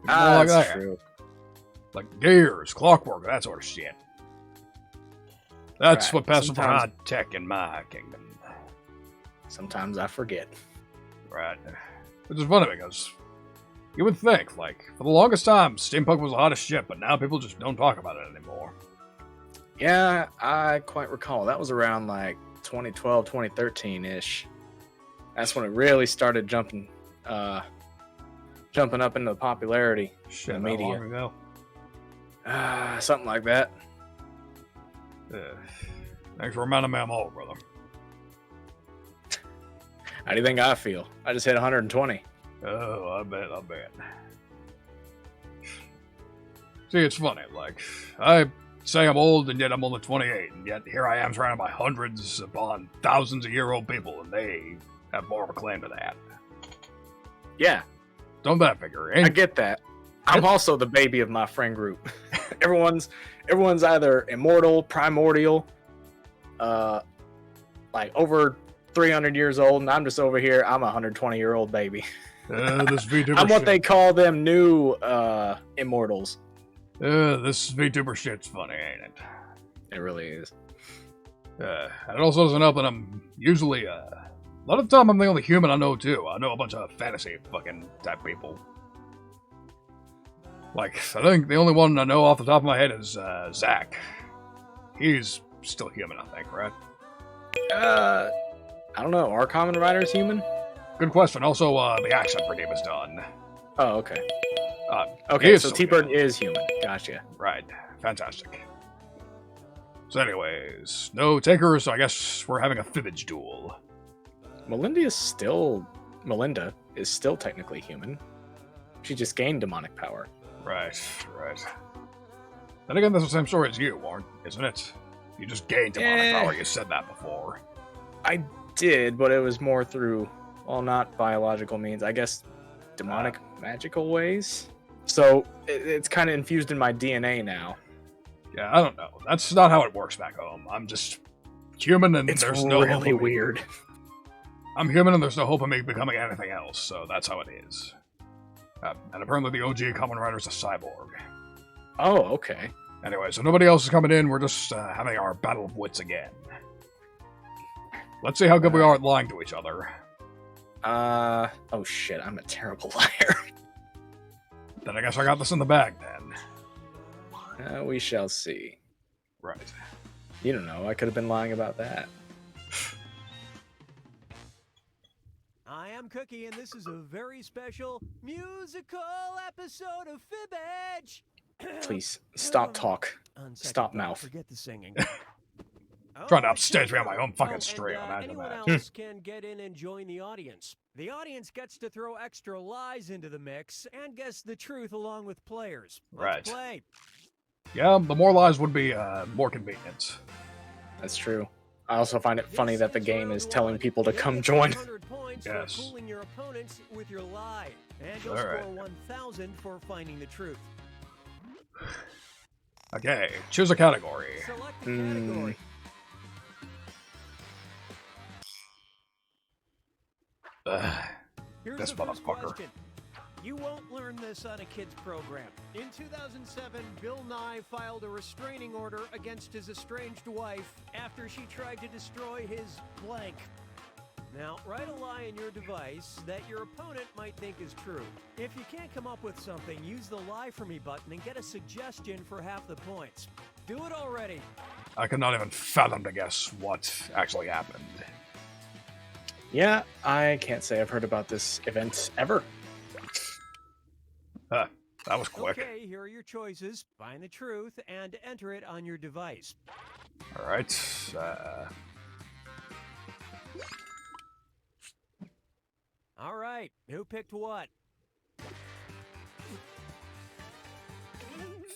That's true. Like gears, clockwork, that sort of shit. That's what passes for high tech in my kingdom. Sometimes I forget. Right. Which is funny because you would think, like, for the longest time, steampunk was the hottest shit, but now people just don't talk about it anymore. Yeah, I quite recall. That was around, like, 2012, 2013-ish. That's when it really started jumping up into the popularity Shit, in the media. Long ago? Something like that. Thanks for reminding me I'm old, brother. How do you think I feel? I just hit 120. Oh, I bet. See, it's funny, like, I say I'm old, and yet I'm only 28, and yet here I am surrounded by hundreds upon thousands of year-old people, and they have more of a claim to that. Yeah. Don't that figure? I get that. I'm also the baby of my friend group. Everyone's either immortal, primordial, like over 300 years old, and I'm just over here. I'm a 120-year-old baby. This VTuber I'm what they call them new immortals. This VTuber shit's funny, ain't it? It really is. And it also doesn't help that I'm usually, a lot of the time I'm the only human I know, too. I know a bunch of fantasy fucking type people. Like, I think the only one I know off the top of my head is, Zach. He's still human, I think, right? I don't know. Are Common Riders human? Good question. Also, the accent for him is done. Oh, okay. Okay, so T-Bird is human. Gotcha. Right. Fantastic. So anyways, no takers, so I guess we're having a fibbage duel. Melinda is still technically human. She just gained demonic power. Right. Then again, that's the same story as you, isn't it? You just gained demonic power, you said that before. I did, but it was more through, well, not biological means, I guess demonic magical ways. So it's kind of infused in my DNA now. Yeah, I don't know. That's not how it works back home. I'm just human, and there's no hope. It's really weird. I'm human, and there's no hope of me becoming anything else, so that's how it is. And apparently the OG Common Rider's a cyborg. Oh, okay. Anyway, so nobody else is coming in. We're just having our battle of wits again. Let's see how good we are at lying to each other. Oh shit, I'm a terrible liar. Then I guess I got this in the bag, then. We shall see. Right. You don't know, I could have been lying about that. I am Cookie, and this is a very special musical episode of Fibbage. Please, stop talk. Stop mouth. Forget the singing. Trying to upstage me on my own fucking stream. Anyone else can get in and join the audience. The audience gets to throw extra lies into the mix and guess the truth along with players. Let's play. Yeah, the more lies would be more convenient. That's true. I also find it funny that the game is telling people to come join. Yes. For fooling your opponents with your lie, and you'll score 1,000 for finding the truth. Okay, choose a category. Select the category. Here's This the first motherfucker. question. You won't learn this on a kids program. In 2007, Bill Nye filed a restraining order against his estranged wife after she tried to destroy his blank. Now, write a lie in your device that your opponent might think is true. If you can't come up with something, use the Lie For Me button and get a suggestion for half the points. Do it already! I could not even fathom to guess what actually happened. Yeah, I can't say I've heard about this event ever. That was quick. Okay, here are your choices. Find the truth and enter it on your device. Alright, Alright, who picked what?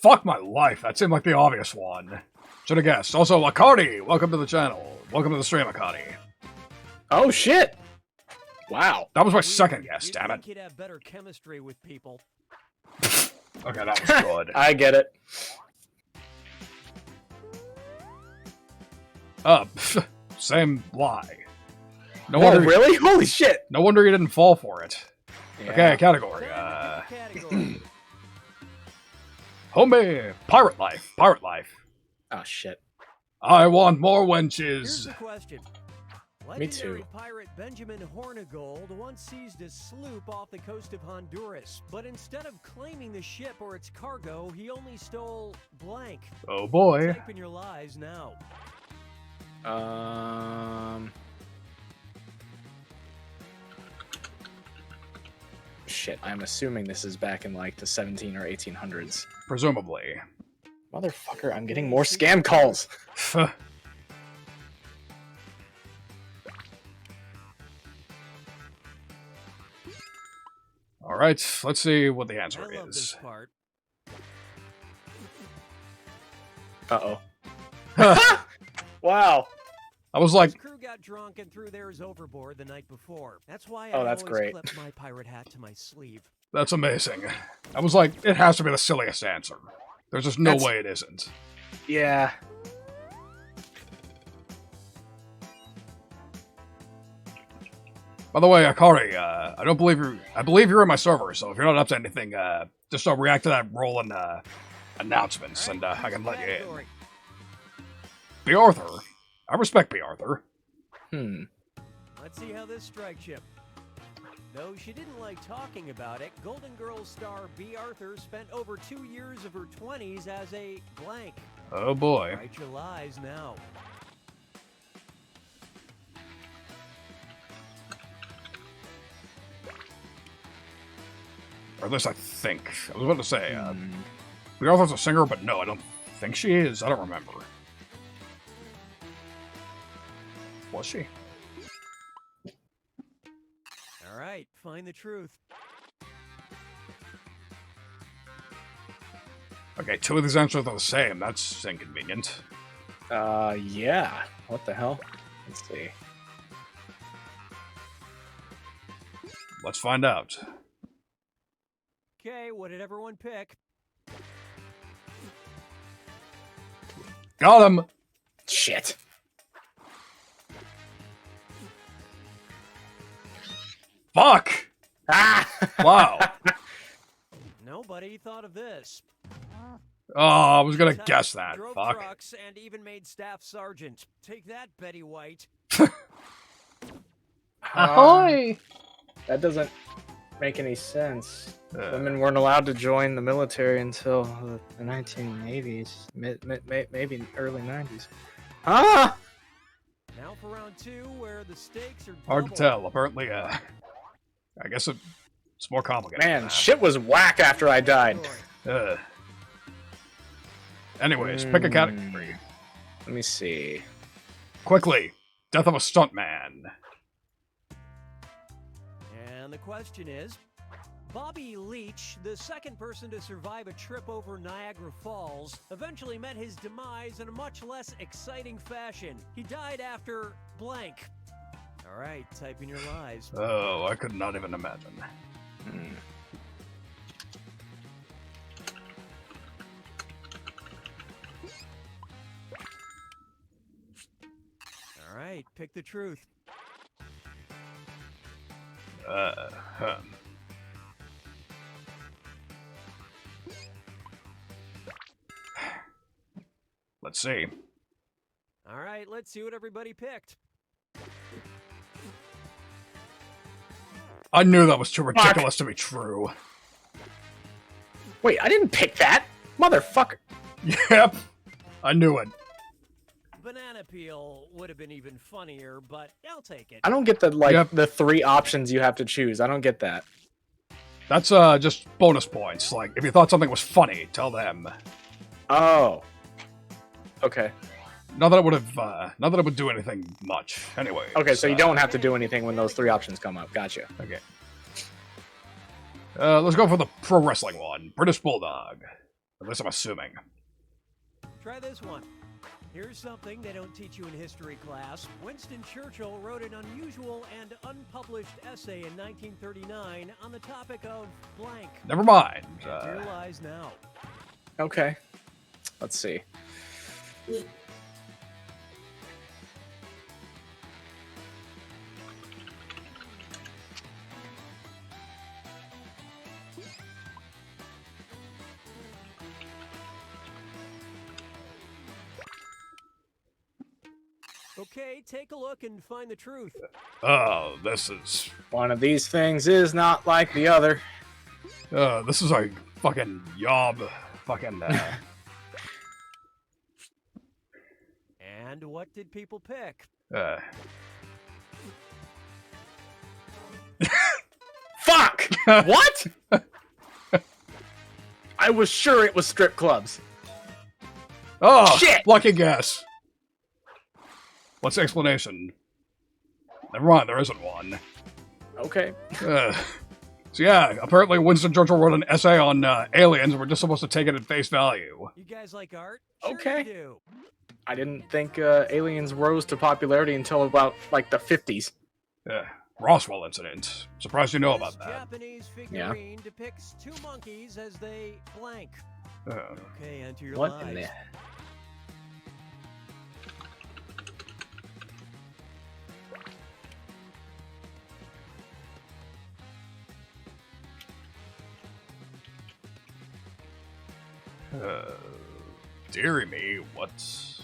fuck my life, that seemed like the obvious one. Should have guessed. Also, Akari, welcome to the channel. Welcome to the stream, Akari. Oh shit! Wow. That was my second guess, You'd damn it. think you'd have better chemistry with people. Okay, that was good. I get it. Same lie. No Oh, wonder, really? Holy shit! no wonder you didn't fall for it. Yeah. Okay, category. Category. Homie, pirate life, pirate life. Oh shit. I want more Here's wenches. the question. Me too. Legendary pirate Benjamin Hornigold once seized a sloop off the coast of Honduras, but instead of claiming the ship or its cargo, he only stole blank. Oh boy. Type in your lies now. Shit, I'm assuming this is back in like the 17 or 1800s. Presumably. Motherfucker, I'm getting more scam calls. Alright, let's see what the answer I love this is. part. Uh-oh. Wow. I was like, His crew got drunk and threw theirs overboard the night before. That's why Oh, I that's always great. clip my pirate hat to my sleeve. that's amazing. I was like, it has to be the silliest answer. There's just no That's- way it isn't. Yeah. By the way, Akari, I believe you're in my server, so if you're not up to anything, just react to that rolling announcements, and I can let you in. Category. B. Arthur. I respect B. Arthur. Let's see how this strikes you. Though she didn't like talking about it, Golden Girls star B. Arthur spent over 2 years of her 20s as a blank. Oh boy. Write your lies now. Or at least I think. I was about to say, B. Arthur's a singer, but no, I don't think she is. I don't remember. Was she? All right, find the truth. Okay, two of these answers are the same. That's inconvenient. Yeah. What the hell? Let's see. Let's find out. Okay, what did everyone pick? Got him! Shit. Fuck! Ah! Wow. Nobody thought of this. Oh, I was gonna Type, guess that. drove Fuck. trucks and even made staff sergeant. Take that, Betty White. Ahoy! That doesn't make any sense. Uh, Women weren't allowed to join the military until the 1980s, maybe early 90s. Ah! Now for round 2, where the stakes are hard to double. tell. Apparently, I guess it's more complicated. Man, than that. shit was whack after I died. Category. Anyways, pick a category. Let me see. Quickly. Death of a stuntman. And the question is, Bobby Leach, the second person to survive a trip over Niagara Falls, eventually met his demise in a much less exciting fashion. He died after blank. All right, type in your lies. Oh, I could not even imagine. All right, pick the truth. Huh. Let's see. All right, let's see what everybody picked. I knew that was too ridiculous to be true. Wait, I didn't pick that, motherfucker. Yep, I knew it. Banana peel would have been even funnier, but I'll take it. I don't get the 3 options you have to choose. I don't get that. That's just bonus points. Like, if you thought something was funny, tell them. Oh. Okay. Not that it would do anything much. Anyway. Okay, so you don't have to do anything when those 3 options come up. Gotcha. Okay. Let's go for the pro wrestling one. British Bulldog. At least I'm assuming. Try this one. Here's something they don't teach you in history class. Winston Churchill wrote an unusual and unpublished essay in 1939 on the topic of blank. Never mind. Realize now. Okay. Let's see. Okay, take a look and find the truth. Oh, this is... One of these things is not like the other. This is a fucking yob. Fucking, And what did people pick? Fuck! What? I was sure it was strip clubs. Oh, shit! Lucky guess. What's the explanation? Never mind, there isn't one. Okay. So yeah, apparently Winston Churchill wrote an essay on aliens, and we're just supposed to take it at face value. You guys like art? Sure Okay. you do. I didn't think aliens rose to popularity until about, like, the 50s. Roswell incident. Surprised you know about This that. Japanese figurine depicts 2 monkeys as they blank. Okay, enter your What lies. in the... Deary me, what's...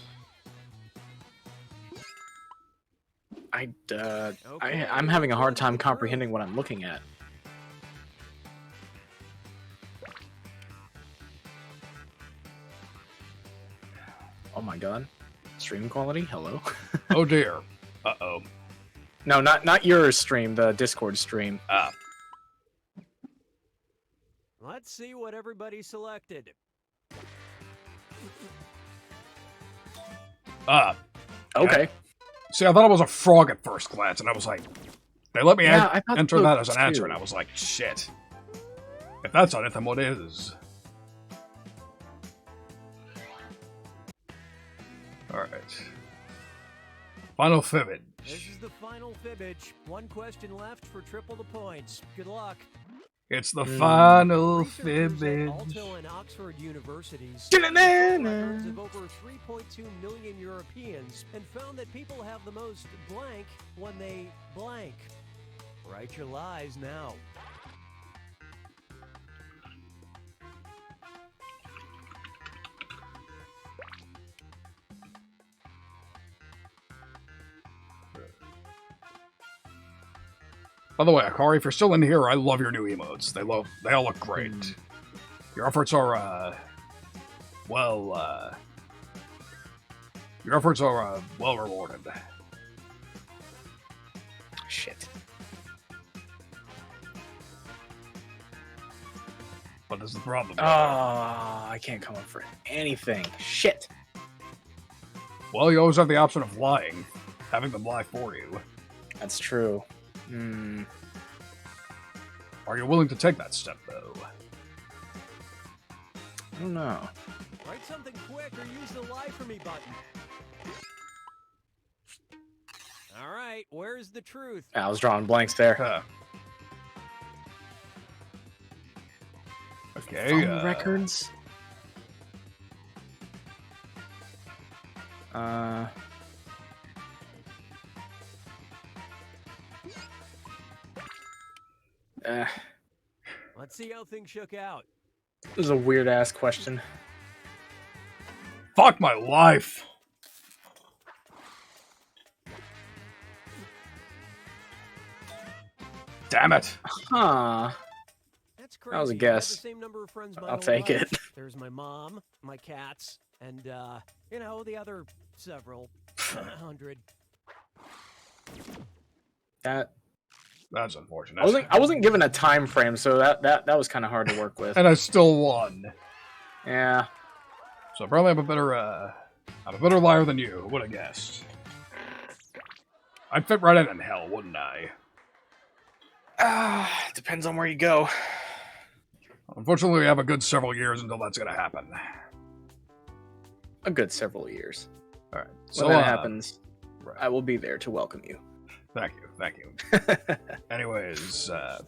I'm having a hard time comprehending what I'm looking at. Oh my god. Stream quality? Hello? Oh dear. Uh-oh. No, not your stream, the Discord stream. Let's see what everybody selected. Okay. See, I thought it was a frog at first glance, and I was like, they let me I thought enter so that as an too. answer, and I was like, shit. If that's not it, then what is? Alright. Final fibbage. This is the final fibbage. 1 question left for triple the points. Good luck. It's the final Researchers at fibbage. Aalto and Oxford universities records of over 3.2 million Europeans and found that people have the most blank when they blank. Write your lies now. By the way, Akari, if you're still in here, I love your new emotes. They all look great. Your efforts are, well rewarded. Shit. What is the problem? Oh, I can't come up for anything. Shit. Well, you always have the option of lying, having them lie for you. That's true. Are you willing to take that step, though? I don't know. Write something quick or use the lie for me button. All right, where's the truth? I was drawing blanks there. Okay. Phone records. Let's see how things shook out. This is a weird ass question. Fuck my life. Damn it. Huh. That's That was a crazy. I have guess. the same number of friends my I'll whole take life. it. There's my mom, my cats, and the other several 100. That's unfortunate. I wasn't given a time frame, so that was kind of hard to work with. And I still won. Yeah. So probably I'm a better liar than you. Who would have guessed? I'd fit right in hell, wouldn't I? Depends on where you go. Unfortunately, we have a good several years until that's going to happen. A good several years. All right. When So that happens, right. I will be there to welcome you. Thank you. Anyways, so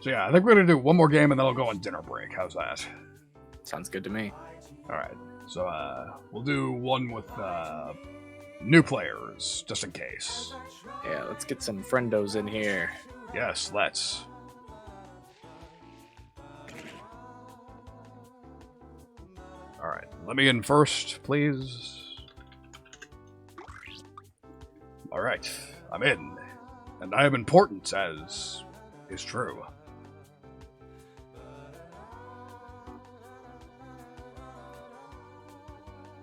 yeah, I think we're going to do one more game and then I'll go on dinner break. How's that? Sounds good to me. All right. So we'll do one with new players, just in case. Yeah, let's get some friendos in here. Yes, let's. All right, let me in first, please. All right, I'm in, and I am important, as is true.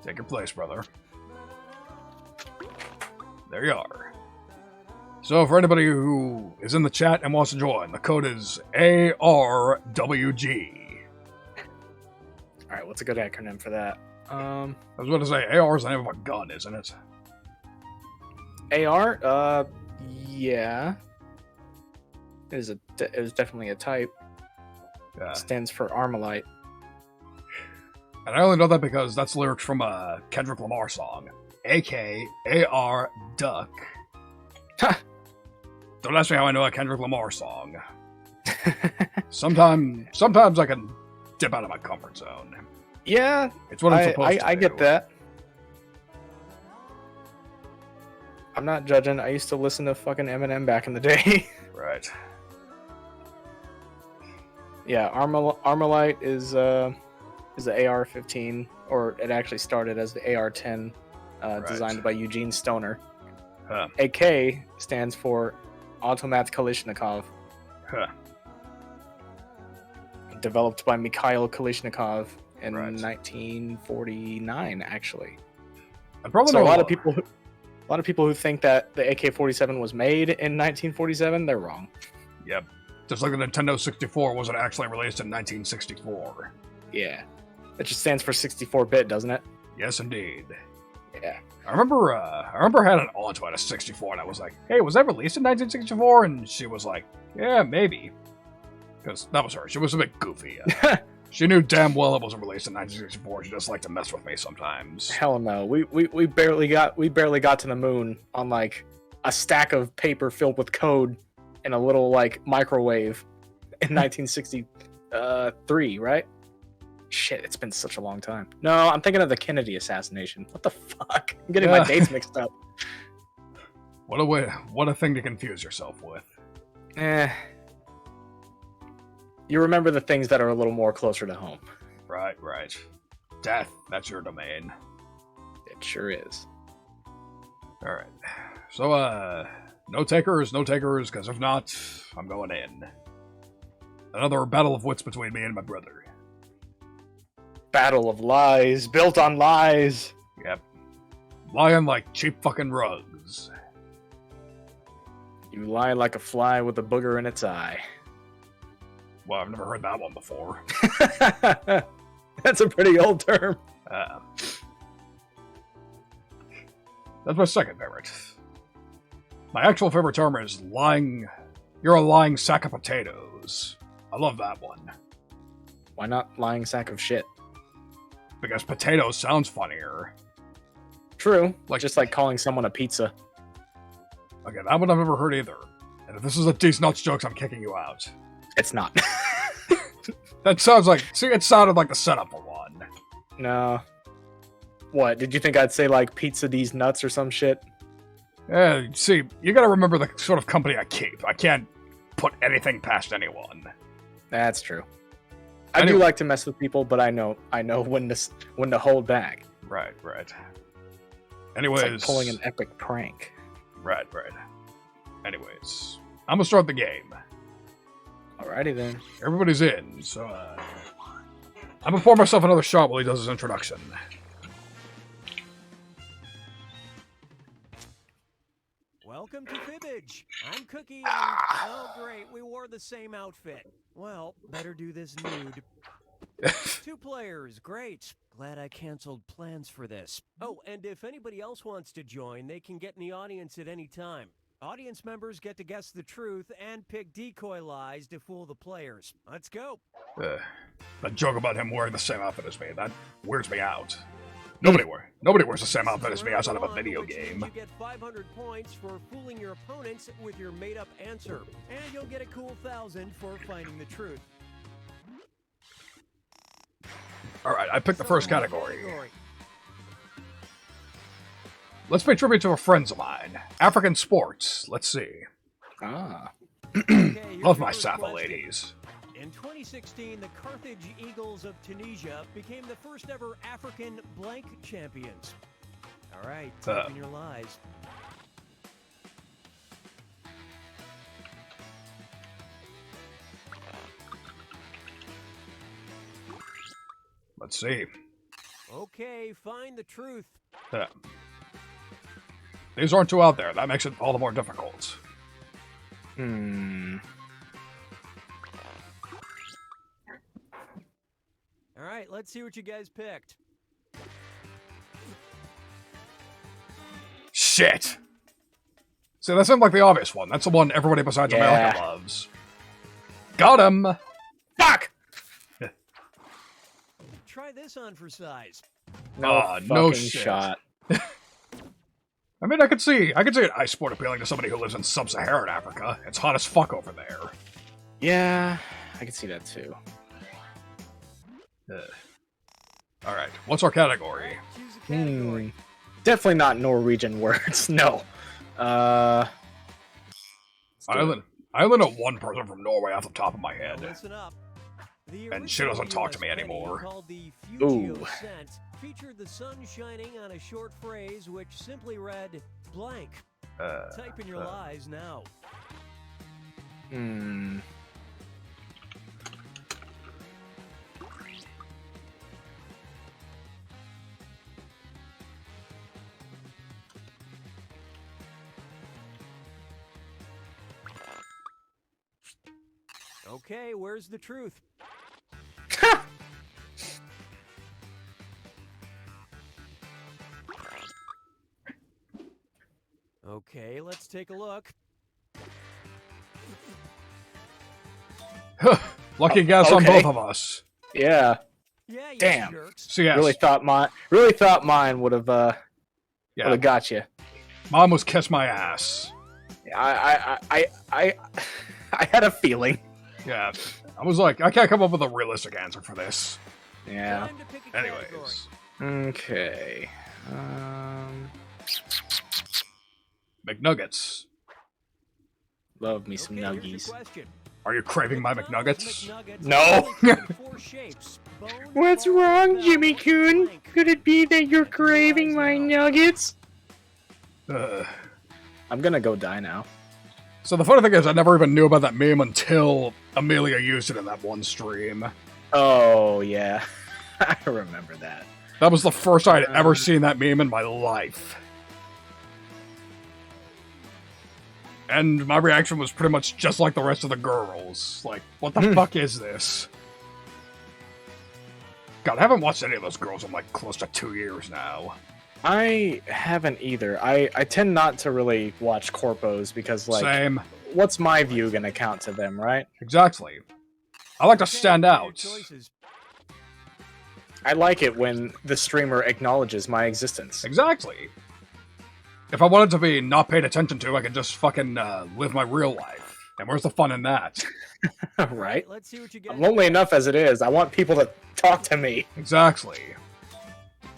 Take your place, brother. There you are. So, for anybody who is in the chat and wants to join, the code is ARWG. All right, what's a good acronym for that? I was about to say, AR is the name of a gun, isn't it? AR? Yeah. It was definitely a type. Yeah. It stands for Armalite. And I only know that because that's lyrics from a Kendrick Lamar song. AKAR Duck. Don't ask me how I know a Kendrick Lamar song. Sometimes I can dip out of my comfort zone. Yeah, It's what I'm supposed to I do. get that. I'm not judging. I used to listen to fucking Eminem back in the day. Right. Yeah, Armalite is the AR-15, or it actually started as the AR-10, designed by Eugene Stoner. Huh. AK stands for Automat Kalishnikov, Huh. developed by Mikhail Kalishnikov in Right. 1949, actually. I probably So know a lot of people who think that the AK-47 was made in 1947, they're wrong. Yep. Just like the Nintendo 64 wasn't actually released in 1964. Yeah. It just stands for 64-bit, doesn't it? Yes, indeed. Yeah. I remember I had an aunt who had a 64, and I was like, hey, was that released in 1964? And she was like, yeah, maybe. Because that was her. She was a bit goofy. She knew damn well it wasn't released in 1964. She just liked to mess with me sometimes. Hell no. We barely got to the moon on like a stack of paper filled with code in a little like microwave in 1963, right? Shit, it's been such a long time. No, I'm thinking of the Kennedy assassination. What the fuck? I'm getting my dates mixed up. What a thing to confuse yourself with. You remember the things that are a little more closer to home. Right. Death, that's your domain. It sure is. Alright. So, no takers, because if not, I'm going in. Another battle of wits between me and my brother. Battle of lies, built on lies. Yep. Lying like cheap fucking rugs. You lie like a fly with a booger in its eye. Well, I've never heard that one before. That's a pretty old term. That's my second favorite. My actual favorite term is lying. You're a lying sack of potatoes. I love that one. Why not lying sack of shit? Because potatoes sounds funnier. True. Just like calling someone a pizza. Okay, that one I've never heard either. And if this is a These Nuts jokes, I'm kicking you out. It's not. That sounds like... See, it sounded like the setup for one. No. What, did you think I'd say like pizza these nuts or some shit? See, you gotta remember the sort of company I keep. I can't put anything past anyone. That's true. I do like to mess with people, but I know when to hold back. Right. Anyways... It's like pulling an epic prank. Right. Anyways, I'm gonna start the game. Alrighty then. Everybody's in, so I'm gonna pour myself another shot while he does his introduction. Welcome to Fibbage. I'm Cookie. Oh, great. We wore the same outfit. Well, better do this nude. 2 players. Great. Glad I canceled plans for this. Oh, and if anybody else wants to join, they can get in the audience at any time. Audience members get to guess the truth and pick decoy lies to fool the players. Let's go. That joke about him wearing the same outfit as me, that weirds me out. Nobody wears the same outfit as me outside of a video game. You get 500 points for fooling your opponents with your made-up answer, and you'll get a cool 1,000 for finding the truth. Alright, I picked the first category. Let's pay tribute to a friends of mine. African sports. Let's see. Ah. Love my Sappho ladies. In 2016, the Carthage Eagles of Tunisia became the first ever African blank champions. All right, type in your lies. Let's see. Okay, find the truth. These aren't too out there. That makes it all the more difficult. All right, let's see what you guys picked. Shit! See, that seemed like the obvious one. That's the one everybody besides America loves. Got him! Fuck! Try this on for size. No shit. shot. I mean, I could see an ice sport appealing to somebody who lives in sub-Saharan Africa. It's hot as fuck over there. Yeah, I can see that too. Alright, what's our category? Choose a category. Definitely not Norwegian words. No. I only know one person from Norway off the top of my head. Listen up. And she doesn't talk to me anymore. Called the Ooh. Scent, featured the sun shining on a short phrase which simply read blank. Type in your lies now. Okay, where's the truth? Okay, let's take a look. Lucky guess on both of us. Yeah. Yeah, you Damn. jerks. So yes, Really thought mine would have got you. Mom was kiss my ass. I had a feeling. Yeah, I was like, I can't come up with a realistic answer for this. Yeah. Time to pick a category. Anyways, Okay. McNuggets. Love me some Okay, here's nuggies. your question. Are you craving my McDonald's McNuggets? McNuggets No. only come in 4 shapes. Bone, What's bone, wrong, bell, Jimmy Coon? blank. Could it be that you're craving my nuggets? I'm gonna go die now. So the funny thing is, I never even knew about that meme until Amelia used it in that one stream. Oh, yeah. I remember that. That was the first I'd ever seen that meme in my life. And my reaction was pretty much just like the rest of the girls. Like, what the fuck is this? God, I haven't watched any of those girls in like close to 2 years now. I haven't either. I tend not to really watch corpos because, like, Same. what's my view gonna count to them, right? Exactly. I like to Okay, stand your out. choices. I like it when the streamer acknowledges my existence. Exactly. If I wanted to be not paid attention to, I could just fucking live my real life. And where's the fun in that? Right? Let's see what you get. I'm lonely enough as it is. I want people to talk to me. Exactly.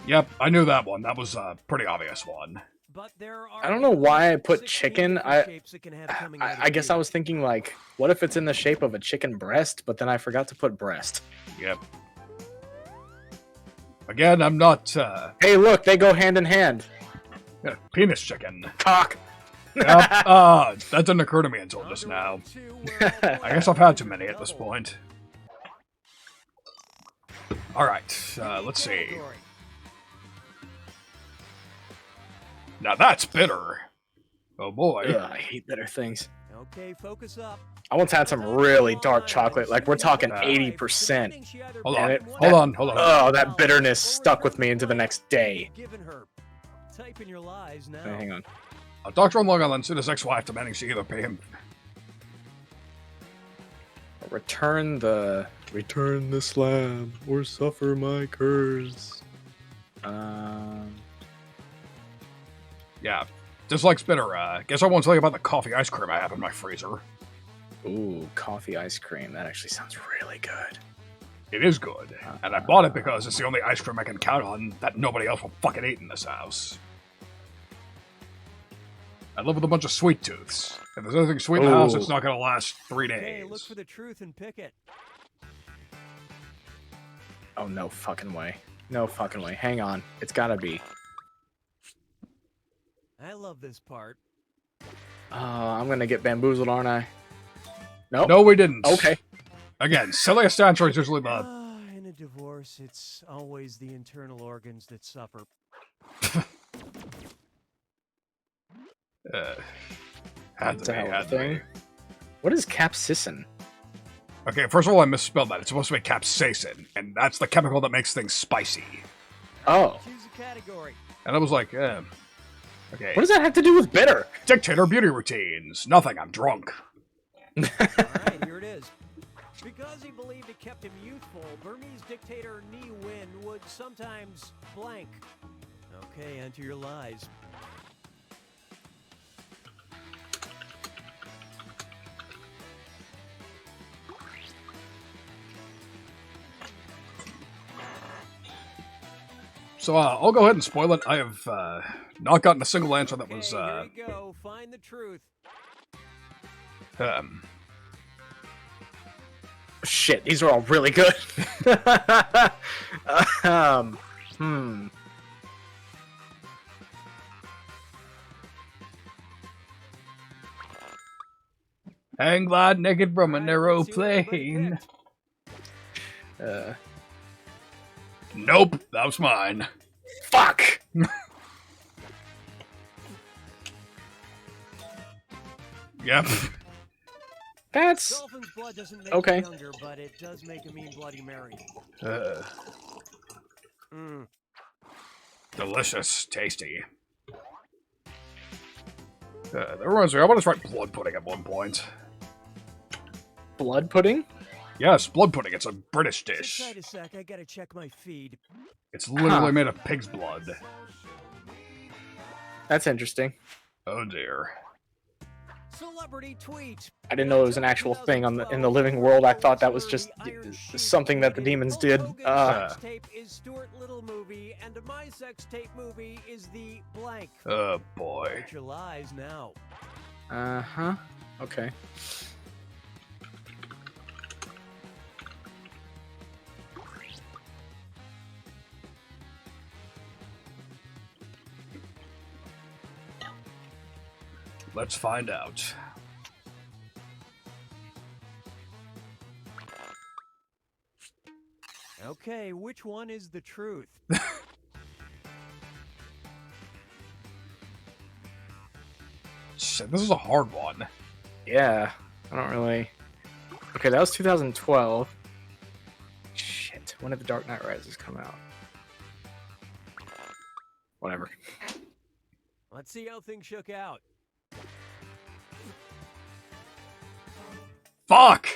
Yep, I knew that one. That was a pretty obvious one. But there are I don't know why I put 16 chicken. different shapes it can have coming out of I guess you. I was thinking, like, what if it's in the shape of a chicken breast, but then I forgot to put breast. Yep. Again, I'm not, Hey, look, they go hand in hand. penis chicken. Cock. Yep. That didn't occur to me until just now. I guess I've had too many at this point. Alright, let's see. Now that's bitter. Oh boy. Ugh, I hate bitter things. Okay, focus up. I once had some really dark chocolate, like we're talking 80%. Hold And on. Hold on. Oh, that bitterness stuck with me into the next day. Type in your lies now. Hang on. A doctor on Long Island sued his ex-wife demanding she either pay him. Return the slab or suffer my curse. Yeah, dislikes bitter. Guess I won't tell you about the coffee ice cream I have in my freezer. Ooh, coffee ice cream. That actually sounds really good. It is good, and I bought it because it's the only ice cream I can count on that nobody else will fucking eat in this house. I live with a bunch of sweet tooths. If there's anything sweet in the house, it's not gonna last 3 days. Okay, look for the truth and pick it. Oh, no fucking way. No fucking way. Hang on. It's gotta be. I love this part. I'm gonna get bamboozled, aren't I? Nope. No, we didn't. Okay. Again, silliest answer is usually the... In a divorce, it's always the internal organs that suffer. Had to be. What is capsaicin? Okay, first of all, I misspelled that. It's supposed to be capsaicin, and that's the chemical that makes things spicy. Oh. Choose a category. And I was like, okay. What does that have to do with bitter? Dictator beauty routines. Nothing, I'm drunk. Alright, here it is. Because he believed it kept him youthful, Burmese dictator Ne Win would sometimes blank. Okay, enter your lies. So, I'll go ahead and spoil it. I have not gotten a single answer that was, Here we go. Find the truth. Shit, these are all really good. Hang glide naked from an Alright, let's see what everybody aeroplane. picked. Nope, that was mine. Fuck! Yep. That's... Dolphin's blood doesn't make Okay. you younger, but it does make a mean Bloody Mary. Delicious. Tasty. That reminds me, I want to try blood pudding at one point. Blood pudding? Yes, blood pudding. It's a British Sit dish. tight a sec, I gotta check my feed. It's literally made of pig's blood. That's interesting. Oh dear. Celebrity tweet. I didn't know it was an actual thing in the living world. I thought that was just something that the demons did. Sex tape is Stuart Little movie, and my sex tape movie is the blank. Oh boy. Get your lies now. Uh-huh. Okay. Let's find out. Okay, which one is the truth? Shit, this is a hard one. Yeah. I don't really... Okay, that was 2012. Shit. When did The Dark Knight Rises come out? Whatever. Let's see how things shook out. Fuck!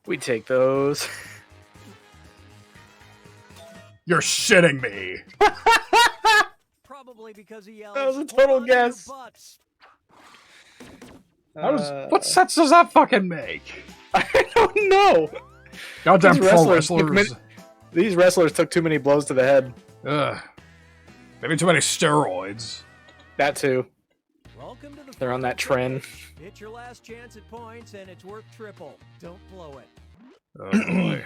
We take those. You're shitting me. Probably because he yells. That was a total "Hold on to your guess." butts." What sense does that fucking make? I don't know. Goddamn These pro wrestlers took wrestlers. These wrestlers took too many blows to the head. Ugh. Maybe too many steroids. That too. Welcome to the They're on that final trend. It's your last chance at points, and it's worth triple. Don't blow it. Oh boy.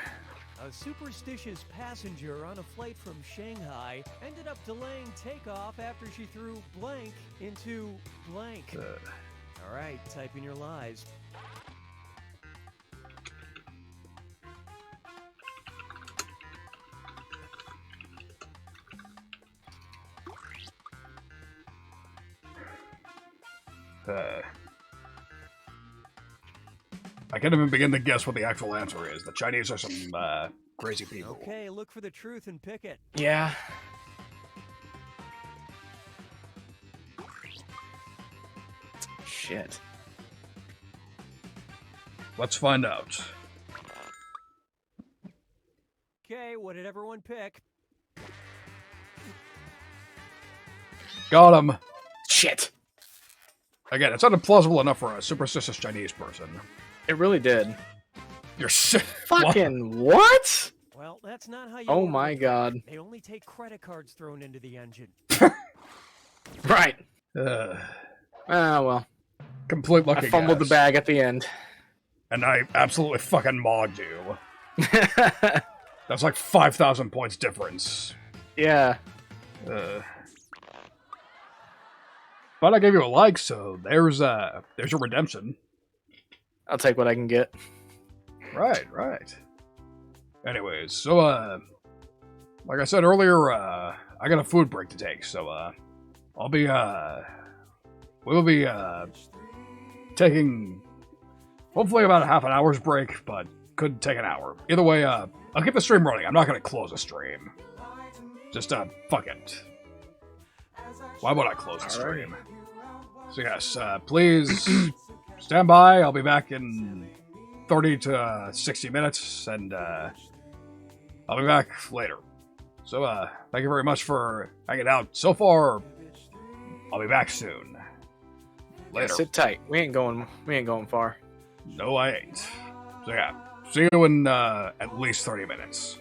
A superstitious passenger on a flight from Shanghai ended up delaying takeoff after she threw blank into blank. All right, type in your lies. I can't even begin to guess what the actual answer is. The Chinese are some crazy people. Okay, look for the truth and pick it. Yeah. Shit. Let's find out. Okay, what did everyone pick? Got him. Shit. Again, it sounded plausible enough for a superstitious Chinese person. It really did. You're sick. Fucking what? Well, that's not how you. Oh order my them. god. They only take credit cards thrown into the engine. Right. Ah, Well. complete lucky I fumbled guess. the bag at the end. And I absolutely fucking mogged you. That's like 5,000 points difference. Yeah. But I gave you a like, so there's your redemption. I'll take what I can get. Right. Anyways, so like I said earlier, I got a food break to take, so I'll be we'll be taking hopefully about a half an hour's break, but could take an hour. Either way, I'll keep the stream running. I'm not gonna close the stream. Just fuck it. Why would I close the stream? So yes, please stand by. I'll be back in 30 to 60 minutes, and I'll be back later. So thank you very much for hanging out so far. I'll be back soon. Later. Yeah, sit tight. We ain't going far. No, I ain't. So yeah, see you in at least 30 minutes.